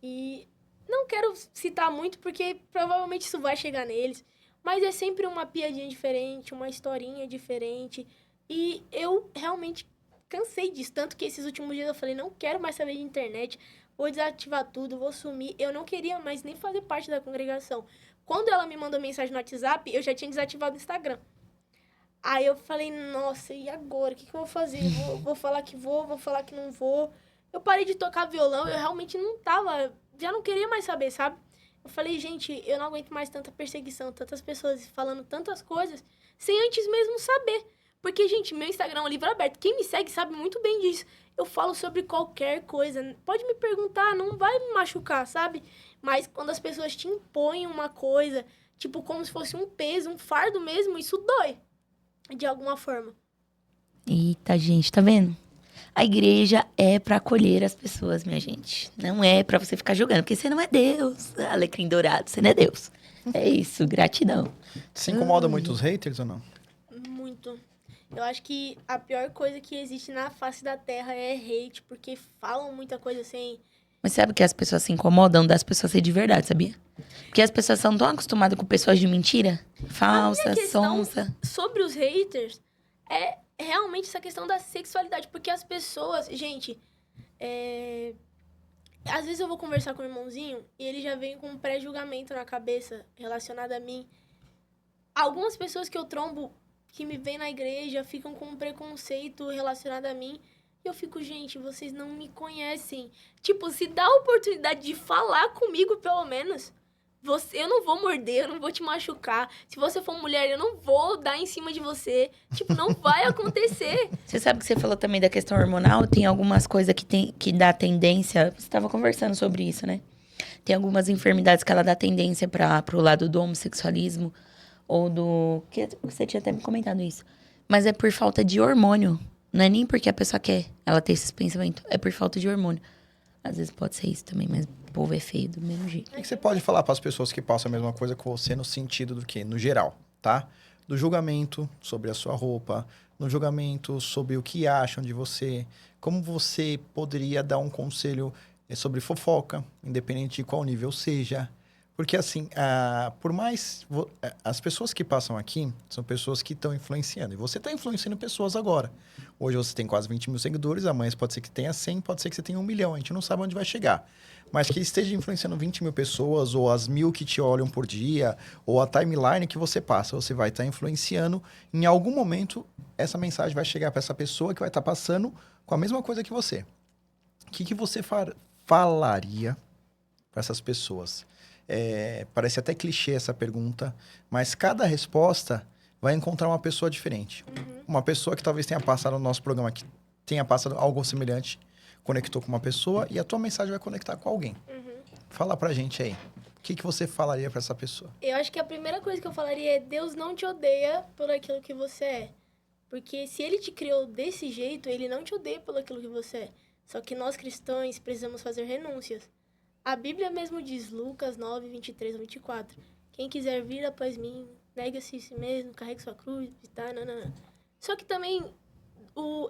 E não quero citar muito, porque provavelmente isso vai chegar neles. Mas é sempre uma piadinha diferente, uma historinha diferente. E eu realmente cansei disso. Tanto que esses últimos dias eu falei, não quero mais saber de internet. Vou desativar tudo, vou sumir. Eu não queria mais nem fazer parte da congregação. Quando ela me mandou mensagem no WhatsApp, eu já tinha desativado o Instagram. Aí eu falei, nossa, e agora? O que eu vou fazer? Vou falar que vou falar que não vou. Eu parei de tocar violão, eu realmente não tava... Já não queria mais saber, sabe? Eu falei, gente, eu não aguento mais tanta perseguição, tantas pessoas falando tantas coisas, sem antes mesmo saber. Porque, gente, meu Instagram é um livro aberto. Quem me segue sabe muito bem disso. Eu falo sobre qualquer coisa. Pode me perguntar, não vai me machucar, sabe? Mas quando as pessoas te impõem uma coisa, tipo, como se fosse um peso, um fardo mesmo, isso dói. De alguma forma. Eita, gente, tá vendo? A igreja é pra acolher as pessoas, minha gente. Não é pra você ficar julgando, porque você não é Deus. Alecrim dourado, você não é Deus. É isso, gratidão. Se incomoda muito os haters ou não? Muito. Eu acho que a pior coisa que existe na face da terra é hate, porque falam muita coisa sem... Mas sabe que as pessoas se incomodam das pessoas ser de verdade, sabia? Porque as pessoas são tão acostumadas com pessoas de mentira. Falsa, A minha questão sonsa. sobre os haters é realmente essa questão da sexualidade. Porque as pessoas... Gente, às vezes eu vou conversar com o irmãozinho e ele já vem com um pré-julgamento na cabeça relacionado a mim. Algumas pessoas que eu trombo, que me veem na igreja, ficam com um preconceito relacionado a mim. E eu fico, gente, vocês não me conhecem. Tipo, se dá a oportunidade de falar comigo, pelo menos... eu não vou morder, eu não vou te machucar. Se você for mulher, eu não vou dar em cima de você. Tipo, não vai acontecer. Você sabe que você falou também da questão hormonal? Tem algumas coisas que dá tendência... Você estava conversando sobre isso, né? Tem algumas enfermidades que ela dá tendência pro lado do homossexualismo. Ou do... que você tinha até me comentado isso. Mas é por falta de hormônio. Não é nem porque a pessoa quer ela ter esses pensamentos. É por falta de hormônio. Às vezes pode ser isso também, mas... O povo é feio do mesmo jeito. O que você pode falar para as pessoas que passam a mesma coisa com você no sentido do quê? No geral, tá? Do julgamento sobre a sua roupa, no julgamento sobre o que acham de você, como você poderia dar um conselho sobre fofoca, independente de qual nível seja, Porque assim, por mais... as pessoas que passam aqui são pessoas que estão influenciando. E você está influenciando pessoas agora. Hoje você tem quase 20 mil seguidores, amanhã pode ser que tenha 100, pode ser que você tenha 1 milhão. A gente não sabe onde vai chegar. Mas que esteja influenciando 20 mil pessoas, ou as 1.000 que te olham por dia, ou a timeline que você passa, você vai estar influenciando. Em algum momento, essa mensagem vai chegar para essa pessoa que vai estar passando com a mesma coisa que você. O que você falaria para essas pessoas? Parece até clichê essa pergunta, mas cada resposta vai encontrar uma pessoa diferente. Uma pessoa que talvez tenha passado no nosso programa, que tenha passado algo semelhante, conectou com uma pessoa e a tua mensagem vai conectar com alguém. Fala pra gente aí, o que você falaria pra essa pessoa? Eu acho que a primeira coisa que eu falaria é: Deus não te odeia por aquilo que você é. Porque se ele te criou desse jeito, ele não te odeia por aquilo que você é. Só que nós cristãos precisamos fazer renúncias. A Bíblia mesmo diz, Lucas 9, 23 a 24. Quem quiser vir após mim, negue-se a si mesmo, carregue sua cruz, tá, nanana. Só que também,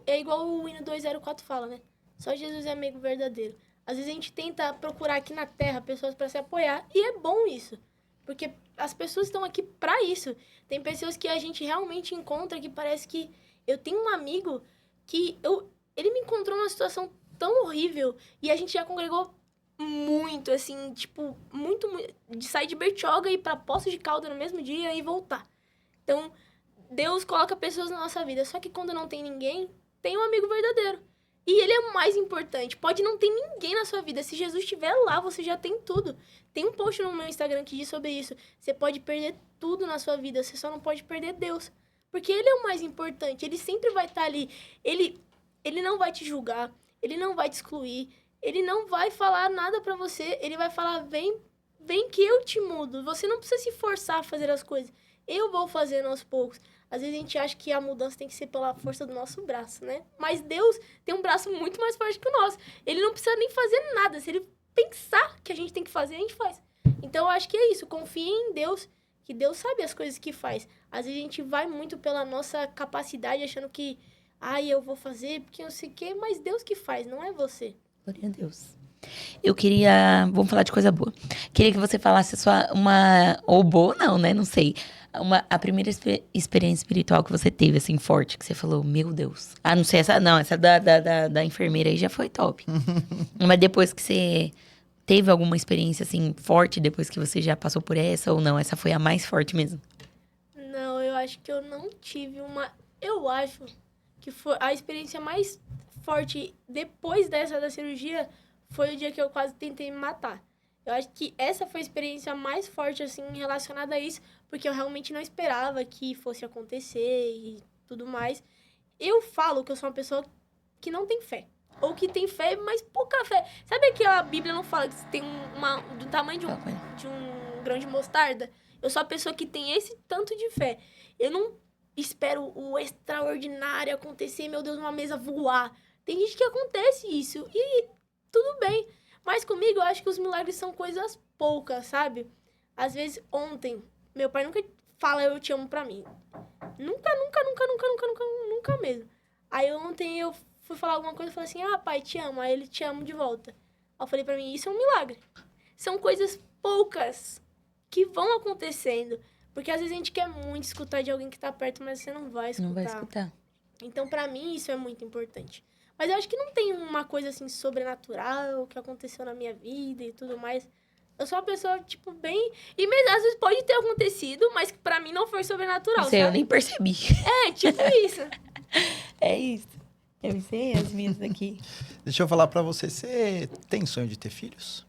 é igual o hino 204 fala, né? Só Jesus é amigo verdadeiro. Às vezes a gente tenta procurar aqui na Terra pessoas para se apoiar, e é bom isso. Porque as pessoas estão aqui para isso. Tem pessoas que a gente realmente encontra que parece que... Eu tenho um amigo que ele me encontrou numa situação tão horrível, e a gente já congregou muito, assim, tipo, muito, de sair de Bertioga e ir pra Poços de Caldas no mesmo dia e voltar. Então, Deus coloca pessoas na nossa vida, só que quando não tem ninguém, tem um amigo verdadeiro. E ele é o mais importante. Pode não ter ninguém na sua vida. Se Jesus estiver lá, você já tem tudo. Tem um post no meu Instagram que diz sobre isso. Você pode perder tudo na sua vida, você só não pode perder Deus. Porque ele é o mais importante. Ele sempre vai estar ali. Ele não vai te julgar. Ele não vai te excluir. Ele não vai falar nada pra você. Ele vai falar, vem que eu te mudo. Você não precisa se forçar a fazer as coisas. Eu vou fazendo aos poucos. Às vezes a gente acha que a mudança tem que ser pela força do nosso braço, né? Mas Deus tem um braço muito mais forte que o nosso. Ele não precisa nem fazer nada. Se ele pensar que a gente tem que fazer, a gente faz. Então eu acho que é isso. Confie em Deus, que Deus sabe as coisas que faz. Às vezes a gente vai muito pela nossa capacidade, achando que, eu vou fazer porque eu sei o quê, mas Deus que faz, não é você. Glória a Deus. Eu queria... Vamos falar de coisa boa. Queria que você falasse ou boa não, né? Não sei. A primeira experiência espiritual que você teve, assim, forte, que você falou, meu Deus. Não sei, essa da enfermeira aí já foi top. Mas depois que você teve alguma experiência, assim, forte, depois que você já passou por essa ou não? Essa foi a mais forte mesmo? Não, eu acho que eu não tive uma... Eu acho que foi a experiência mais forte depois dessa da cirurgia foi o dia que eu quase tentei me matar. Eu acho que essa foi a experiência mais forte, assim, relacionada a isso, porque eu realmente não esperava que fosse acontecer e tudo mais. Eu falo que eu sou uma pessoa que não tem fé. Ou que tem fé, mas pouca fé. Sabe que a Bíblia não fala que você tem do tamanho de um grão de mostarda? Eu sou a pessoa que tem esse tanto de fé. Eu não espero o extraordinário acontecer, meu Deus, uma mesa voar. Tem gente que acontece isso e tudo bem. Mas comigo, eu acho que os milagres são coisas poucas, sabe? Às vezes, ontem, meu pai nunca fala eu te amo pra mim. Nunca mesmo. Aí ontem eu fui falar alguma coisa e falei assim, pai, te amo. Aí ele, te amo de volta. Aí eu falei pra mim, isso é um milagre. São coisas poucas que vão acontecendo. Porque às vezes a gente quer muito escutar de alguém que tá perto, mas você não vai escutar. Não vai escutar. Então, pra mim, isso é muito importante. Mas eu acho que não tem uma coisa, assim, sobrenatural que aconteceu na minha vida e tudo mais. Eu sou uma pessoa, tipo, bem... E mesmo, às vezes pode ter acontecido, mas que pra mim não foi sobrenatural, Sei, eu nem percebi. Tipo isso. É isso. Eu sei as minhas aqui. Deixa eu falar pra você, você tem sonho de ter filhos?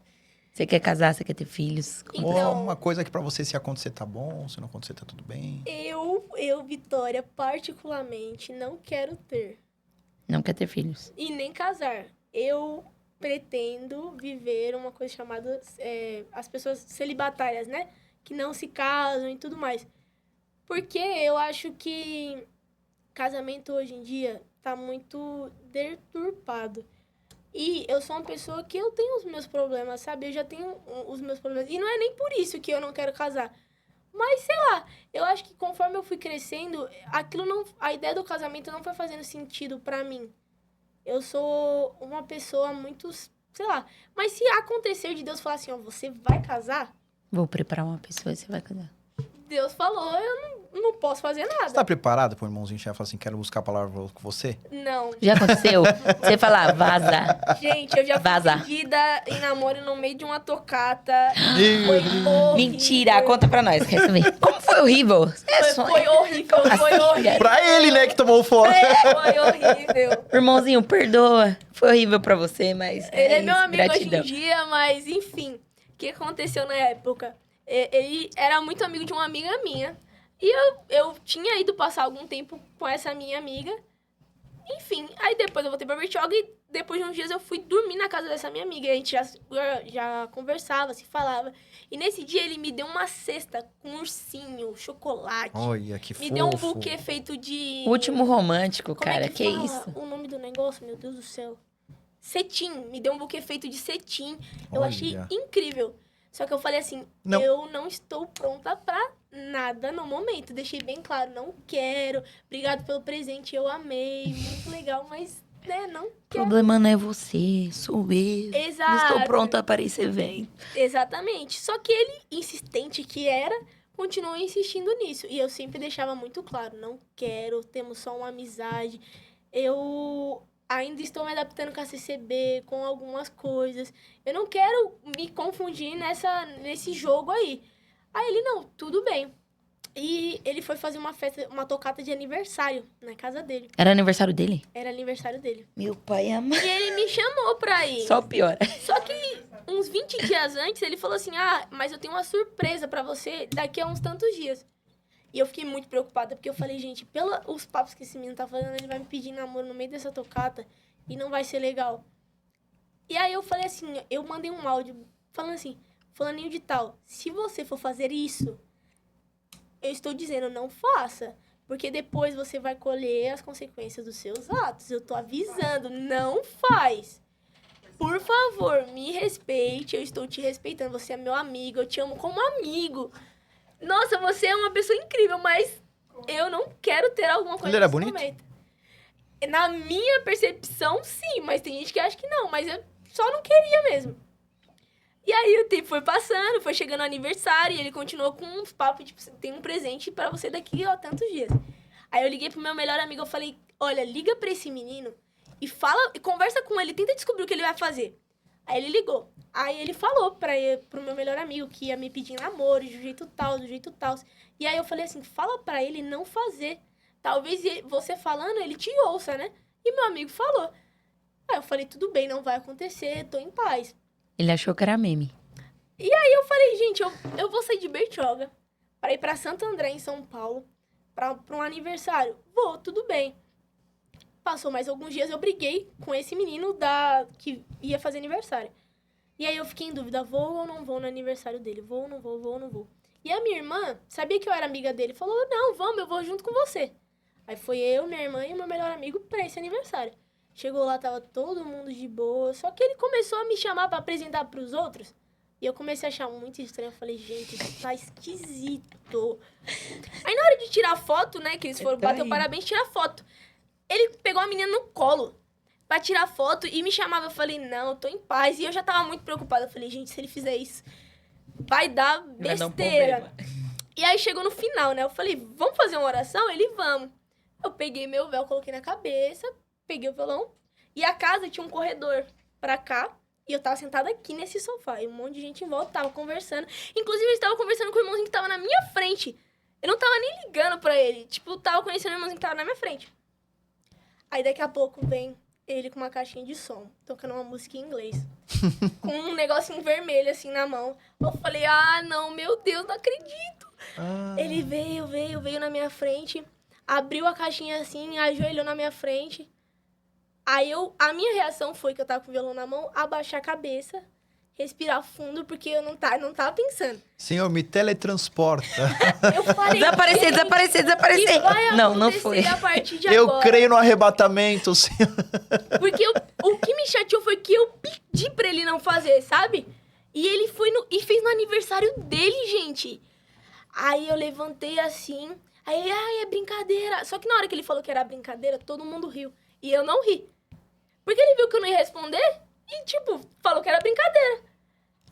Você quer casar, você quer ter filhos? Ou é uma coisa que pra você, se acontecer, tá bom, se não acontecer, tá tudo bem? Eu, Vitória, particularmente, não quero ter. Não quer ter filhos. E nem casar. Eu pretendo viver uma coisa chamada... as pessoas celibatárias, né? Que não se casam e tudo mais. Porque eu acho que casamento hoje em dia tá muito deturpado. E eu sou uma pessoa que eu tenho os meus problemas, sabe? Eu já tenho os meus problemas. E não é nem por isso que eu não quero casar. Mas, sei lá, eu acho que conforme eu fui crescendo, a ideia do casamento não foi fazendo sentido pra mim. Eu sou uma pessoa muito, sei lá. Mas se acontecer de Deus falar assim, você vai casar, Vou preparar uma pessoa e você vai cuidar. Deus falou, eu não posso fazer nada. Você tá preparado pro irmãozinho chegar e falar assim, quero buscar a palavra com você? Não. Já aconteceu? Você falar, vaza. Gente, eu já fui Vaza. pedida em namoro no meio de uma tocata. Ih. Foi horrível. Mentira, conta pra nós, quer saber? Como foi horrível? Foi horrível, foi horrível. Pra ele, né, que tomou fora. Foi horrível. Irmãozinho, perdoa. Foi horrível pra você, mas Ele é isso, meu amigo gratidão. hoje em dia, mas enfim. O que aconteceu na época? Ele era muito amigo de uma amiga minha. E eu tinha ido passar algum tempo com essa minha amiga. Enfim, aí depois eu voltei pra Bertioga e depois de uns dias eu fui dormir na casa dessa minha amiga. E a gente já conversava, se falava. E nesse dia ele me deu uma cesta com ursinho, chocolate. Olha, que Me fofo. deu um buquê feito de... Último romântico, Como cara, é que fala isso? o nome do negócio, meu Deus do céu? Cetim. Me deu um buquê feito de cetim. Eu Olha. achei incrível. Só que eu falei assim, Não. eu não estou pronta pra nada no momento. Deixei bem claro, não quero. Obrigado pelo presente, eu amei. Muito legal, mas, né, não O quero. problema não é você, sou eu. Não Exato. estou pronta para esse evento. Exatamente. Só que ele, insistente que era, continuou insistindo nisso. E eu sempre deixava muito claro, não quero, temos só uma amizade. Eu ainda estou me adaptando com a CCB, com algumas coisas. Eu não quero me confundir nesse jogo aí. Aí ele, não, tudo bem. E ele foi fazer uma festa, uma tocata de aniversário na casa dele. Era aniversário dele? Era aniversário dele. Meu pai ama. E ele me chamou pra ir. Só piora. Só que uns 20 dias antes, ele falou assim, mas eu tenho uma surpresa pra você daqui a uns tantos dias. E eu fiquei muito preocupada, porque eu falei, gente, pelos papos que esse menino tá fazendo, ele vai me pedir namoro no meio dessa tocata e não vai ser legal. E aí eu falei assim, eu mandei um áudio falando assim, fulaninho de tal, se você for fazer isso, eu estou dizendo, não faça. Porque depois você vai colher as consequências dos seus atos. Eu tô avisando, não faz. Por favor, me respeite, eu estou te respeitando. Você é meu amigo, eu te amo como amigo. Nossa, você é uma pessoa incrível, mas eu não quero ter alguma coisa Ele era nesse bonito? momento. Na minha percepção, sim, mas tem gente que acha que não, mas eu só não queria mesmo. E aí o tempo foi passando, foi chegando o aniversário, e ele continuou com uns papos, tipo, tem um presente pra você daqui a tantos dias. Aí eu liguei pro meu melhor amigo, eu falei, olha, liga pra esse menino e fala, e conversa com ele, tenta descobrir o que ele vai fazer. Aí ele ligou. Aí ele falou pro meu melhor amigo que ia me pedir namoro, do jeito tal, do jeito tal. E aí eu falei assim, fala pra ele não fazer. Talvez você falando, ele te ouça, né? E meu amigo falou. Aí eu falei, tudo bem, não vai acontecer, tô em paz. Ele achou que era meme. E aí eu falei, gente, eu vou sair de Bertioga pra ir pra Santo André, em São Paulo, pra um aniversário. Vou, tudo bem. Passou mais alguns dias, eu briguei com esse menino que ia fazer aniversário. E aí eu fiquei em dúvida, vou ou não vou no aniversário dele? Vou ou não vou, vou ou não vou? E a minha irmã sabia que eu era amiga dele, falou, não, vamos, eu vou junto com você. Aí foi eu, minha irmã e meu melhor amigo pra esse aniversário. Chegou lá, tava todo mundo de boa, só que ele começou a me chamar pra apresentar pros outros. E eu comecei a achar muito estranho, eu falei, gente, isso tá esquisito. Aí na hora de tirar foto, né, que eles foram bater o parabéns, tirar foto. Ele pegou a menina no colo pra tirar foto e me chamava. Eu falei, não, eu tô em paz. E eu já tava muito preocupada. Eu falei, gente, se ele fizer isso, vai dar besteira. E aí chegou no final, né? Eu falei, vamos fazer uma oração? Ele, vamos. Eu peguei meu véu, coloquei na cabeça, peguei o violão. E a casa tinha um corredor pra cá. E eu tava sentada aqui nesse sofá. E um monte de gente em volta, tava conversando. Inclusive, eu estava conversando com o irmãozinho que tava na minha frente. Eu não tava nem ligando pra ele. Tipo, tava conhecendo o irmãozinho que tava na minha frente. Aí daqui a pouco vem ele com uma caixinha de som, tocando uma música em inglês. Com um negocinho vermelho assim na mão. Eu falei, não, meu Deus, não acredito. Ele veio na minha frente, abriu a caixinha assim, ajoelhou na minha frente. Aí a minha reação foi que eu tava com o violão na mão, abaixar a cabeça, respirar fundo, porque eu não tava pensando. Senhor, me teletransporta. Eu falei, Desaparecer. Não foi. A partir de Eu agora. creio no arrebatamento, Senhor. Porque o que me chateou foi que eu pedi pra ele não fazer, sabe? E ele foi e fez no aniversário dele, gente. Aí eu levantei assim, aí, é brincadeira. Só que na hora que ele falou que era brincadeira, todo mundo riu. E eu não ri. Porque ele viu que eu não ia responder e, tipo, falou que era brincadeira.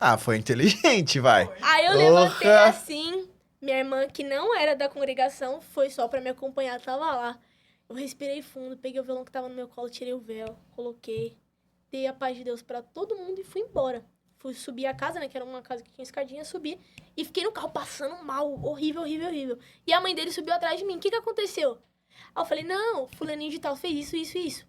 Ah, foi inteligente, vai. Aí eu levantei Porra. assim, minha irmã, que não era da congregação, foi só pra me acompanhar, tava lá. Eu respirei fundo, peguei o violão que tava no meu colo, tirei o véu, coloquei, dei a paz de Deus pra todo mundo e fui embora. Fui subir a casa, né, que era uma casa que tinha escadinha, subi e fiquei no carro passando mal, horrível, horrível, horrível. E a mãe dele subiu atrás de mim, o que aconteceu? Aí eu falei, não, fulaninho de tal fez isso, isso, isso.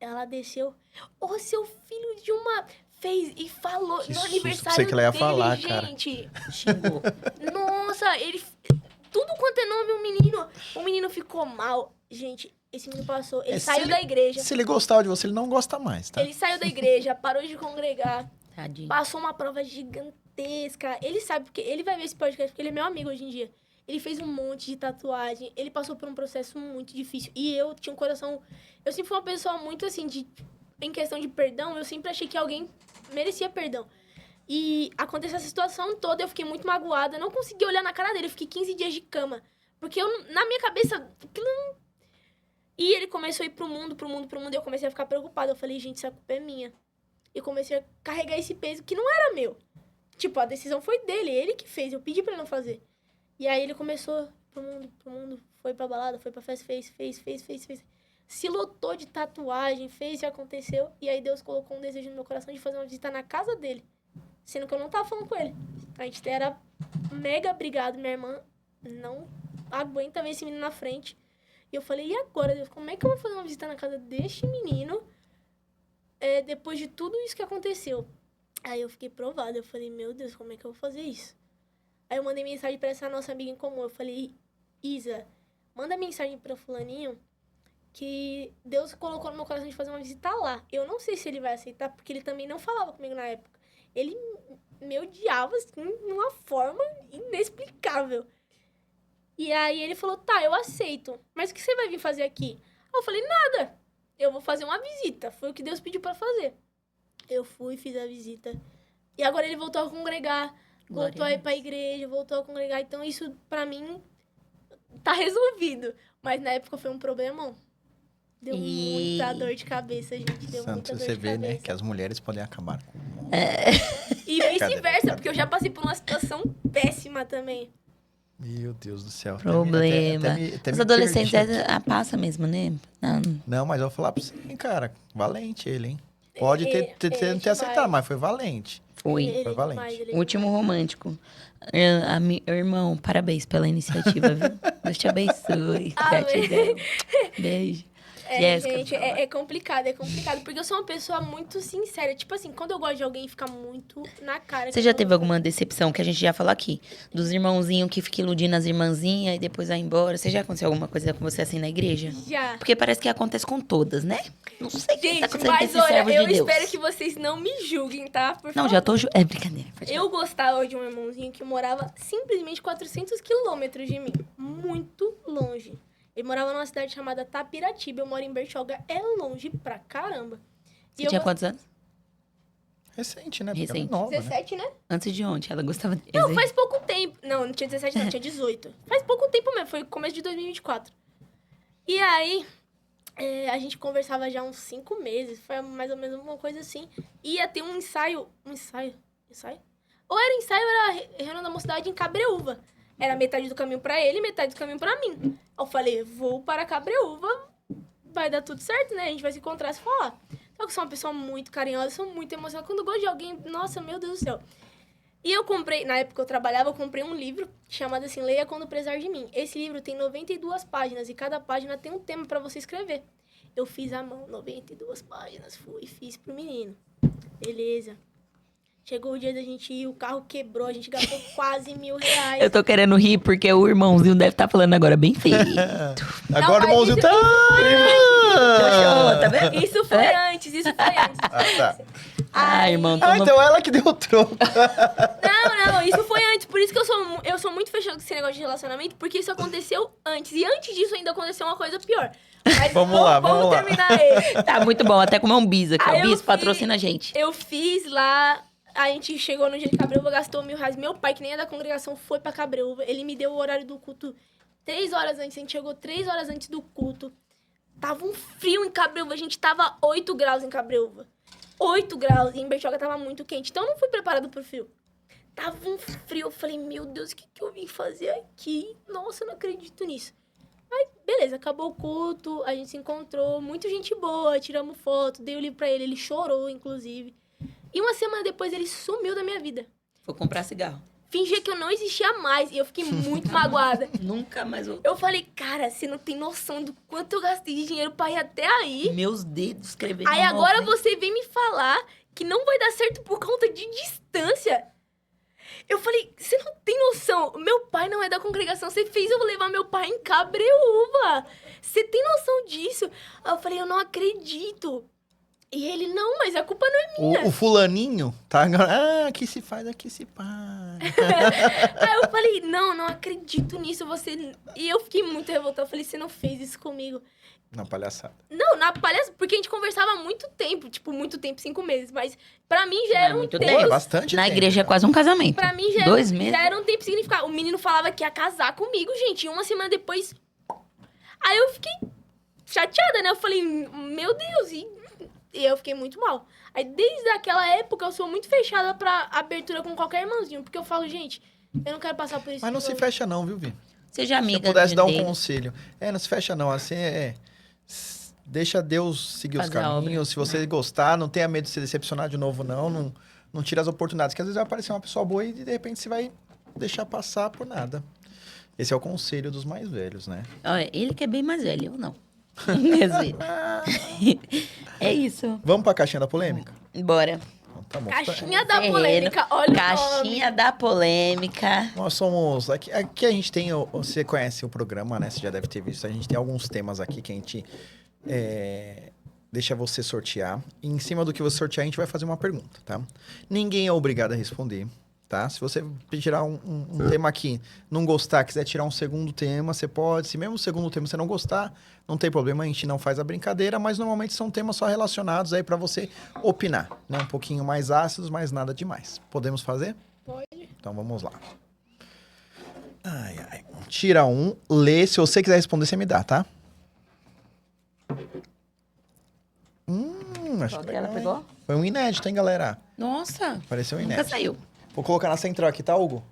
Ela desceu, ô, seu filho de uma... Fez e falou Que no susto, aniversário pensei que ela ia dele, falar, cara. gente. Xingou. Nossa, ele... Tudo quanto é nome, o menino ficou mal. Gente, esse menino passou, ele É, se saiu ele- da igreja. Se ele gostava de você, ele não gosta mais, tá? Ele saiu da igreja, parou de congregar, Tadinho. passou uma prova gigantesca. Ele sabe, porque ele vai ver esse podcast, porque ele é meu amigo hoje em dia. Ele fez um monte de tatuagem, ele passou por um processo muito difícil. E eu tinha um coração... Eu sempre fui uma pessoa muito assim, em questão de perdão, eu sempre achei que alguém merecia perdão. E aconteceu essa situação toda, eu fiquei muito magoada, eu não consegui olhar na cara dele, eu fiquei 15 dias de cama. Porque na minha cabeça, aquilo não... E ele começou a ir pro mundo, e eu comecei a ficar preocupada. Eu falei, gente, essa culpa é minha. E comecei a carregar esse peso que não era meu. Tipo, a decisão foi dele, ele que fez, eu pedi pra ele não fazer. E aí ele começou pro mundo, foi pra balada, foi pra festa, fez. Se lotou de tatuagem, fez e aconteceu. E aí Deus colocou um desejo no meu coração de fazer uma visita na casa dele. Sendo que eu não tava falando com ele. A gente era mega brigado, minha irmã não aguenta ver esse menino na frente. E eu falei, e agora, Deus, como é que eu vou fazer uma visita na casa deste menino depois de tudo isso que aconteceu? Aí eu fiquei provada, eu falei, meu Deus, como é que eu vou fazer isso? Aí eu mandei mensagem pra essa nossa amiga em comum, eu falei, Isa, manda mensagem pra fulaninho que Deus colocou no meu coração de fazer uma visita lá. Eu não sei se ele vai aceitar, porque ele também não falava comigo na época. Ele me odiava, assim, de uma forma inexplicável. E aí ele falou, tá, eu aceito. Mas o que você vai vir fazer aqui? Aí eu falei, nada. Eu vou fazer uma visita. Foi o que Deus pediu pra fazer. Eu fui, fiz a visita. E agora ele voltou a congregar. Glória Voltou a ir pra igreja, voltou a congregar. Então isso, pra mim, tá resolvido. Mas na época foi um problemão. Deu muita dor de cabeça, gente. Deu muita Santo, dor você de vê, né, cabeça. que as mulheres podem acabar com o mundo. E vice-versa, porque eu já passei por uma situação péssima também. Meu Deus do céu. Problema. Até Os me adolescentes perdi aqui. passa mesmo, né? Não. Não, mas eu vou falar pra você, cara, valente ele, hein? Pode ter demais. aceitado, mas foi valente. Foi. Ele é valente. demais, ele é Último demais. romântico. Irmão, parabéns pela iniciativa, viu? Deus te abençoe. Gratidão. Beijo. Jéssica, Gente, fala. é complicado, porque eu sou uma pessoa muito sincera. Tipo assim, quando eu gosto de alguém, fica muito na cara. Você já teve alguma decepção, que a gente já falou aqui? Dos irmãozinhos que ficam iludindo as irmãzinhas e depois vai embora. Você já aconteceu alguma coisa com você assim na igreja? Já. Porque parece que acontece com todas, né? Não sei o que tá Gente, acontecendo com mas esses olha, servos eu de Deus. espero que vocês não me julguem, tá? Por Não, favor. já tô... É brincadeira. pode Eu gostava de um irmãozinho que morava simplesmente 400 quilômetros de mim. Muito longe. Ele morava numa cidade chamada Tapiratiba. Eu moro em Bertioga. É longe pra caramba. Você tinha quantos anos? Recente, né? Recente. Nova, né? 17, né? Antes de ontem. Ela gostava de... Não, faz pouco tempo. Não tinha 17 não, tinha 18. Faz pouco tempo mesmo, foi começo de 2024. E aí, a gente conversava já há uns 5 meses, foi mais ou menos uma coisa assim. Ia ter um ensaio? Ou era ensaio, era reunião da mocidade em Cabreúva. Era metade do caminho pra ele, metade do caminho pra mim. Eu falei, vou para Cabreúva, vai dar tudo certo, né? A gente vai se encontrar, se falar. Só que eu sou uma pessoa muito carinhosa, sou muito emocionada. Quando eu gosto de alguém, nossa, meu Deus do céu. E eu comprei, na época que eu trabalhava, eu comprei um livro chamado assim, Leia Quando Precisar de Mim. Esse livro tem 92 páginas e cada página tem um tema pra você escrever. Eu fiz à mão, 92 páginas, fui e fiz pro menino. Beleza. Chegou o dia da gente ir, o carro quebrou, a gente gastou quase R$1.000. Eu tô querendo rir porque o irmãozinho deve estar falando agora bem feio. Agora o mas irmãozinho isso- Achou, tá vendo? Isso foi antes, isso foi antes. Ah, tá. Ah, irmão, Ah, toma... então ela que deu o troco. Não, isso foi antes. Por isso que eu sou muito fechado com esse negócio de relacionamento, porque isso aconteceu antes. E antes disso ainda aconteceu uma coisa pior. Mas Vamos lá. terminar ele. Tá muito bom, até comer um bis aqui. Aí O eu bis fiz- patrocina a gente. Eu fiz lá, a gente chegou no dia de Cabreúva, gastou R$1.000. Meu pai, que nem é da congregação, foi pra Cabreúva. Ele me deu o horário do culto 3 horas antes. A gente chegou 3 horas antes do culto. Tava um frio em Cabreúva, a gente tava 8 graus em Cabreúva. 8 graus e em Bertioga tava muito quente. Então eu não fui preparado pro frio. Tava um frio, eu falei, meu Deus, o que eu vim fazer aqui? Nossa, eu não acredito nisso. Aí, beleza, acabou o culto, a gente se encontrou, muita gente boa, tiramos foto, dei o livro pra ele chorou, inclusive. E uma semana depois ele sumiu da minha vida. Vou comprar cigarro. Fingia que eu não existia mais e eu fiquei muito magoada. Nunca mais voltou. Eu falei, cara, você não tem noção do quanto eu gastei de dinheiro pra ir até aí. Meus dedos escrevendo. Aí agora você vem me falar que não vai dar certo por conta de distância. Eu falei, você não tem noção. Meu pai não é da congregação. Você fez eu levar meu pai em Cabreúva. Você tem noção disso? Aí eu falei, eu não acredito. E ele, não, mas a culpa não é minha. O fulaninho, tá? Aqui se faz, aqui se faz. Aí eu falei, não acredito nisso. Você... E eu fiquei muito revoltada. Eu falei, você não fez isso comigo. Não, palhaçada. Não, na palhaça, porque a gente conversava há muito tempo. Tipo, muito tempo, 5 meses. Mas pra mim já era um muito tempo. Pô, é bastante Na tempo, igreja é cara. quase um casamento. Pra mim já 2 meses. já era um tempo significado. O menino falava que ia casar comigo, gente. E uma semana depois... Aí eu fiquei chateada, né? Eu falei, meu Deus, e eu fiquei muito mal. Aí desde aquela época eu sou muito fechada pra abertura com qualquer irmãozinho. Porque eu falo, gente, eu não quero passar por isso. Mas não de se novo. fecha não, viu, Vi? Seja Se amiga eu pudesse dar um dele. conselho. Não se fecha não. Assim, deixa Deus seguir os Fazer a obra. caminhos. Se você gostar, não tenha medo de se decepcionar de novo, não. Não tira as oportunidades. Que às vezes vai aparecer uma pessoa boa e de repente você vai deixar passar por nada. Esse é o conselho dos mais velhos, né? Olha, ele que é bem mais velho, eu não. Quer dizer, é isso. Vamos pra caixinha da polêmica? Bora. Então, tá bom. Caixinha da Ferreiro, polêmica, olha o nome. Caixinha da polêmica. Nós somos... Aqui a gente tem... Você conhece o programa, né? Você já deve ter visto. A gente tem alguns temas aqui que a gente deixa você sortear. E em cima do que você sortear, a gente vai fazer uma pergunta, tá? Ninguém é obrigado a responder, tá? Se você tirar um tema aqui, não gostar, quiser tirar um segundo tema, você pode. Se mesmo o segundo tema você não gostar, não tem problema, a gente não faz a brincadeira, mas normalmente são temas só relacionados aí pra você opinar, né? Um pouquinho mais ácidos, mas nada demais. Podemos fazer? Pode. Então vamos lá. Ai. Tira um, lê. Se você quiser responder, você me dá, tá? Acho Qual que que ela legal, hein? pegou? Foi um inédito, hein, galera? Nossa, Pareceu um nunca inédito. saiu. Vou colocar na central aqui, tá, Hugo?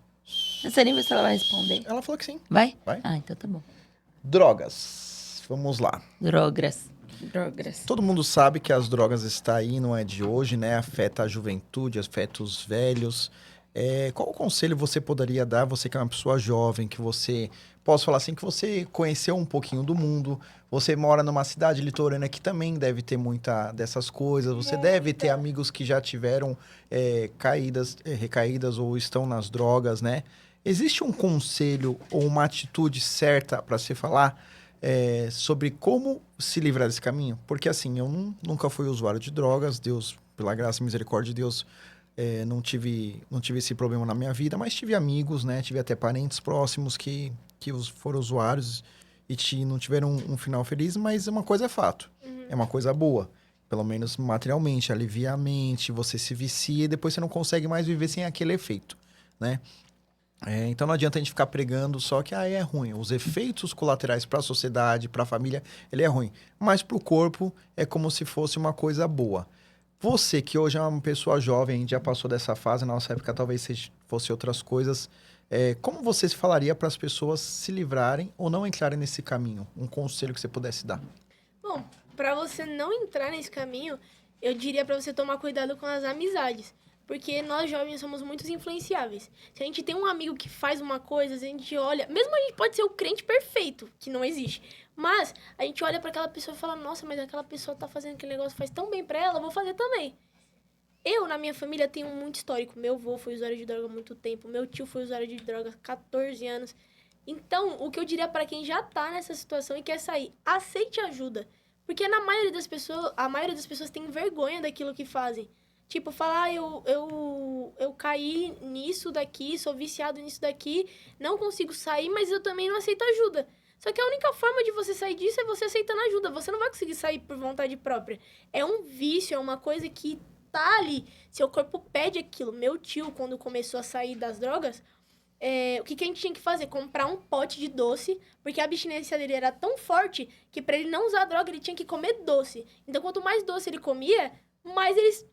Não sei nem ver se ela vai responder. Ela falou que sim. Vai? Vai. Ah, então tá bom. Drogas. Vamos lá. Drogas. Todo mundo sabe que as drogas estão aí, não é de hoje, né? Afeta a juventude, afeta os velhos. Qual o conselho você poderia dar, você que é uma pessoa jovem, que você... Posso falar assim, que você conheceu um pouquinho do mundo, você mora numa cidade litorânea que também deve ter muita dessas coisas, você deve ter amigos que já tiveram recaídas ou estão nas drogas, né? Existe um conselho ou uma atitude certa para se falar sobre como se livrar desse caminho? Porque assim, eu nunca fui usuário de drogas, Deus, pela graça e misericórdia de Deus, não tive esse problema na minha vida, mas tive amigos, né? Tive até parentes próximos que foram usuários e não tiveram um final feliz, mas uma coisa é fato. É uma coisa boa. Pelo menos materialmente, alivia a mente, você se vicia e depois você não consegue mais viver sem aquele efeito, né? Então não adianta a gente ficar pregando só que é ruim. Os efeitos colaterais para a sociedade, para a família, ele é ruim. Mas para o corpo é como se fosse uma coisa boa. Você que hoje é uma pessoa jovem, já passou dessa fase, na nossa época talvez fosse outras coisas, como você falaria para as pessoas se livrarem ou não entrarem nesse caminho? Um conselho que você pudesse dar. Bom, pra você não entrar nesse caminho, eu diria pra você tomar cuidado com as amizades. Porque nós jovens somos muito influenciáveis. Se a gente tem um amigo que faz uma coisa, a gente olha... Mesmo a gente pode ser o crente perfeito, que não existe. Mas a gente olha pra aquela pessoa e fala... Nossa, mas aquela pessoa tá fazendo aquele negócio, faz tão bem pra ela, eu vou fazer também. Eu, na minha família, tenho muito histórico. Meu avô foi usuário de droga há muito tempo. Meu tio foi usuário de droga há 14 anos. Então, o que eu diria pra quem já tá nessa situação e quer sair, aceite ajuda. Porque a maioria das pessoas tem vergonha daquilo que fazem. Tipo, falar, eu caí nisso daqui, sou viciado nisso daqui, não consigo sair, mas eu também não aceito ajuda. Só que a única forma de você sair disso é você aceitando ajuda. Você não vai conseguir sair por vontade própria. É um vício, é uma coisa que tá ali. Seu corpo pede aquilo. Meu tio, quando começou a sair das drogas, o que a gente tinha que fazer? Comprar um pote de doce, porque a abstinência dele era tão forte que pra ele não usar droga, ele tinha que comer doce. Então, quanto mais doce ele comia, Mas eles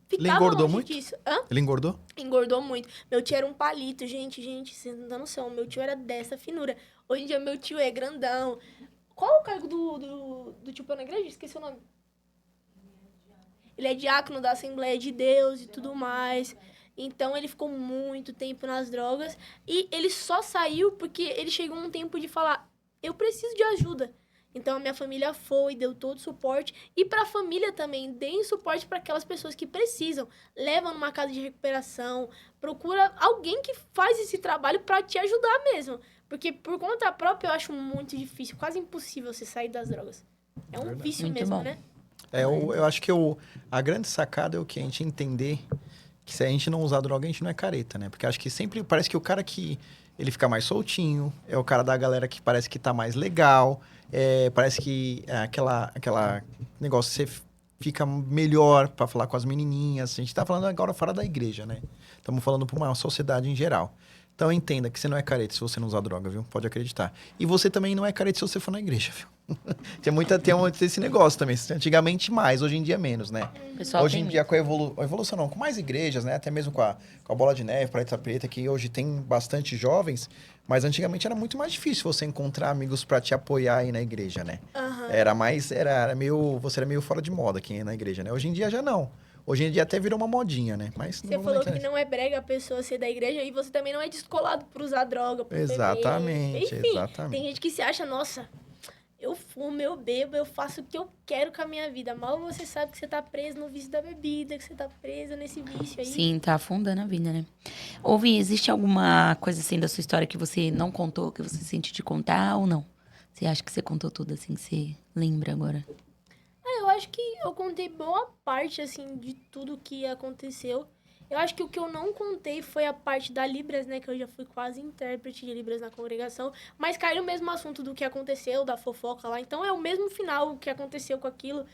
ficavam engordou longe muito? disso. Hã? Ele engordou? Engordou muito. Meu tio era um palito, gente, vocês não dão noção. Meu tio era dessa finura. Hoje em dia, meu tio é grandão. Qual é o cargo do tio Pão na igreja? Esqueci o nome. Ele é diácono da Assembleia de Deus e tudo mais. Então, ele ficou muito tempo nas drogas. E ele só saiu porque ele chegou um tempo de falar, eu preciso de ajuda. Então, a minha família foi, deu todo o suporte. E para a família também, deem suporte para aquelas pessoas que precisam. Leva numa casa de recuperação. Procura alguém que faz esse trabalho para te ajudar mesmo. Porque por conta própria, eu acho muito difícil, quase impossível você sair das drogas. É um vício Muito mesmo, bom. né? Eu acho que a grande sacada é o que a gente entender que se a gente não usar droga, a gente não é careta, né? Porque acho que sempre parece que o cara que ele fica mais soltinho, é o cara da galera que parece que tá mais legal, parece que aquela negócio, você fica melhor pra falar com as menininhas. A gente tá falando agora fora da igreja, né? Estamos falando pra uma sociedade em geral. Então entenda que você não é careta se você não usar droga, viu? Pode acreditar. E você também não é careta se você for na igreja, viu? tem esse negócio também. Antigamente mais, hoje em dia menos, né? O pessoal Hoje tem em dia, medo. com a evolução, não, com mais igrejas, né? Até mesmo com a Bola de Neve, Preta Preta, que hoje tem bastante jovens, mas antigamente era muito mais difícil você encontrar amigos pra te apoiar aí na igreja, né? Aham. Você era meio fora de moda aqui na igreja, né? Hoje em dia já não. Hoje em dia até virou uma modinha, né? Mas Você falou que não é brega a pessoa ser da igreja e você também não é descolado por usar droga, por beber. Exatamente, Enfim, exatamente. tem gente que se acha, nossa, eu fumo, eu bebo, eu faço o que eu quero com a minha vida. Mal você sabe que você tá preso no vício da bebida, que você tá preso nesse vício aí. Sim, tá afundando a vida, né? Ouvi, existe alguma coisa assim da sua história que você não contou, que você sente de contar ou não? Você acha que você contou tudo assim, que você lembra agora? Eu acho que eu contei boa parte, assim, de tudo que aconteceu. Eu acho que o que eu não contei foi a parte da Libras, né? Que eu já fui quase intérprete de Libras na congregação. Mas cai no mesmo assunto do que aconteceu, da fofoca lá. Então, é o mesmo final, o que aconteceu com aquilo.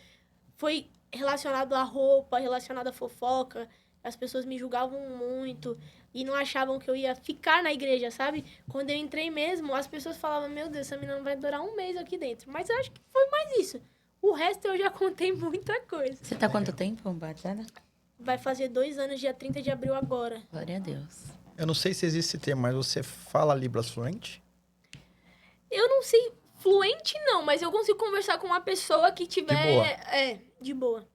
Foi relacionado à roupa, relacionado à fofoca. As pessoas me julgavam muito e não achavam que eu ia ficar na igreja, sabe? Quando eu entrei mesmo, as pessoas falavam, meu Deus, essa menina vai durar um mês aqui dentro. Mas eu acho que foi mais isso. O resto eu já contei muita coisa. Você tá quanto tempo batizada? Vai fazer 2 anos, dia 30 de abril agora. Glória a Deus. Eu não sei se existe esse termo, mas você fala Libras fluente? Eu não sei fluente, não, mas eu consigo conversar com uma pessoa que tiver... De boa. De boa.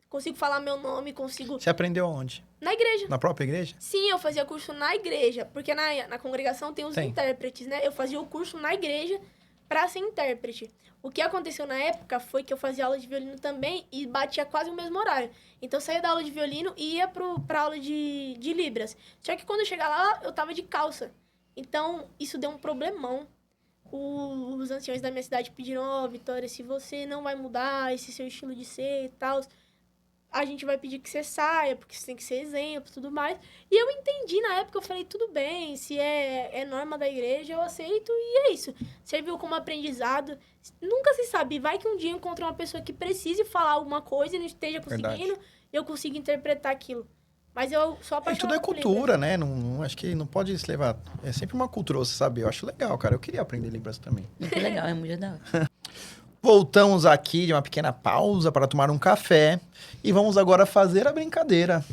Consigo falar meu nome, consigo... Você aprendeu onde? Na igreja. Na própria igreja? Sim, eu fazia curso na igreja, porque na congregação tem os Tem. intérpretes, né? Eu fazia o curso na igreja pra ser intérprete. O que aconteceu na época foi que eu fazia aula de violino também e batia quase o mesmo horário. Então, eu saía da aula de violino e ia pra aula de Libras. Só que quando eu chegava lá, eu tava de calça. Então, isso deu um problemão. Os anciões da minha cidade pediram, Vitória, se você não vai mudar esse seu estilo de ser e tal, a gente vai pedir que você saia, porque você tem que ser exemplo e tudo mais. E eu entendi na época, eu falei, tudo bem, se é norma da igreja, eu aceito, e é isso. Serviu como aprendizado. Nunca se sabe, vai que um dia eu encontro uma pessoa que precise falar alguma coisa e não esteja conseguindo, e eu consigo interpretar aquilo. Mas eu sou apaixonada Tudo é por cultura, né? Não, acho que não pode se levar... É sempre uma cultura, você sabe? Eu acho legal, cara. Eu queria aprender Libras também. Muito legal, é muito da hora. Voltamos aqui de uma pequena pausa para tomar um café. E vamos agora fazer a brincadeira.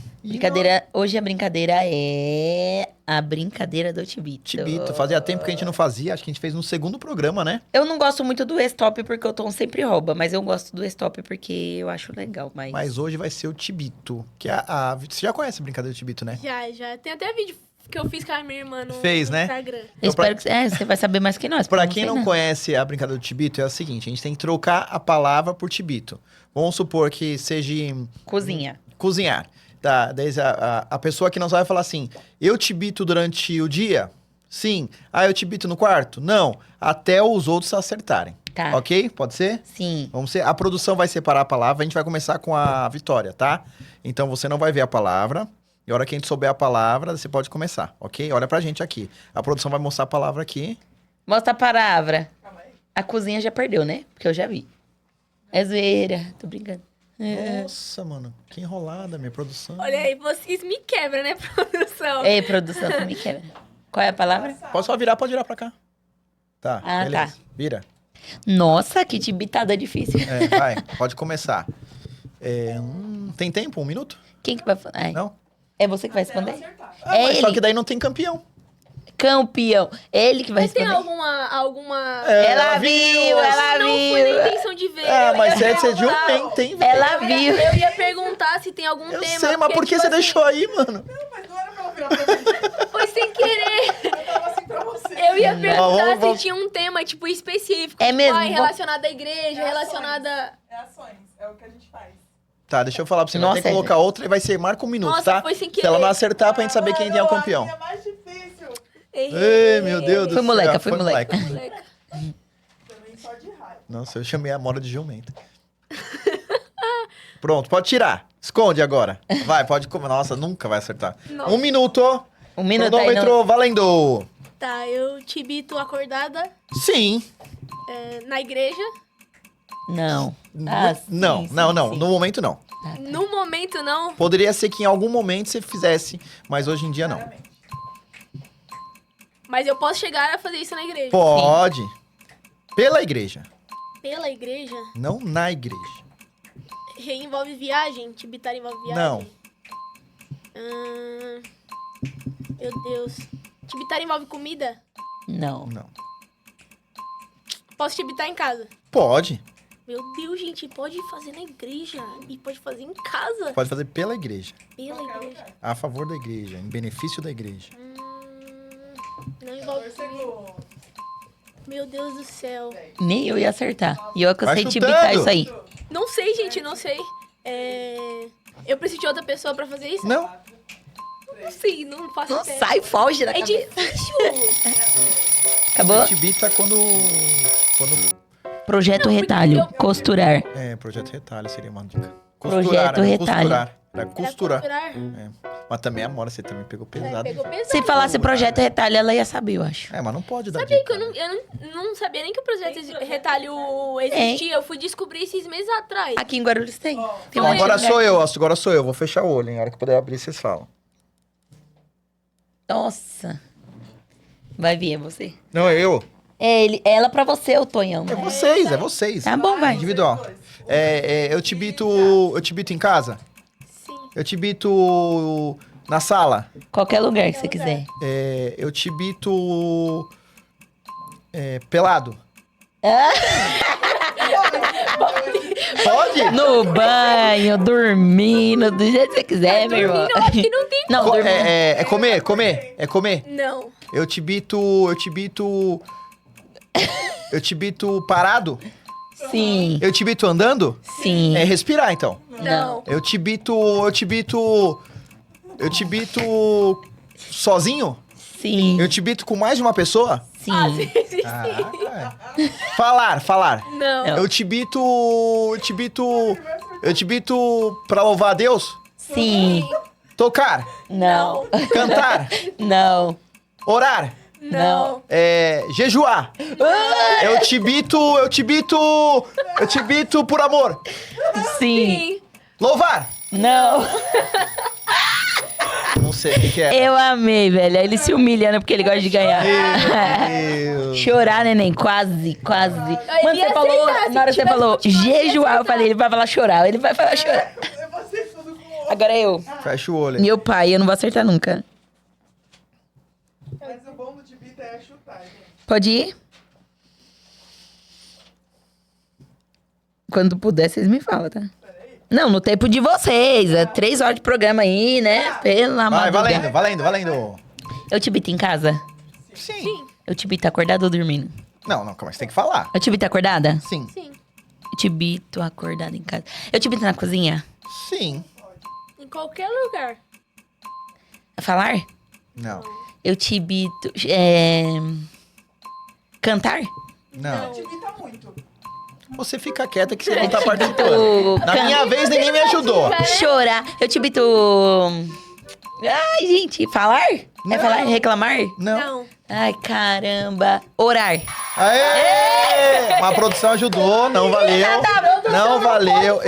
Hoje a brincadeira é a brincadeira do Tibito. Tibito, fazia tempo que a gente não fazia. Acho que a gente fez no segundo programa, né? Eu não gosto muito do stop porque o Tom sempre rouba, mas eu gosto do stop porque eu acho legal. Mas hoje vai ser o Tibito. Que você já conhece a brincadeira do Tibito, né? Já. Tem até vídeo que eu fiz com a minha irmã no Fez, né? Instagram. Eu espero que você vai saber mais que nós. Pra porque quem eu não sei, conhece a brincadeira do Tibito, é o seguinte. A gente tem que trocar a palavra por Tibito. Vamos supor que seja... Cozinha. Cozinhar. Tá, daí a pessoa que não sabe vai falar assim, eu tibito durante o dia? Sim. Ah, eu tibito no quarto? Não. Até os outros acertarem. Tá. Ok? Pode ser? Sim. A produção vai separar a palavra, a gente vai começar com a Vitória, tá? Então você não vai ver a palavra, e a hora que a gente souber a palavra, você pode começar, ok? Olha pra gente aqui. A produção vai mostrar a palavra aqui. Mostra a palavra. A cozinha já perdeu, né? Porque eu já vi. É zoeira. Tô brincando. Nossa, mano, que enrolada, minha produção. Olha aí, vocês me quebram, né, produção? Ei, produção, tu me quebra. Qual é a palavra? Pode virar pra cá. Tá, Ah, beleza. tá. Vira. Nossa, que tibitada difícil. Vai, pode começar. Tem tempo? 1 minuto? Quem que vai... Ai, Não? é você que vai responder? Ah, É mas só ele. que daí não tem campeão. Campeão. Ele que vai Mas tem responder. alguma... Ela viu, ela Não foi viu. na intenção de ver. Ah, Eu mas ia essa é de perguntar- jumento, hein, velho? Ela viu. Eu ia perguntar se tem algum Eu tema. sei, mas por que tipo você assim, deixou aí, mano? Mas não era pra ela virar pra mim. Foi sem querer. Eu tava assim pra você. Eu ia perguntar vamos- se tinha um tema, tipo, específico. É tipo, mesmo? ai, relacionado à igreja, relacionado a... É ações, é o que a gente faz. Tá, deixa eu falar pra você. Vai Nossa, ter que colocar outra e vai ser marca 1 minuto, Nossa, tá? foi sem Se ela não querer. acertar, pra gente saber quem tem o Mano, campeão. a minha é mais difícil. Ei, meu Deus do Foi céu. moleca, foi moleca. Moleque. Também só de raiva. Nossa, eu chamei a Mora de jumenta. Pronto, pode tirar. Esconde agora. Vai, pode comer. Nossa, nunca vai acertar. Nossa. 1 minuto. 1 minuto aí, Cronômetro não... valendo. Tá, eu te bito acordada Sim. na igreja. Não. Ah, sim, não, sim, não, não. sim. No momento, não. No momento, não. Poderia ser que em algum momento você fizesse, mas hoje em dia não. Claramente. Mas eu posso chegar a fazer isso na igreja. Pode. Pela igreja. Pela igreja, Não na igreja. envolve viagem? Te bitar envolve viagem? Não. Meu Deus. Te bitar envolve comida? Não. Não. Posso te bitar em casa? Pode. Meu Deus, gente, pode fazer na igreja e pode fazer em casa. Pode fazer pela igreja. Pela Qualquer igreja. lugar. A favor da igreja. Em benefício da igreja. Não envolve 14 comida. segundos. Meu Deus do céu. Nem eu ia acertar. E eu cansei de chutando. bitar isso aí. Não sei, gente, não sei. Eu preciso de outra pessoa pra fazer isso? Não. Não sei, não faço Não ideia. sai, foge da É cabeça. difícil. Acabou? Tibita quando... Projeto Não, porque retalho. eu- Costurar. É, projeto retalho seria uma dica. Projeto era retalho. Costurar. Era Era costurar. costurar. É. Mas também a Mora, você também pegou pesado. Pegou pesado. Se falasse projeto retalho, ela ia saber, eu acho. É, mas não pode dar Sabia dica. que eu não sabia nem que o projeto retalho existia. Eu fui descobrir esses meses atrás. Aqui em Guarulhos tem. Tem Bom, um monte de agora lugar. sou eu. Vou fechar o olho, hein? A hora que puder abrir, vocês falam. Nossa. Vai vir, é você. Não, é eu. É ele, ela pra você, o Tonhão. É vocês, é vocês. Tá bom, vai. Individual. Eu te bito em casa? Sim. Eu te bito na sala? Qualquer lugar que você quiser. Eu te bito pelado? Pode? No banho, dormindo, do jeito que você quiser, meu irmão. Dormindo, eu acho que não tem. Não, dormindo. É comer? É comer? Não. Eu te bito parado? Sim, Eu te bito andando? sim. É respirar, então. Não. Eu te bito sozinho? Sim, Eu te bito com mais de uma pessoa? sim. Falar. Não. Não. Eu te bito pra louvar a Deus? Sim. Tocar? Não. Cantar? Não. Orar? Não. Jejuar? Eu te bito por amor? Sim. Sim. Louvar? Não. Não sei o que é. Eu amei, velho. Ele se humilhando porque ele gosta de ganhar. Meu Deus. Chorar, neném, quase. Mano, ia você falou, aceitar, se na hora que você tivesse falou continuado, ia jejuar, eu aceitar. falei, ele vai falar chorar. Ele vai falar chorar. Eu vou ser tudo com o Agora é eu. Fecha o olho. Meu pai, eu não vou acertar nunca. Mas o bom do Tibita é chutar, gente. Pode ir? Quando puder, vocês me falam, tá? Não, no tempo de vocês. É 3 horas de programa aí, né? Pela Vai, madrugada. valendo. Eu te bito em casa? Sim. Sim. Eu te bito acordada ou dormindo? Não, calma, você tem que falar. Eu te bito acordada? Sim. Sim. Eu te bito acordada em casa. Eu te bito na cozinha? Sim. Em qualquer lugar. Falar? Não. Eu te bito... Cantar? Não. Tibita muito. Você fica quieta que você não tá Eu te participando. bito... Na minha vez, ninguém me ajudou. Chorar. Eu te bito... Ai, gente, falar? É Não. falar? Reclamar? Não. Não. Ai, caramba. Orar. Aê! Mas a produção ajudou, não valeu. Não valeu.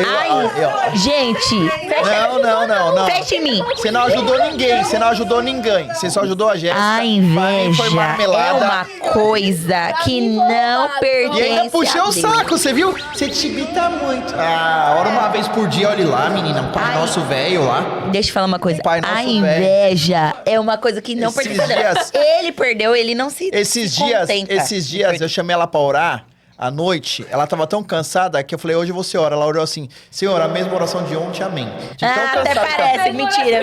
Gente, Não. fecha em mim. Você não ajudou ninguém, você não ajudou ninguém. Você só ajudou a Jéssica. A Pra mim inveja foi é marmelada. uma coisa que não pertence E ainda puxei a o Deus. saco, você viu? Você te imita muito. Ah, ora uma vez por dia, olhe lá, menina. Um pai nosso velho lá. Deixa eu falar uma coisa. Pai Nosso A velho. inveja é uma coisa que não Esses pertence a Deus. dias- Ele perdeu, ele não se Esses se dias contenta. eu chamei ela pra orar. À noite, ela tava tão cansada que eu falei, hoje você ora. Ela orou assim, Senhor, a mesma oração de ontem, amém. De tão Ah, até cansada que ela- parece. Mentira.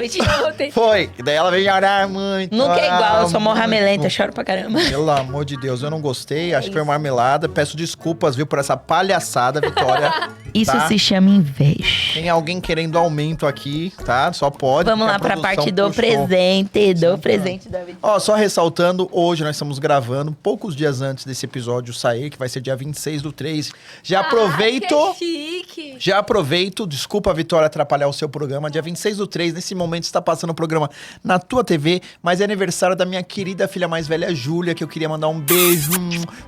Foi. E daí ela veio orar muito. Nunca é orar igual, eu sou mó muito. ramelenta, choro pra caramba. Pelo amor de Deus, eu não gostei. Acho que foi marmelada. Peço desculpas, viu, por essa palhaçada, Vitória. Isso tá? se chama inveja. Tem alguém querendo aumento aqui, tá? Só pode. Vamos porque lá a pra produção parte do puxou. presente, do presente da vida. Ó, só ressaltando, hoje nós estamos gravando, poucos dias antes desse episódio sair, que vai ser dia 26/3. Já aproveito... Ah, que chique. Já aproveito, desculpa a Vitória atrapalhar o seu programa, dia 26/3, nesse momento está passando o programa na tua TV, mas é aniversário da minha querida filha mais velha, Júlia, que eu queria mandar um beijo,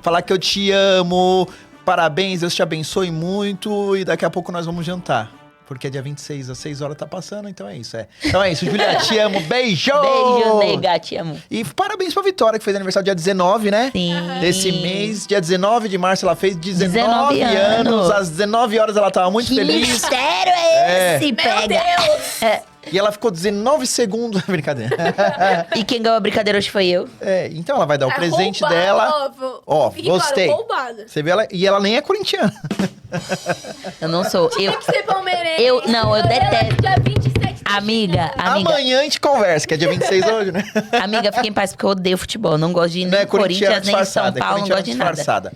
falar que eu te amo, parabéns, Deus te abençoe muito e daqui a pouco nós vamos jantar. Porque é dia 26, às 6 horas tá passando, então é isso, Então é isso, Júlia, te amo, beijo! Beijo, nega, te amo. E parabéns pra Vitória, que fez aniversário dia 19, né? Sim. Desse mês, dia 19 de março, ela fez 19 19 anos. anos. Às 19 horas ela tava muito Que feliz. mistério é esse? Pega. E ela ficou 19 segundos. Brincadeira. E quem ganhou a brincadeira hoje foi eu. Então ela vai dar o presente roubado, dela. Ó, fique claro, gostei. roubada. Você vê ela. E ela nem é corintiana. Eu não sou. Tem que ser palmeirense. Eu detesto. Dia 27. Amiga, Amanhã a gente conversa, que é dia 26 hoje, né? amiga, fica em paz, porque eu odeio futebol. Não gosto de Não nem é corintiana Corinthians, nem São disfarçada, é Paulo, não corintiana gosto de nada. disfarçada.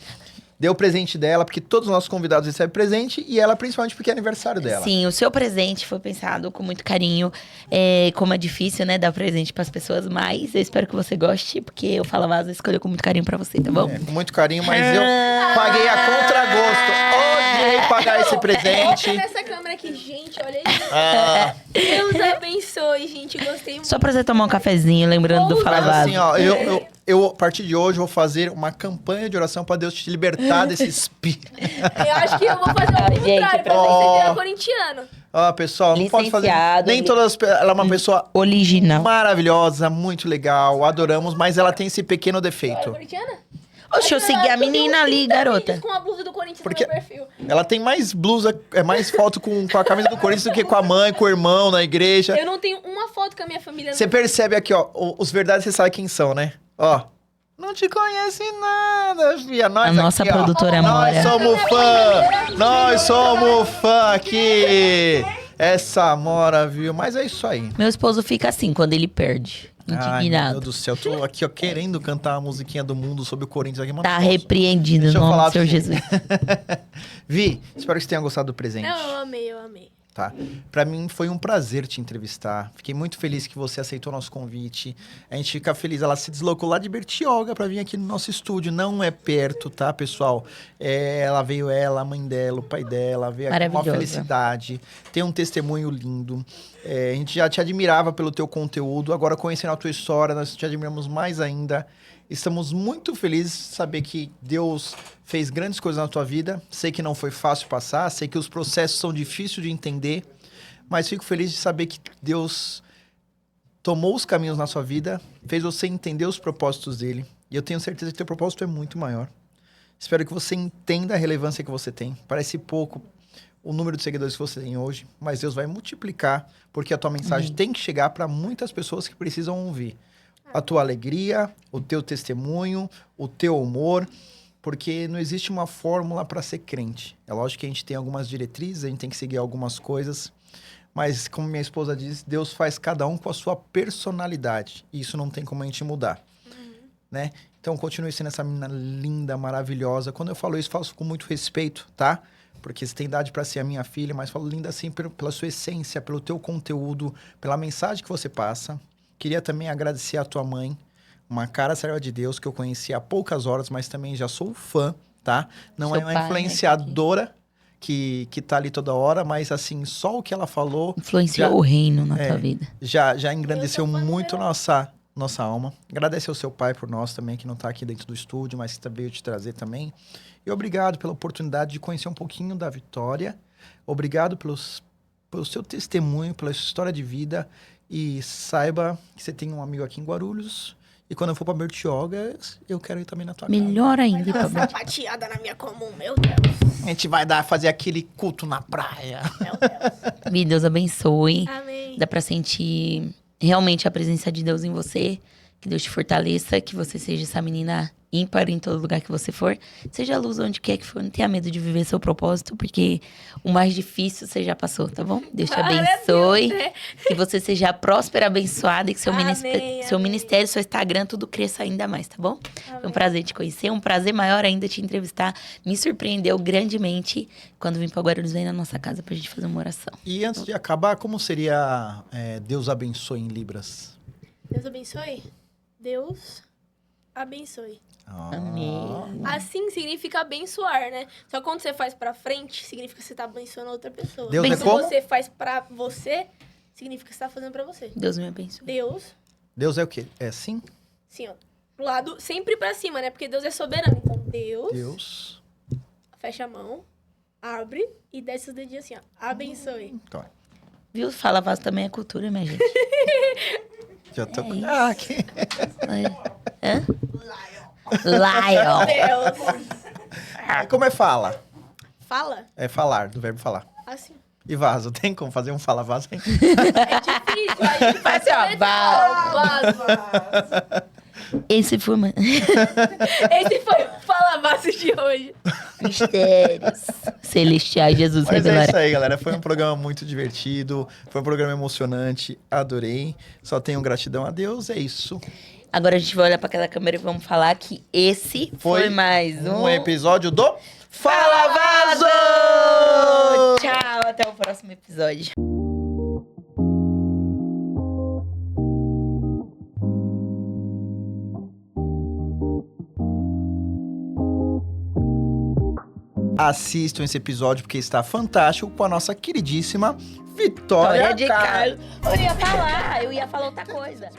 Deu o presente dela, porque todos os nossos convidados recebem presente, e ela principalmente porque é aniversário dela. Sim, o seu presente foi pensado com muito carinho. Como é difícil, né, dar presente pras pessoas, mas eu espero que você goste, porque eu falo Vaza escolheu com muito carinho pra você, tá bom? Com muito carinho, mas eu paguei a contragosto. Odiei pagar esse presente. Olha nessa câmera aqui, gente, olha isso. Ah, Deus abençoe, gente. Gostei muito. Só pra você tomar um cafezinho, lembrando do Fala mas Vaza. assim, ó, eu, a partir de hoje, vou fazer uma campanha de oração pra Deus te libertar desse espírito. Eu acho que eu vou fazer o contrário, Gente, pra ver se você vira corintiano. Ó, pessoal, não pode fazer. Licenciado, Nem todas as ela é uma pessoa Original. maravilhosa, muito legal, adoramos, mas ela tem esse pequeno Ela é defeito. corintiana? Oxe, eu segui a menina ali, garota. Com a blusa do Corinthians Porque- no meu perfil. Ela tem mais blusa, mais foto com a camisa do Corinthians do que com a mãe, com o irmão na igreja. Eu não tenho uma foto com a minha família. Você percebe aqui, ó, os verdades você sabe quem são, né? Ó. Não te conhece nada, filha. Nós A nossa aqui, ó, produtora Nós Amora. somos fã. Nós somos fã aqui. Essa Amora, viu? Mas é isso aí. Meu esposo fica assim quando ele perde. Ai, meu Indignado. Deus do céu. Eu tô aqui, ó, querendo cantar a musiquinha do mundo sobre o Corinthians aqui, mas Tá não posso. repreendido Deixa no eu nome falar do Senhor pra você. Jesus. Vi, espero que você tenha gostado do presente. Não, eu amei. Tá? Pra mim foi um prazer te entrevistar. Fiquei muito feliz que você aceitou nosso convite. A gente fica feliz. Ela se deslocou lá de Bertioga pra vir aqui no nosso estúdio. Não é perto, tá, pessoal? Ela veio, a mãe dela, o pai dela, veio aqui com uma Maravilhosa. felicidade. Tem um testemunho lindo. A gente já te admirava pelo teu conteúdo. Agora, conhecendo a tua história, nós te admiramos mais ainda. Estamos muito felizes de saber que Deus fez grandes coisas na tua vida. Sei que não foi fácil passar, sei que os processos são difíceis de entender, mas fico feliz de saber que Deus tomou os caminhos na sua vida, fez você entender os propósitos dele. E eu tenho certeza que teu propósito é muito maior. Espero que você entenda a relevância que você tem. Parece pouco o número de seguidores que você tem hoje, mas Deus vai multiplicar, porque a tua mensagem tem que chegar para muitas pessoas que precisam ouvir. A tua alegria, o teu testemunho, o teu humor, porque não existe uma fórmula para ser crente. É lógico que a gente tem algumas diretrizes, a gente tem que seguir algumas coisas, mas como minha esposa diz, Deus faz cada um com a sua personalidade, e isso não tem como a gente mudar, né? Então continue sendo essa menina linda, maravilhosa. Quando eu falo isso, faço com muito respeito, tá? Porque você tem idade para ser a minha filha, mas falo linda assim pela sua essência, pelo teu conteúdo, pela mensagem que você passa. Queria também agradecer a tua mãe, uma cara serva de Deus que eu conheci há poucas horas, mas também já sou fã, tá? Não Seu é uma pai, né, influenciadora que tá ali toda hora, mas assim, só o que ela falou Influenciou Já- o reino na é. tua vida. já engrandeceu Eu sou fã muito dela. nossa nossa alma. Agradecer ao seu pai por nós também, que não tá aqui dentro do estúdio, mas que veio te trazer também. E obrigado pela oportunidade de conhecer um pouquinho da Vitória. Obrigado pelo seu testemunho, pela sua história de vida. E saiba que você tem um amigo aqui em Guarulhos. E quando eu for pra Bertioga, eu quero ir também na tua casa. Melhor ainda, Uma Pablo. sapateada na minha comum, meu Deus. A gente vai fazer aquele culto na praia. Meu Deus. Me Deus abençoe. Amém. Dá pra sentir realmente a presença de Deus em você. Que Deus te fortaleça, que você seja essa menina ímpar em todo lugar que você for. Seja luz onde quer que for, não tenha medo de viver seu propósito, porque o mais difícil você já passou, tá bom? Deus te Glória a abençoe, Deus, né? que você seja próspera, abençoada e que seu, Amém, seu amém. ministério, seu Instagram, tudo cresça ainda mais, tá bom? Foi um Amém. prazer te conhecer, um prazer maior ainda te entrevistar. Me surpreendeu grandemente quando vim pra Guarulhos, vem na nossa casa pra gente fazer uma oração. E antes de acabar, como seria Deus abençoe em Libras? Deus abençoe. Deus abençoe. Ah. Amém. Assim significa abençoar, né? Só que quando você faz pra frente, significa que você tá abençoando a outra pessoa. Deus é Mas se como? você faz pra você, significa que você tá fazendo pra você. Deus me abençoe. Deus é o quê? É sim? Sim, ó. Pro lado sempre pra cima, né? Porque Deus é soberano. Então, Deus. Fecha a mão, abre e desce os dedinhos assim, ó. Abençoe. Então, Viu? Fala vaso também é cultura, minha gente. já tô... É isso. Ah, aqui. Hã? Lion. Deus. Como é fala? Fala É falar, do verbo falar. assim. E vaso, tem como fazer um fala vaso? Hein? É difícil, a gente Faz assim, ó, vaso. Esse foi, mano. Esse foi o Fala Vaso de hoje. Mistérios celestiais, Jesus Mas é revelará. isso aí, galera. Foi um programa muito divertido. Foi um programa emocionante. Adorei. Só tenho gratidão a Deus. É isso. Agora a gente vai olhar pra aquela câmera e vamos falar que esse foi mais um episódio do Fala Vaso! Tchau, até o próximo episódio. Assistam esse episódio porque está fantástico com a nossa queridíssima Vitória Vitória de Carlos. Carlos. Eu ia falar outra coisa.